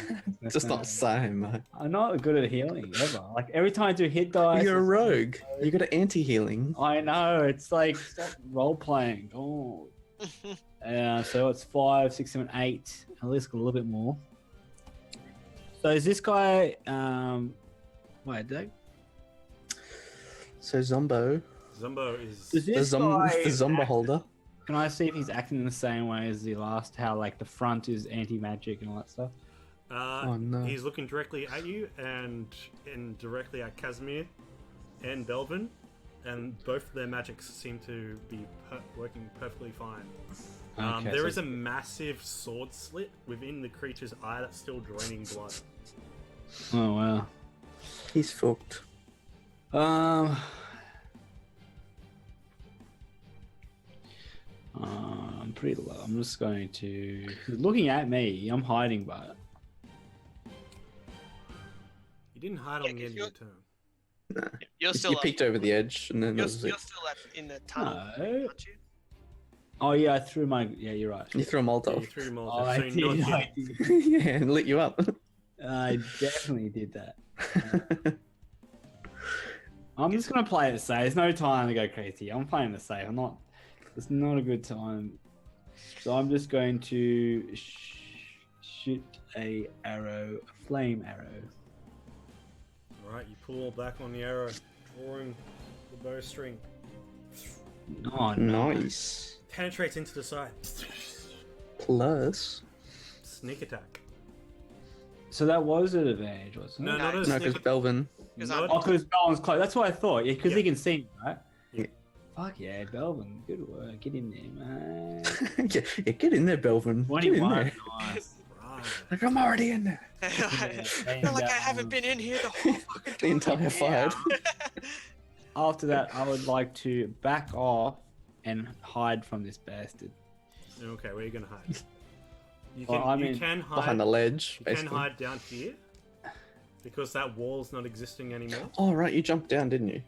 Just not same, mate. I'm not good at healing ever. Like every time I do hit dice, You're a rogue. You got an anti-healing. I know. It's like stop role playing. Oh. So it's 5, 6, 7, 8. At least got a little bit more. So is this guy? Wait, Doug. So Zombo, Zumbo is. Does the this guy Zombo holder. Can I see if he's acting in the same way as the last? How like the front is anti-magic and all that stuff. Oh, no. He's looking directly at you and directly at Casimir and Belvin, and both of their magics seem to be working perfectly fine. Okay, There so- is a massive sword slit within the creature's eye that's still draining blood. Oh wow. He's fucked. I'm pretty low. I'm just going to. He's looking at me. I'm hiding, but You didn't hide Yeah, on the 'cause end of your turn. Nah. You're still You up. peeked over the edge, and then that You're, was you're it. still in the tunnel, no. aren't you? Oh yeah, I threw my. Yeah, you're right. You threw a Yeah, you Molotov. threw your Oh, Molotov, I so did. you're not I hit. did. Yeah, and lit you up. I definitely did that. I'm just gonna play it safe. There's no time to go crazy. I'm playing it safe. I'm not. It's not a good time. So I'm just going to shoot a flame arrow. Alright, you pull back on the arrow, drawing the bowstring. Oh no! Nice. Penetrates into the side. Plus, Sneak attack. So that was an advantage, wasn't it? No, not a no, sneak because attack. Belvin. Because Not- Oh, because Belvin's close. That's what I thought. Yeah, because Yeah. he can see me, right? Yeah. Fuck yeah, Belvin. Good work. Get in there, man. Yeah, get in there, Belvin. Get in 21. there. Nice. Right. Like, I'm already in there. I feel like I haven't been in here the whole fucking time. The entire fight. After that, I would like to back off and hide from this bastard. Okay, where are you gonna hide? You Well, I you mean, can hide. Behind the ledge, You can basically. hide down here because that wall's not existing anymore. Oh, right, you jumped down, didn't you?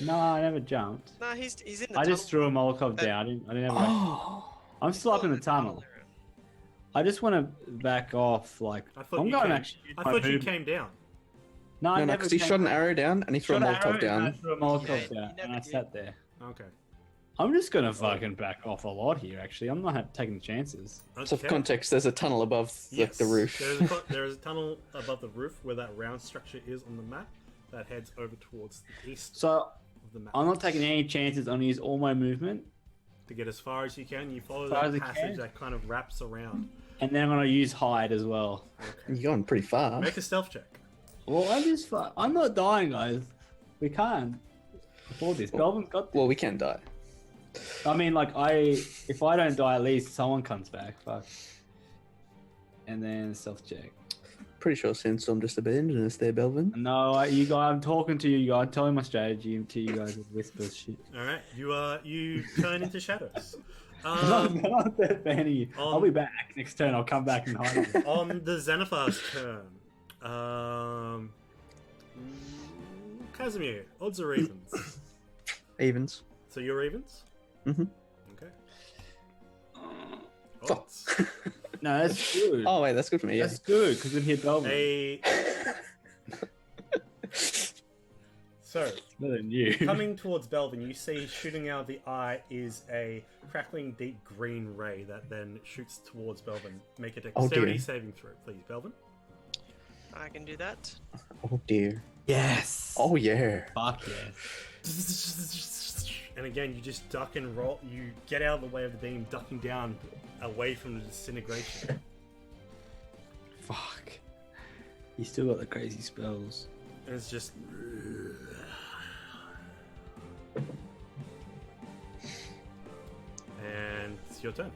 No, I never jumped. No, he's in the I tunnel. just threw a Molotov down. I didn't ever. Oh. I'm still up in the tunnel. area. I just want to back off. Like I thought I'm you going came, actually. I my thought you move- came down. No, I No, never because he came- shot an arrow down and he threw a shot an Molotov arrow and I down. threw a Molotov Yeah, you down, never and I did. sat there. Okay. I'm just gonna fucking back off a lot here. Actually, I'm not taking chances. So for Okay. context, there's a tunnel above Yes. the roof. There is a tunnel above the roof where that round structure is on the map that heads over towards the east So of the map. I'm not taking any chances. I'm gonna use all my movement, To get as far as you can, you follow Far as that I passage can. that kind of wraps around. and then I'm gonna use hide as well. Okay. You're going pretty far. Make a stealth check. Well, I'm not dying, guys. We can't afford this. Belvin's got this. Well, we can die. I mean, like, if I don't die, at least someone comes back. Fuck. And then stealth check. Pretty sure Sandstorm just abandoned us there, Belvin. No, you guys. I'm talking to you guys. I'm telling my strategy to you guys with whispers shit. All right, you turn into shadows. I'm not that fan of you. I'll be back next turn. I'll come back and hide. On the Xenophar's turn, Casimir, odds or evens? Evens. So you're evens? Mhm. Okay. Fuck. Odds. No, that's good. Oh, wait, that's good for me, yeah. That's good because it hit Belvin. A. So, Better than you. coming towards Belvin, you see shooting out of the eye is a crackling deep green ray that then shoots towards Belvin. Make a Oh, dexterity dear. saving throw, please, Belvin. I can do that. Oh, dear. Yes. Oh, yeah. Fuck yes. And again, you just duck and roll. You get out of the way of the beam, ducking down away from the disintegration. Fuck. You still got the crazy spells. And it's just. And it's your turn.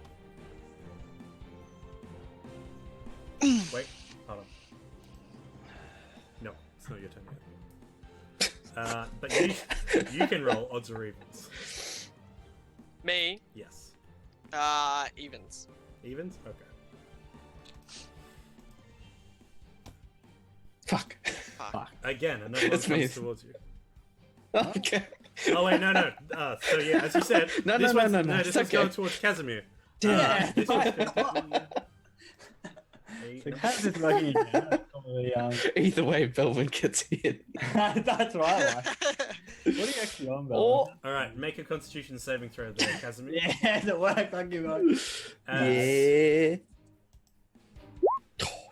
Wait, hold on. No, it's not your turn yet. But you can roll odds or evens. Me, Yes. evens. Evens? Okay. Fuck. Fuck. Again, another one It's me. comes towards you. Okay. Oh wait, no. So yeah, as you said, No, this no, one's, no, no, this it's one's okay. going towards Casimir. Yeah. This one's So how's this working again? Probably, Either way, Belvin gets hit. that's right. Like, what are you actually on, Bell? Oh, All right, make a Constitution saving throw there, Casimir. Yeah, it worked. Thank you, man. yeah.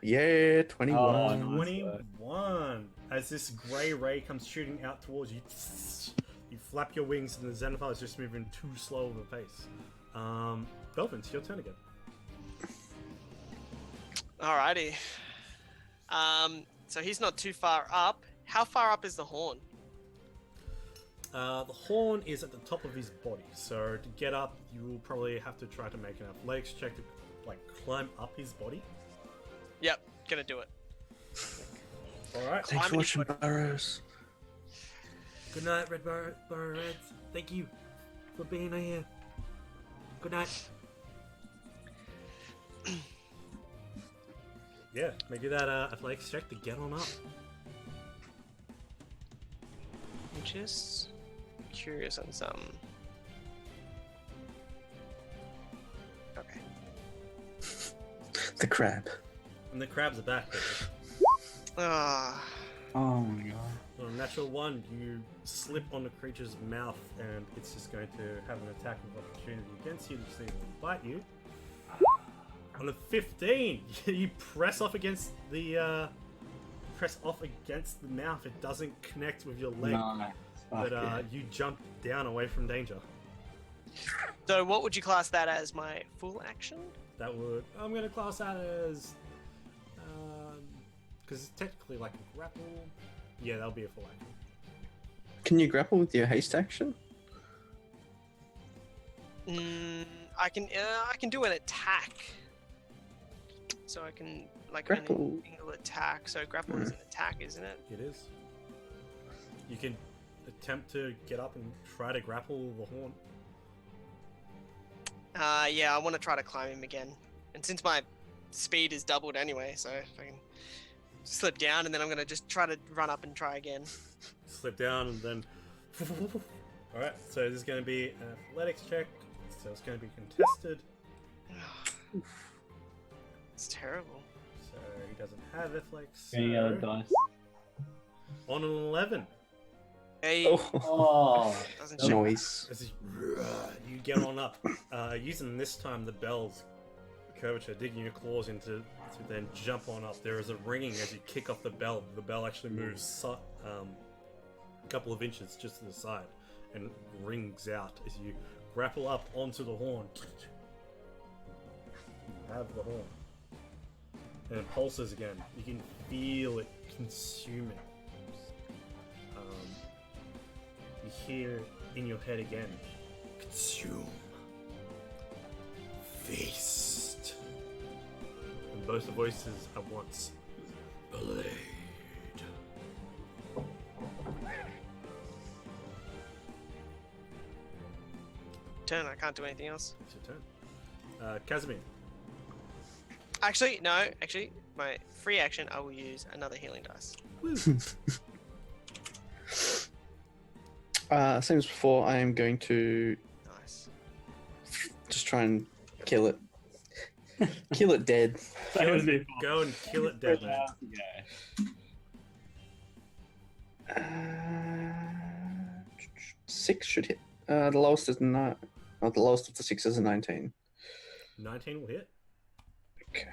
Yeah, 21. Oh, nice. 21. As this grey ray comes shooting out towards you, you flap your wings, and the Xenophile is just moving too slow of a pace. Belvin, it's your turn again. Alrighty. So he's not too far up. How far up is the horn? The horn is at the top of his body, so to get up, you will probably have to try to make an athletics check to like climb up his body. Yep, gonna do it. All right. Thanks for watching, Climbing Burrows. Good night, Red Burrow Reds. Thank you for being here. Good night. Yeah, maybe that athletics check to get on up. I'm just curious on something. Okay. The crab. And the crabs are back, baby. Ah. Oh my god. On a natural one, you slip on the creature's mouth, and it's just going to have an attack of opportunity against you to see if it will bite you. On a 15, you press off against the mouth. It doesn't connect with your leg, Nice. but Yeah. you jump down away from danger. So what would you class that as? My full action? That would I'm going to class that as because it's technically like a grapple. Yeah, that'll be a full action. Can you grapple with your haste action? I can do an attack. So I can like Grapple. an angle attack. So grapple is an attack, isn't it? It is. You can attempt to get up and try to grapple the horn. Yeah, I want to try to climb him again. And since my speed is doubled anyway, so if I can slip down, and then I'm gonna just try to run up and try again. Slip down and then. Alright, so this is going to be an athletics check. So it's going to be contested. It's terrible. So he doesn't have athletics. Any other So dice? on an 11. Hey, Oh, Oh. doesn't show. noise. As you get on up, using this time the bell's curvature, digging your claws into to then jump on up. There is a ringing as you kick off the bell. The bell actually moves a couple of inches just to the side and rings out as you grapple up onto the horn. You have the horn. And it pulses again. You can feel it consuming. You hear in your head again, consume, feast, and both the voices at once, blade. Turn. I can't do anything else. It's your turn. Casimir. Actually, no. Actually, my free action, I will use another healing dice. Same as before, I am going to Nice. just try and kill it. Kill it dead. That was it. Go and kill it dead, man. Uh, 6 should hit. The lowest is not. Oh, the lowest of the 6 is a 19. 19 will hit. Okay.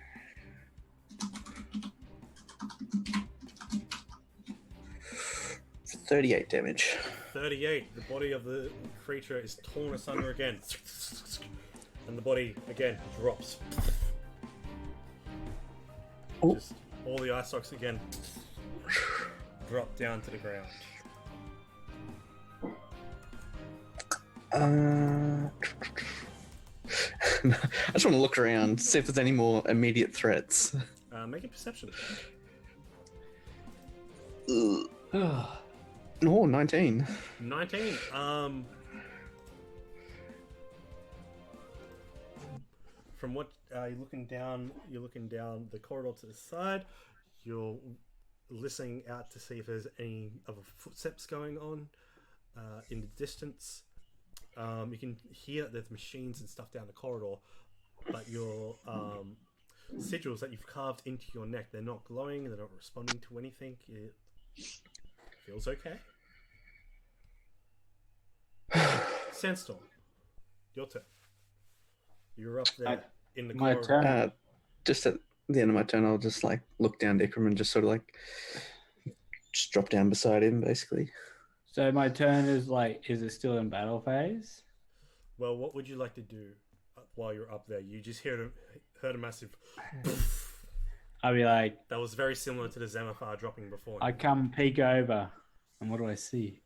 For 38 damage. 38. The body of the creature is torn asunder again. And the body, again, drops. Oh. Just all the eye stalks again drop down to the ground. I just want to look around, see if there's any more immediate threats. Make a perception. Ugh. Oh, 19. 19. From what you're looking down the corridor to the side. You're listening out to see if there's any other footsteps going on in the distance. You can hear that there's machines and stuff down the corridor, but you're sigils that you've carved into your neck. They're not glowing. They're not responding to anything. It feels okay. Sandstorm, your turn. You're up there in the My corridor. turn. Just at the end of my turn, I'll just like look down to Ikram and just sort of like just drop down beside him, basically. So my turn is like, is it still in battle phase? Well, what would you like to do while you're up there? You just heard a massive. I'll be like, That was very similar to the Xenophar dropping before. I come peek over, and what do I see?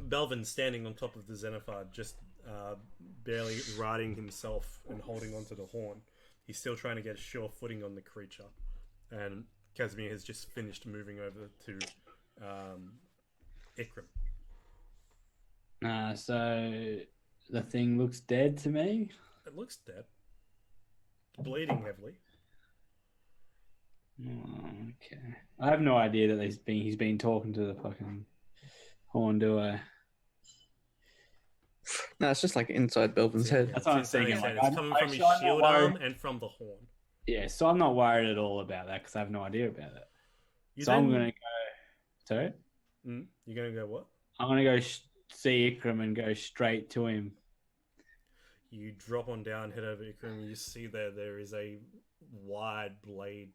Belvin standing on top of the Xenophar, just barely riding himself and holding onto the horn. He's still trying to get a sure footing on the creature. And Casimir has just finished moving over to Ikram. So the thing looks dead to me. It looks dead. Bleeding heavily. Oh, okay. I have no idea that he's been talking to the fucking horn, do I? No, it's just like inside Belvin's head. That's what I'm It's inside thinking, his head. like, It's coming from his I'm not shield worried. arm and from the horn. Yeah, so I'm not worried at all about that because I have no idea about it. You So then- I'm gonna go. Sorry, You're gonna go what? I'm gonna go see Ikram and go straight to him. You drop on down, head over to Ikram, and you see there is a wide blade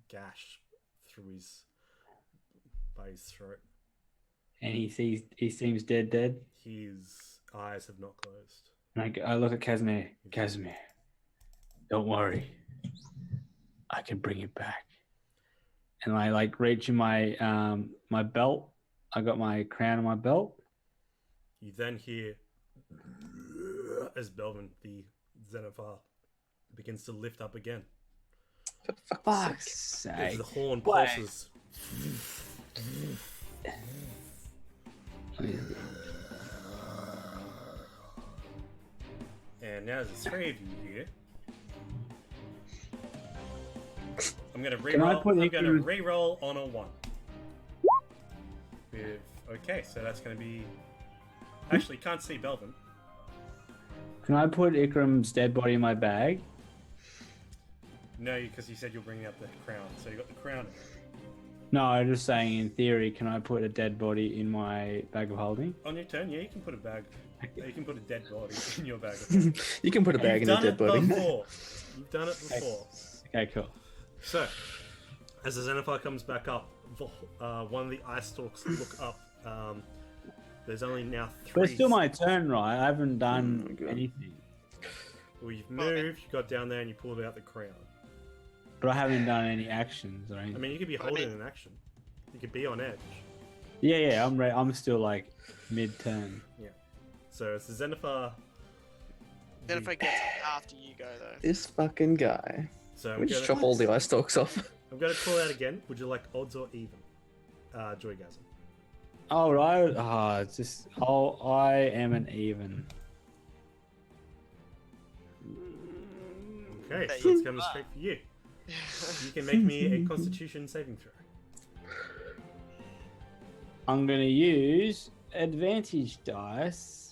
gash through by his throat. And he seems dead. His eyes have not closed. And I look at Casimir. Casimir, don't worry. I can bring it back. And I like reach in my my belt. I got my crown on my belt. You then hear as Belvin, the Xenophar, begins to lift up again. For Fuck's As sake. the horn Wait. pulses. And now there's three of you here. I'm gonna Can I re-roll. put I'm it gonna in- re-roll on a 1. Okay, so that's gonna be. Actually, can't see Belvin. Can I put Ikram's dead body in my bag? No, because you said you're bringing up the crown, so you got the crown. No, I'm just saying in theory, can I put a dead body in my bag of holding? On your turn, yeah, you can put a bag. You can put a dead body in your bag. You can put a bag in a dead body. Before. You've done it before. Okay, cool. So, as the Xenophar comes back up, one of the ice stalks look up. There's only now 3. But it's still my turn, right? I haven't Oh done my God. anything. Well, you've moved, you got down there, and you pulled out the crown. But I haven't done any actions or anything. I mean, you could be holding an action. You could be on edge. Yeah, I'm still like mid-turn. So it's the Xenophar. Then if I get after you go though. This fucking guy. So I'm We just gonna, chop all the eye stalks off. I'm gonna call out again. Would you like odds or even? Joygasm. Oh, right. Oh, it's just. Oh, I am an even. Okay, There so it's you coming are. straight for you. You can make me a Constitution saving throw. I'm gonna use advantage dice.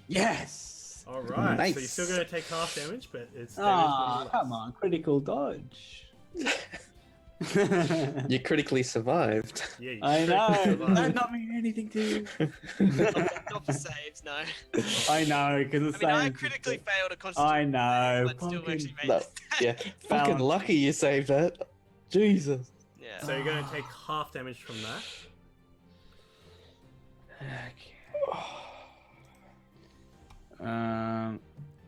Yes. All right. So you're Nice. still gonna take half damage, but it's damage Ah, nonetheless. come on, critical dodge. You critically survived. Yeah, you I know. survived. Does that not mean anything to you? Not for saves, no. I know, because I mean, I critically failed a constitution. I know. But still fucking- actually made No, it. yeah, fucking lucky you saved that. Jesus. Yeah. So you're gonna take half damage from that. Okay.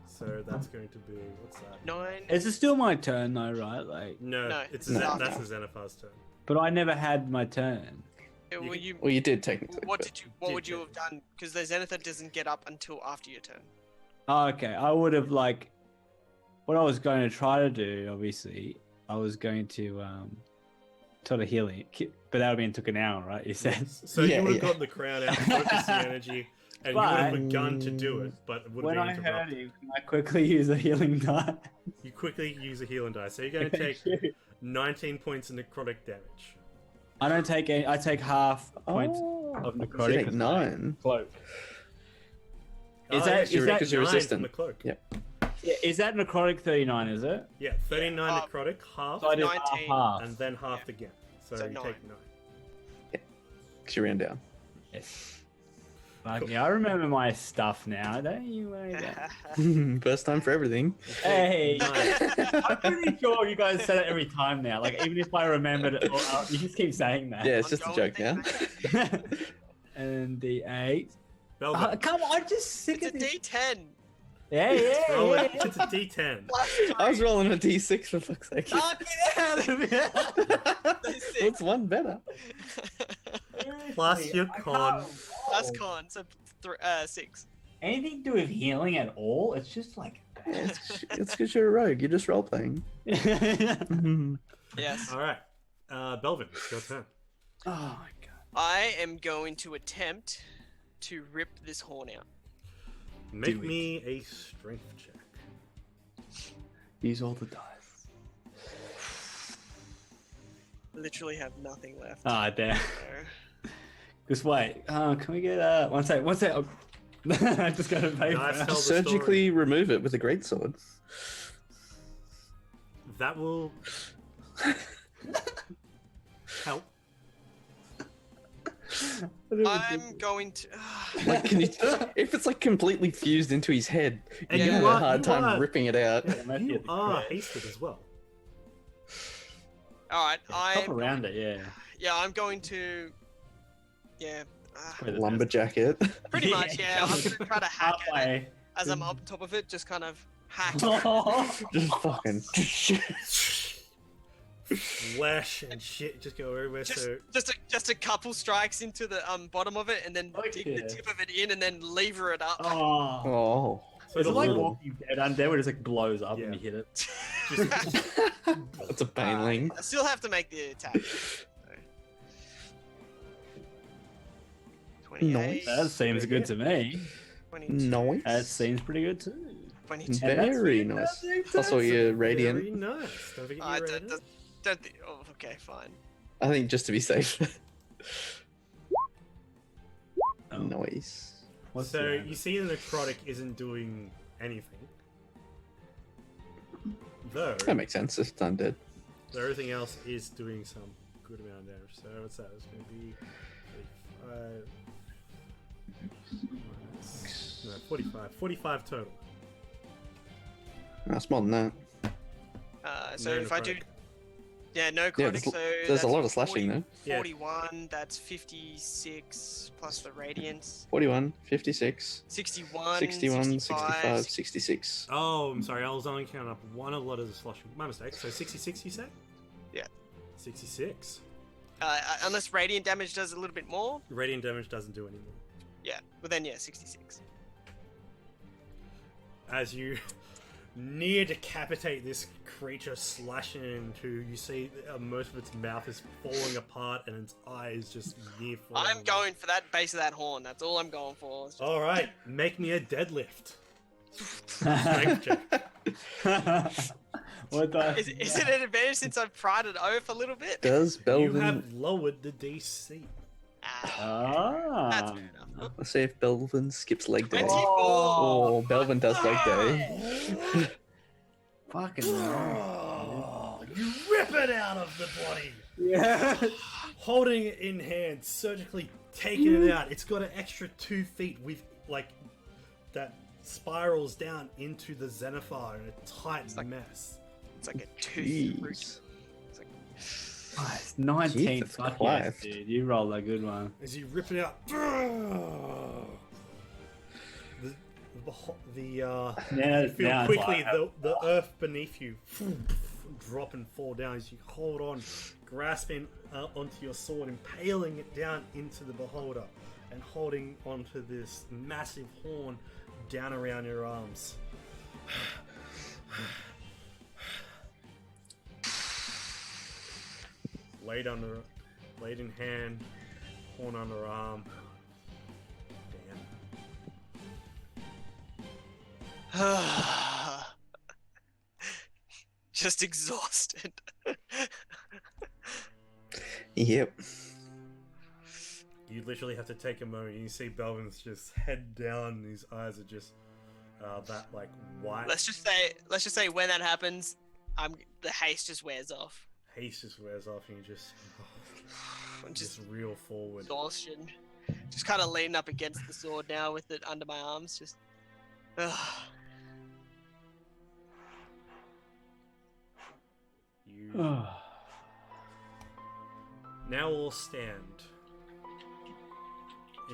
So that's going to be what's that? 9. Is it still my turn though, right? Like, No, No, it's no. that's the Xenophar's turn. but I never had my turn. Well, you- Well, you did technically. what but- did you? What would you have done? Because the Zenithar doesn't get up until after your turn. Oh, okay, I would have like, what I was going to try to do. Obviously, I was going to sort of heal it, but that would have took an hour, right? You said. So Yeah, you would have yeah. got the crown out, focused the energy, and you would have begun to do it, but it would have When been I heard interrupted. him, can I quickly use a healing die? You quickly use a heal and die. So you're going to take 19 points of necrotic damage. I don't take any. I take half points of You necrotic. take 'cause 9. Cloak. Oh, Is that- yes, is that- Because you're 9 resistant. from the cloak. Yeah. Yeah, is that necrotic 39? Is it? Yeah, 39 Yeah, necrotic, half, So I did 19. half. and then half again. So, So you 9. take 9. Because you ran down. Yes. Fuck yeah, I remember my stuff now. Don't you worry about it. First time for everything. Hey, Nine. I'm pretty sure you guys say it every time now. Like even if I remembered it, you just keep saying that. Yeah, it's just a joke now. And the 8. Belvin. Come on, I'm just sick It's a of this. D10. Yeah. Roll it. It's a D10. I was rolling a d6 for fuck's sake. Oh, get out of here! What's one better? Plus your con. Plus con, so 6. Anything to do with healing at all? It's just like. It's because you're a rogue. You're just role playing. Oh Yes. All right. Belvin, it's your turn. my god. I am going to attempt to rip this horn out. Make Do it. me a strength check. Use all the dice. Literally have nothing left. Ah, damn. So, Just wait. Can we get one sec? Oh. I just got a paper. Nice. Tell the Surgically remove it with a greatsword. That will help. I'm going to. Like, can you? If it's like completely fused into his head, And you're you gonna have are- a hard you time are- ripping it out. You are hasted as well. All right, Hop around it, yeah. I'm going to. Yeah. Lumberjack it. Pretty much, yeah. I'm gonna try to hack at it Halfway. as I'm up top of it, just kind of hack. Just fucking. Flesh and shit just go everywhere. So Just a couple strikes into the bottom of it, and then dig the Okay. tip of it in, and then lever it up. Oh. Oh. so Is it the like little- Walking Dead undead where it just like blows up when Yeah. you hit it? That's a baneling. I still have to make the attack. So. 28, Nice. That seems good to me. 22, Nice. That seems pretty good too. 22. Very nice. Also, your radiant. Very nice. Don't forget I your don't, radiant. don't think. Oh, okay, fine. I think just to be safe. Oh. Nice. What's So the- you see the necrotic isn't doing anything. Though That makes sense. It's undead. everything else is doing some good amount of damage. So what's that? It's going to be 45. 45 total. That's more than that. So No if I do, necrotic. yeah, no Yeah, chronic. there's, So there's that's a lot of slashing though. Yeah. 41. That's 56 plus the radiance. 41, 56, 61. 61, 65, 65, 66. Oh, I'm sorry. I was only counting up one a lot of the slashing. My mistake. So 66, you say? Yeah. 66. Unless radiant damage does a little bit more. Radiant damage doesn't do anymore. Yeah. Well then, yeah, 66. As you near decapitate this creature, slashing into, you see most of its mouth is falling apart and its eyes just near falling. I'm going for that base of that horn. That's all I'm going for. It's just- All right, make me a deadlift. Strength check. What the? Is it an advantage since I've pried it over a little bit? Does You Belvin? have lowered the DC. Ah, that's Ah. fair enough. Let's see if Belvin skips leg day. 24. Oh, Belvin does leg day. Fucking hell. Oh, you rip it out of the body. Yeah. Holding it in hand, surgically taking it out. It's got an extra 2 feet with like that spirals down into the Xenophar in a tight mess. It's like a tooth root. Jeez. It's like, Nice. 19. Jesus Fuck Christ. yes, dude. You rolled a good one. As you rip it out, the Now, you feel now it's quickly like- the earth beneath you drop and fall down as you hold on, grasping onto your sword, impaling it down into the beholder, and holding onto this massive horn down around your arms. Blade in hand, horn under arm. Damn. just exhausted. Yep. You literally have to take a moment. And you see Belvin's just head down, and his eyes are just that like white. Let's just say when that happens, the haste just wears off. Haste just wears off, and you just Just reel forward. exhaustion. Just kind of leaning up against the sword now with it under my arms. Just. You now all stand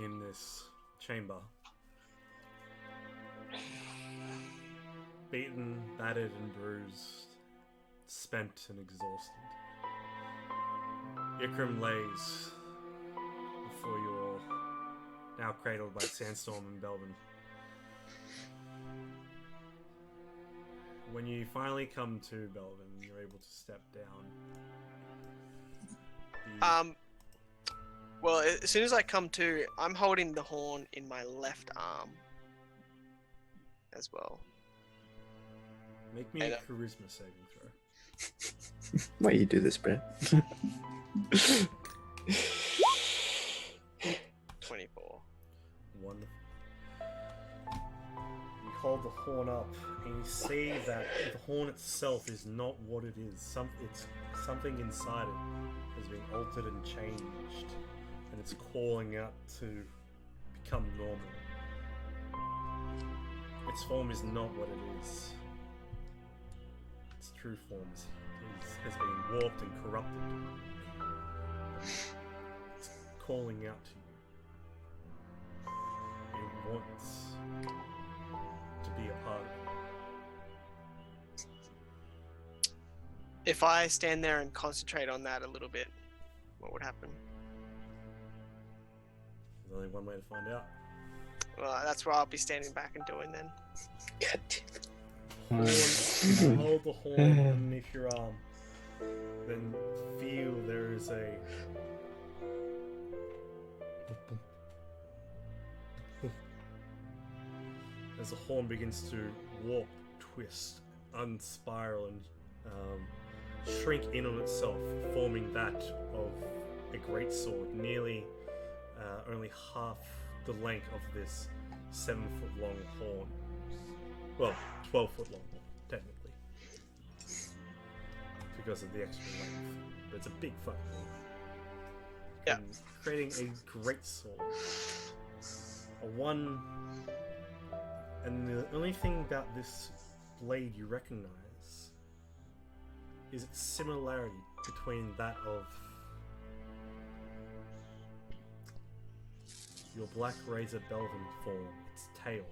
in this chamber, beaten, battered, and bruised, spent and exhausted. Ikram lays before you all, now cradled by Sandstorm and Belvin. When you finally come to Belvin, you're able to step down. Well, as soon as I come to, I'm holding the horn in my left arm as well. Make me a charisma saving throw. Why you do this, Brett? 24. Wonderful. You hold the horn up, and you see that the horn itself is not what it is. It's something inside it has been altered and changed, and it's calling out to become normal. Its form is not what it is. Its true form has been warped and corrupted. It's calling out to you. It wants to be a part of it. If I stand there and concentrate on that a little bit, what would happen? There's only one way to find out. Well, that's where I'll be standing back and doing then. God damn it. Hold the horn underneath your arm. Then feel there is a as the horn begins to warp, twist, unspiral, and shrink in on itself, forming that of a great sword, nearly only half the length of this 7-foot long horn. Well, 12-foot long, technically, because of the extra length. But it's a big fucking horn. Yeah. And creating a great sword. And the only thing about this blade you recognize is its similarity between that of your Black Razor Belvin form, its tail,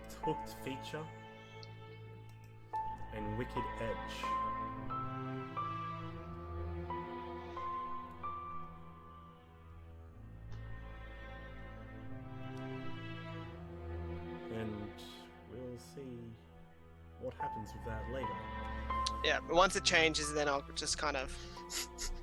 its hooked feature, and wicked edge. And we'll see what happens with that later. Yeah, but once it changes, then I'll just kind of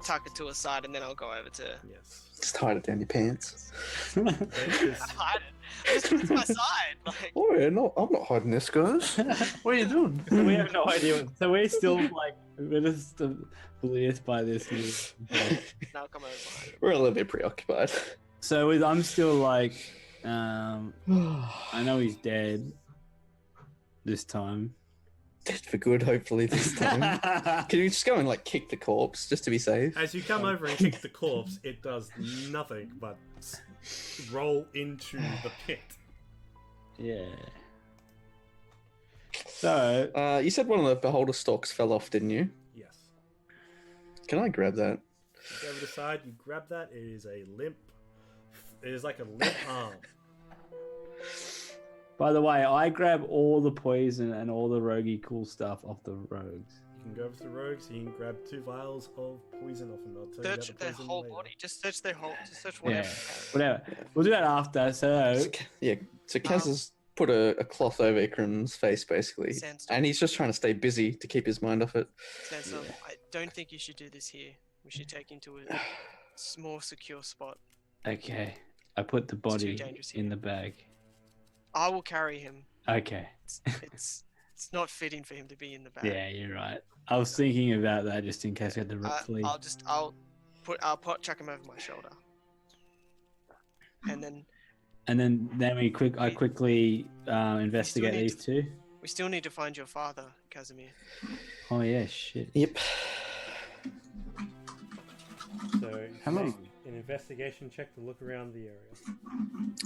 tuck it to a side, and then I'll go over to. Yes. Just hide it down your pants. Hide it. Just put it to my side. Like, Oh, yeah, no, I'm not hiding this, guys. What are you doing? We have no idea. So we're still like, we're just oblivious by this. now come over behind it. We're a little bit preoccupied. So I'm still like, I know he's dead this time. Dead for good, hopefully, this time. Can you just go and, like, kick the corpse, just to be safe? As you come over and kick the corpse, it does nothing but roll into the pit. Yeah. So, You said one of the beholder stalks fell off, didn't you? Yes. Can I grab that? You go over the side, you grab that, it is a limp. It is like a limp arm. by the way, I grab all the poison and all the roguey cool stuff off the rogues. You can go over to the rogues, you can grab 2 vials of poison off them. I'll tell Search you about the their poison whole later. body. Just search their whole. Just search Yeah, whatever. whatever. We'll do that after. So, Yeah, so Kaz has put a cloth over Ikram's face, basically. Sandstorm. And he's just trying to stay busy to keep his mind off it. Sandstorm, I don't think you should do this here. We should take him to a more secure spot. okay. I put the too body dangerous in here. the bag. I will carry him. Okay. It's It's not fitting for him to be in the bag. Yeah, you're right. I was thinking about that just in case we had to flee. I'll chuck him over my shoulder, and then I quickly investigate need these two. we still need to find your father, Casimir. Oh yeah, shit. Yep. So Hello. make an investigation check to look around the area.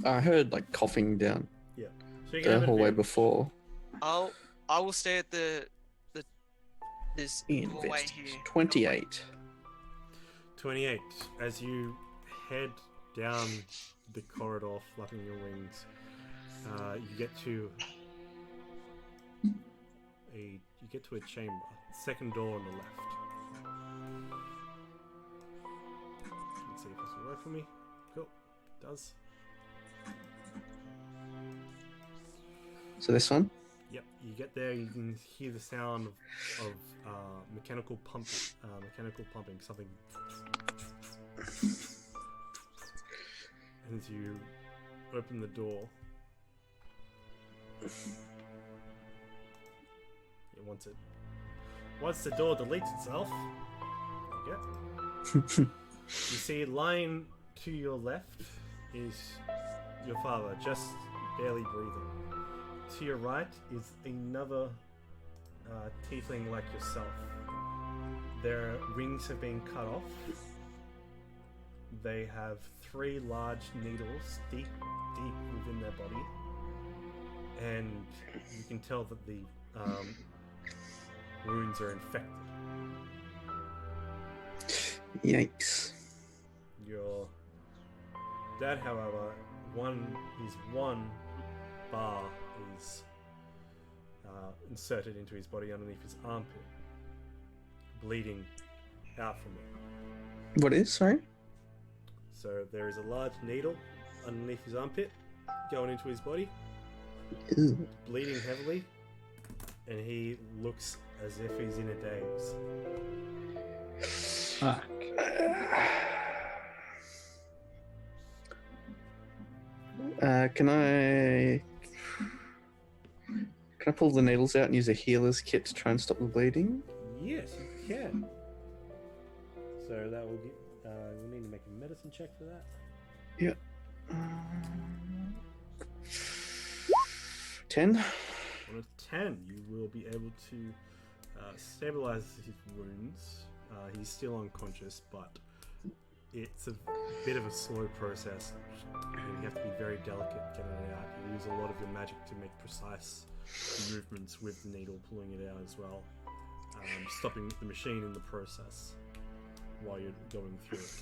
I heard like coughing down Yeah. So you can have the hallway advantage. before. I will stay at this doorway here. 28. 28. As you head down the corridor, flapping your wings, you get to a chamber. Second door on the left. Let's see if this will work for me. Cool. It does. So this one? Yep. You get there, you can hear the sound of mechanical pumping, something. And as you open the door, once the door deletes itself, you see lying to your left is your father, just barely breathing. To your right is another tiefling like yourself. Their wings have been cut off. They have 3 large needles deep within their body, and you can tell that the wounds are infected. Yikes. Your dad, however, one bar is inserted into his body underneath his armpit, bleeding out from it. What is? Sorry? So there is a large needle underneath his armpit, going into his body, Ew. bleeding heavily, and he looks as if he's in a daze. Fuck. Can I pull the needles out and use a healer's kit to try and stop the bleeding? Yes, you can. So that will get. We'll need to make a medicine check for that. Yeah. 10. On a 10, you will be able to stabilize his wounds. He's still unconscious, but it's a bit of a slow process. You have to be very delicate getting it out. You use a lot of your magic to make precise movements with the needle, pulling it out as well, stopping the machine in the process while you're going through it.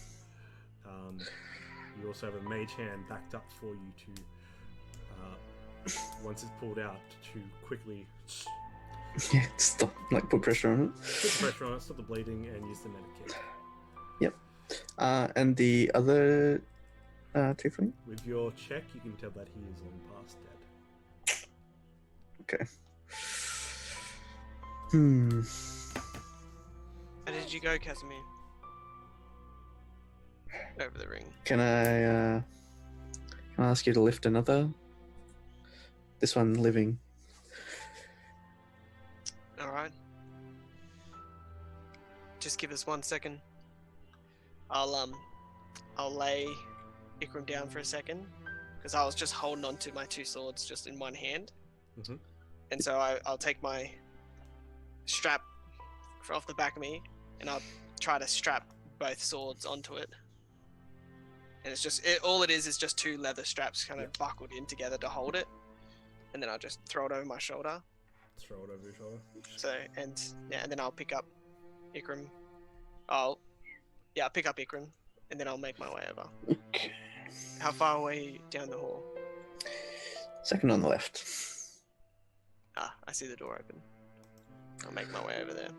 You also have a mage hand backed up for you to, once it's pulled out, to quickly Yeah, stop. Like put pressure on it. put pressure on it, stop the bleeding, and use the medikit. Yep. And the other tiefling? With your check, you can tell that he is long past dead. Okay. How did you go, Casimir? Over the ring. Can I ask you to lift another? This one living. Alright. Just give us 1 second. I'll lay Ikram down for a second, because I was just holding on to my 2 swords just in one hand. Mhm. And so I'll take my strap off the back of me, and I'll try to strap both swords onto it. And it's just, all it is just 2 leather straps kind of buckled in together to hold it. And then I'll just throw it over my shoulder. Throw it over your shoulder. So, and then I'll pick up Ikram. I'll pick up Ikram, and then I'll make my way over. Okay. How far away down the hall? Second on the left. Ah, I see the door open. I'll make my way over there.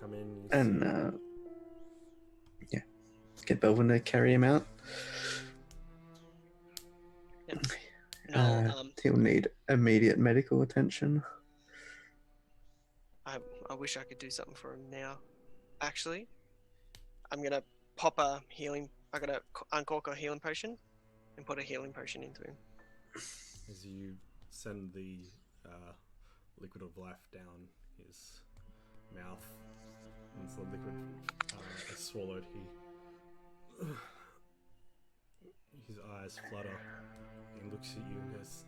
Come in. You And yeah, get Belvin to carry him out. Yep. And I'll, He'll need immediate medical attention. I wish I could do something for him now. Actually, I'm gonna pop a healing. I'm gonna uncork a healing potion and put a healing potion into him. as you send the liquid of life down his mouth. Once the liquid is swallowed, his eyes flutter. He looks at you and goes,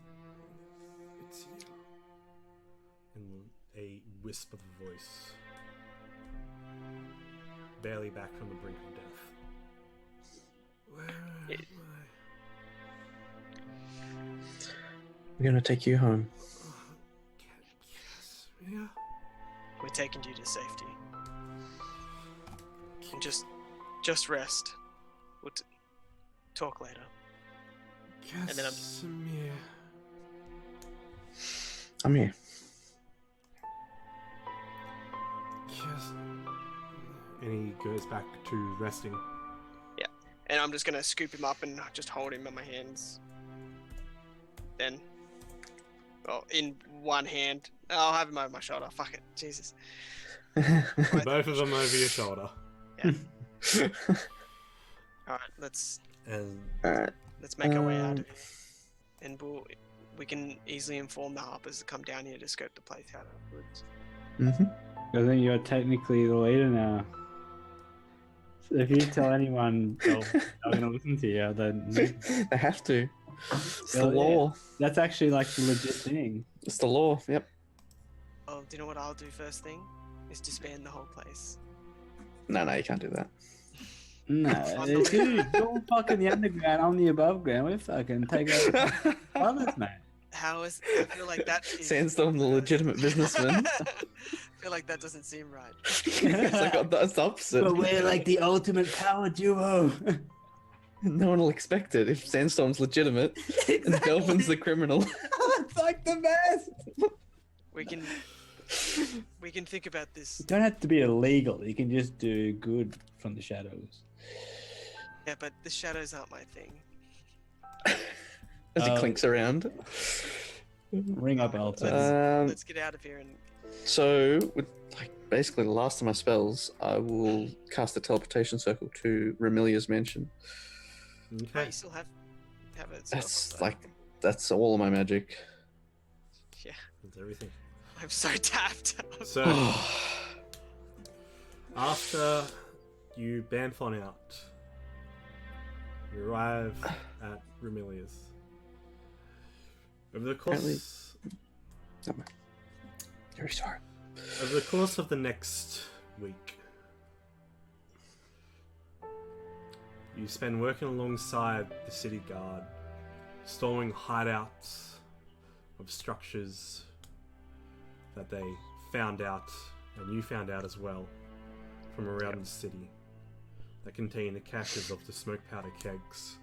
"It's you." In a wisp of a voice, barely back from the brink of death. Where am I? We're gonna take you home. Yes, yeah. We're taking you to safety. And just rest. We'll talk later. And then Casimir. I'm here. Yes. And he goes back to resting. Yeah. And I'm just gonna scoop him up and just hold him in my hands. Then, well, in one hand, I'll have him over my shoulder. Fuck it, Jesus. Both of them over your shoulder. Yeah. All right, let's Alright. make our way out of here, and we can easily inform the Harpers to come down here to scope the place out afterwards. I think you're technically the leader now. So if you tell anyone they're going to listen to you, then They have to. It's the Well, yeah. law. that's actually like the legit thing. It's the law. Yep. Oh, do you know what I'll do first thing? Is disband the whole place. No, you can't do that. No, dude, you're fucking the underground, I'm the above ground. We're fucking take over others, mate. How is? I feel like that. Sandstorm, the legitimate businessman. I feel like that doesn't seem right. It's like that's the opposite. But we're like the ultimate power duo. No one will expect it if Sandstorm's legitimate and Delvin's the criminal. It's like the best. We can think about this. You don't have to be illegal. You can just do good from the shadows. Yeah, but the shadows aren't my thing. As he clinks around. Ring up Elton. Let's get out of here and. So, with like basically the last of my spells, I will cast a teleportation circle to Remilia's mansion. Oh, Okay. you still have it. That's all of my magic. Yeah, That's everything. I'm so tapped. So, after you Banfon out, you arrive at Remilia's. Over the course... Very sorry. Over the course of the next week, you spend working alongside the city guard, storming hideouts of structures that they found out, and you found out as well, from around the city, that contain the caches of the smoke powder kegs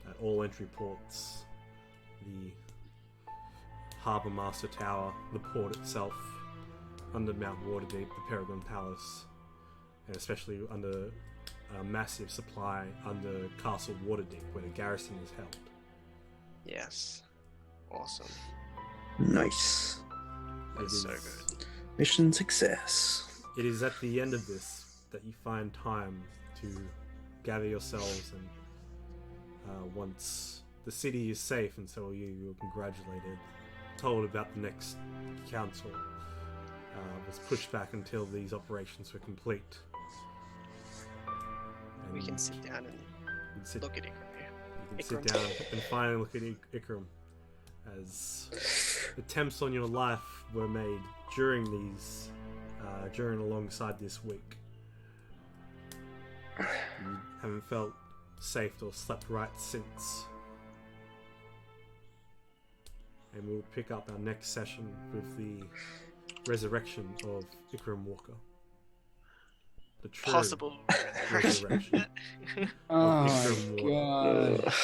at all entry ports, the Harbour Master Tower, the port itself, under Mount Waterdeep, the Peregrine Palace, and especially under a massive supply under Castle Waterdeep, where the garrison is held. Yes. Awesome. Nice. That's so good. Mission success. It is at the end of this that you find time to gather yourselves, and once the city is safe and so are you're congratulated, told about the next council was pushed back until these operations were complete. And We can sit down and look at Ikram here. You can sit down and finally look at Ikram, as attempts on your life were made during alongside this week. You haven't felt safe or slept right since. And we'll pick up our next session with the resurrection of Ikram Walker. The true Possible resurrection Oh of my Ikram Walker. god.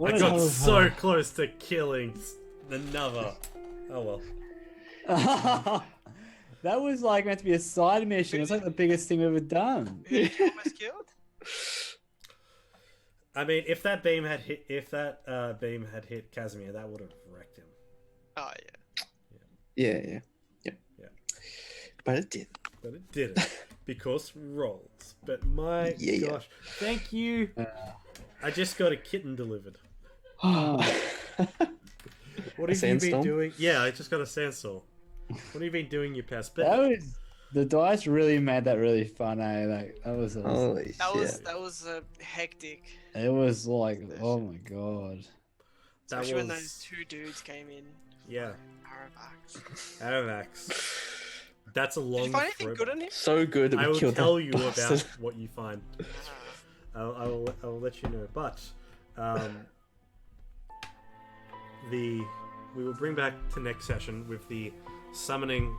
I got so close to killing another. Oh well. That was like meant to be a side mission. It's like the biggest thing we've ever done. Who did you almost killed? I mean, if that beam had hit Casimir, that would have wrecked him. Oh Yeah. But it did. But it didn't, because rolls. But my Yeah. gosh, thank you. I just got a kitten delivered. What have you been sandstorm? doing? Yeah, I just got a sandstorm. What have you been doing, you past? But That was the dice really made that really fun. Like that was awesome. Holy shit. That was hectic, It was like, oh my god. that especially when was those two dudes came in. yeah, Aravax. Aravax. That's a long. Did you find anything throwback. good on him? So good that I we will killed tell that you bastard. about what you find. I will let you know. But we will bring back to next session with the summoning,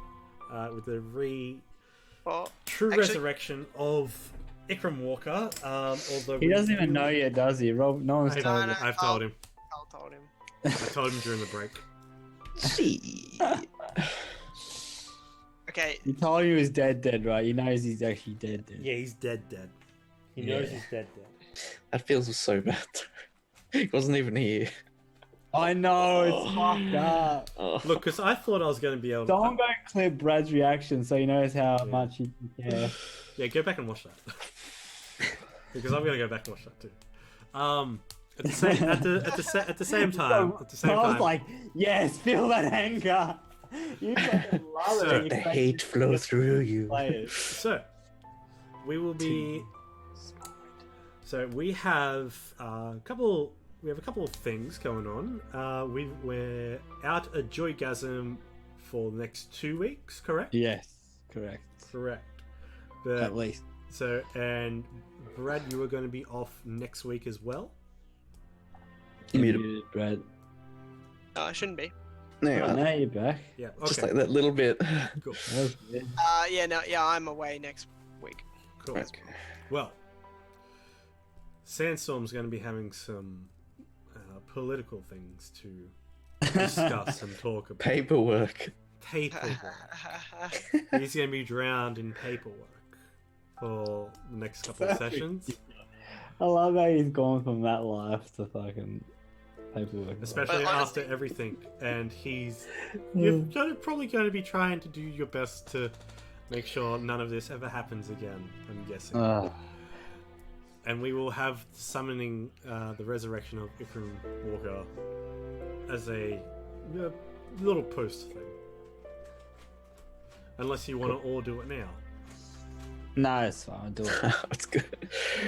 with the Well, true actually- resurrection of Ikram Walker. Although He doesn't even know yet, does he? Rob, no one's I've, told no, him. I've told him. Carl told him. I told him during the break. Shit. Okay, You told him he was dead, right? He knows he's actually dead. Yeah, he's dead. He Yeah. knows he's dead. That feels so bad. He wasn't even here. I know, it's fucked up. Oh. Look, because I thought I was going to be able to. Someone go clip Brad's reaction so he knows how Yeah. much he cares. Yeah, go back and watch that. Because I'm going to go back and watch that too. At the same time, I was like, yes, feel that anger. You fucking love So, it. The hate flow through you. Players. so we will be. So we have a couple. We have a couple of things going on. We're out a Joygasm for the next 2 weeks, correct? Yes, correct. Correct. But, At least. so, and Brad, you are going to be off next week as well. Muted. Brad. no, I shouldn't be. There you Oh, are. now you're back. Yeah. Okay. Just like that little bit. Cool. That was good. Yeah, I'm away next week. Cool. Okay. Well, Sandstorm's going to be having some political things to discuss and talk about. Paperwork. Paperwork. He's going to be drowned in paperwork for the next couple of sessions. I love how he's gone from that life to fucking paperwork. Especially But after honestly- everything. And you're probably going to be trying to do your best to make sure none of this ever happens again, I'm guessing. And we will have summoning the resurrection of Ikram Walker as a little post thing. Unless you want to all do it now. No, it's fine. I'll do it. It's good.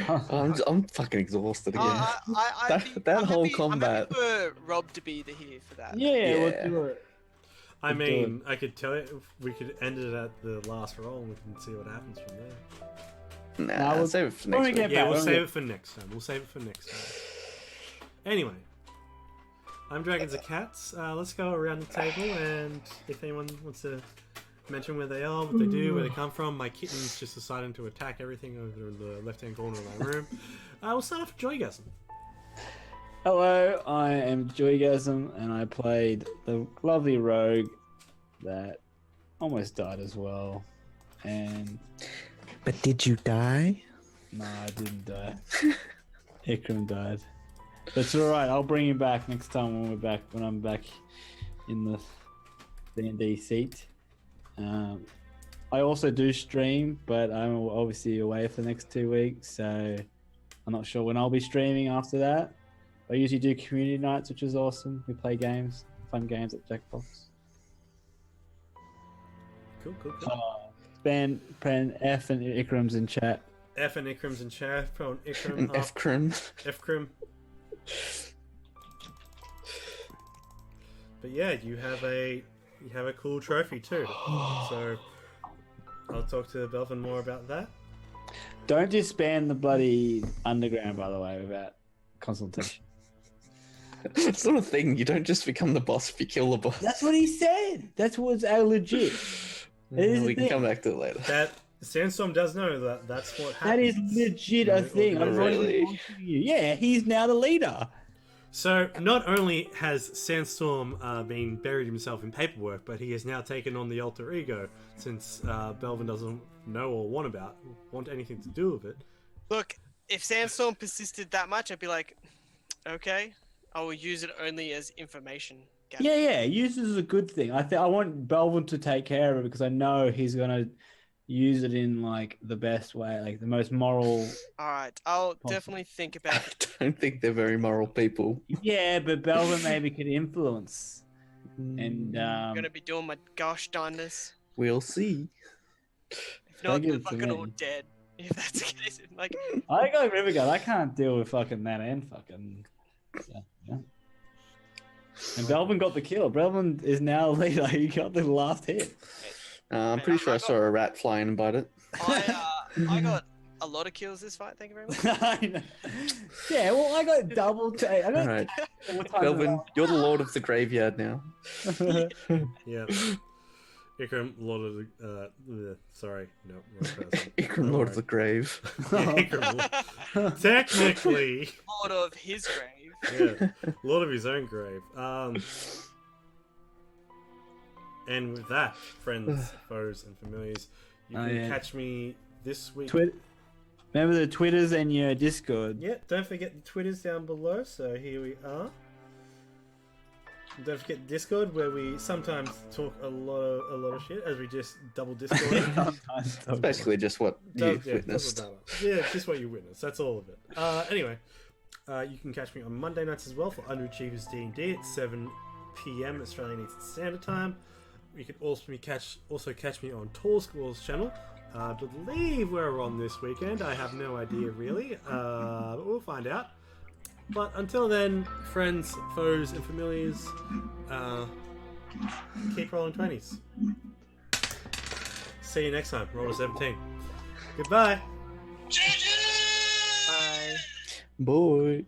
I'm fucking exhausted again. That I'm whole happy, combat. I'm happy for Rob to be here for that. Yeah, we'll Yeah. do it. I Let's do mean, I could tell you if we could end it at the last roll and we can see what happens from there. Nah, Nah, I'll we'll- save it for when next we week. get Yeah, back, we'll don't save we? it for next time. Anyway, I'm Dragons and Cats. Let's go around the table, and if anyone wants to mention where they are, what they do, where they come from. My kitten's just deciding to attack everything over in the left-hand corner of my room. We'll start off with Joygasm. Hello, I am Joygasm, and I played the lovely rogue that almost died as well. And But did you die? no, I didn't die. Ikram died. That's all right. I'll bring him back next time when I'm back in the D&D seat. I also do stream, but I'm obviously away for the next 2 weeks, so I'm not sure when I'll be streaming after that. I usually do community nights, which is awesome. We play games, fun games at Jackbox. Cool. Pen F and Ikram's in chat. F and Ikram's in chat. From Ikram. And F-Crim. F-Crim. But yeah, you have a cool trophy too. So I'll talk to Belvin more about that. Don't disband the bloody underground, by the way, without consultation. It's not a thing. You don't just become the boss if you kill the boss. That's what he said. That's what's legit. It is We a can thing. come back to it later. That Sandstorm does know that that's what That happens. is legit a thing. Oh, I've already really? been watching you. Yeah, he's now the leader. So not only has Sandstorm been buried himself in paperwork, but he has now taken on the alter ego since Belvin doesn't know or want anything to do with it. Look, if Sandstorm persisted that much, I'd be like, okay, I will use it only as information. Yeah. Use it as a good thing. I want Belvin to take care of it because I know he's gonna, use it in like the best way, like the most moral. All right, I'll definitely think about I it. don't think they're very moral people. Yeah, but Belvin maybe could influence. And I'm gonna be doing my gosh darnness. We'll see. If not, Don't give they're it to fucking me. all dead. If that's the case, like, I go Riverguard. I can't deal with fucking that and fucking. Yeah. And Belvin got the kill. Belvin is now leader. He got the last hit. I'm pretty sure I saw a rat fly and bite it. I got a lot of kills this fight. Thank you very much. I know. Yeah, well, I got double. I got Alright. double time Belvin, you're the lord of the graveyard now. Yeah. Ikram, Lord of the. Sorry, no, wrong person. Ikram, lord of the grave. Yeah, Ikram, technically, Lord of his grave. yeah, Lord of his own grave. And with that, friends, foes, and familiars, you can catch me this week. Remember the Twitters and your Discord. Yeah, don't forget the Twitters down below. So here we are. Don't forget Discord, where we sometimes talk a lot of shit as we just double Discord. It's basically just what you witnessed. Yeah, just what you witnessed. That's all of it. Anyway, you can catch me on Monday nights as well for Underachievers D&D at 7 p.m. Australian Eastern Standard Time. You can also catch me on Tall Squall's channel. I believe we're on this weekend. I have no idea really, but we'll find out. But until then, friends, foes, and familiars, keep rolling 20s. See you next time. Roll a 17. Goodbye. Bye. Boy.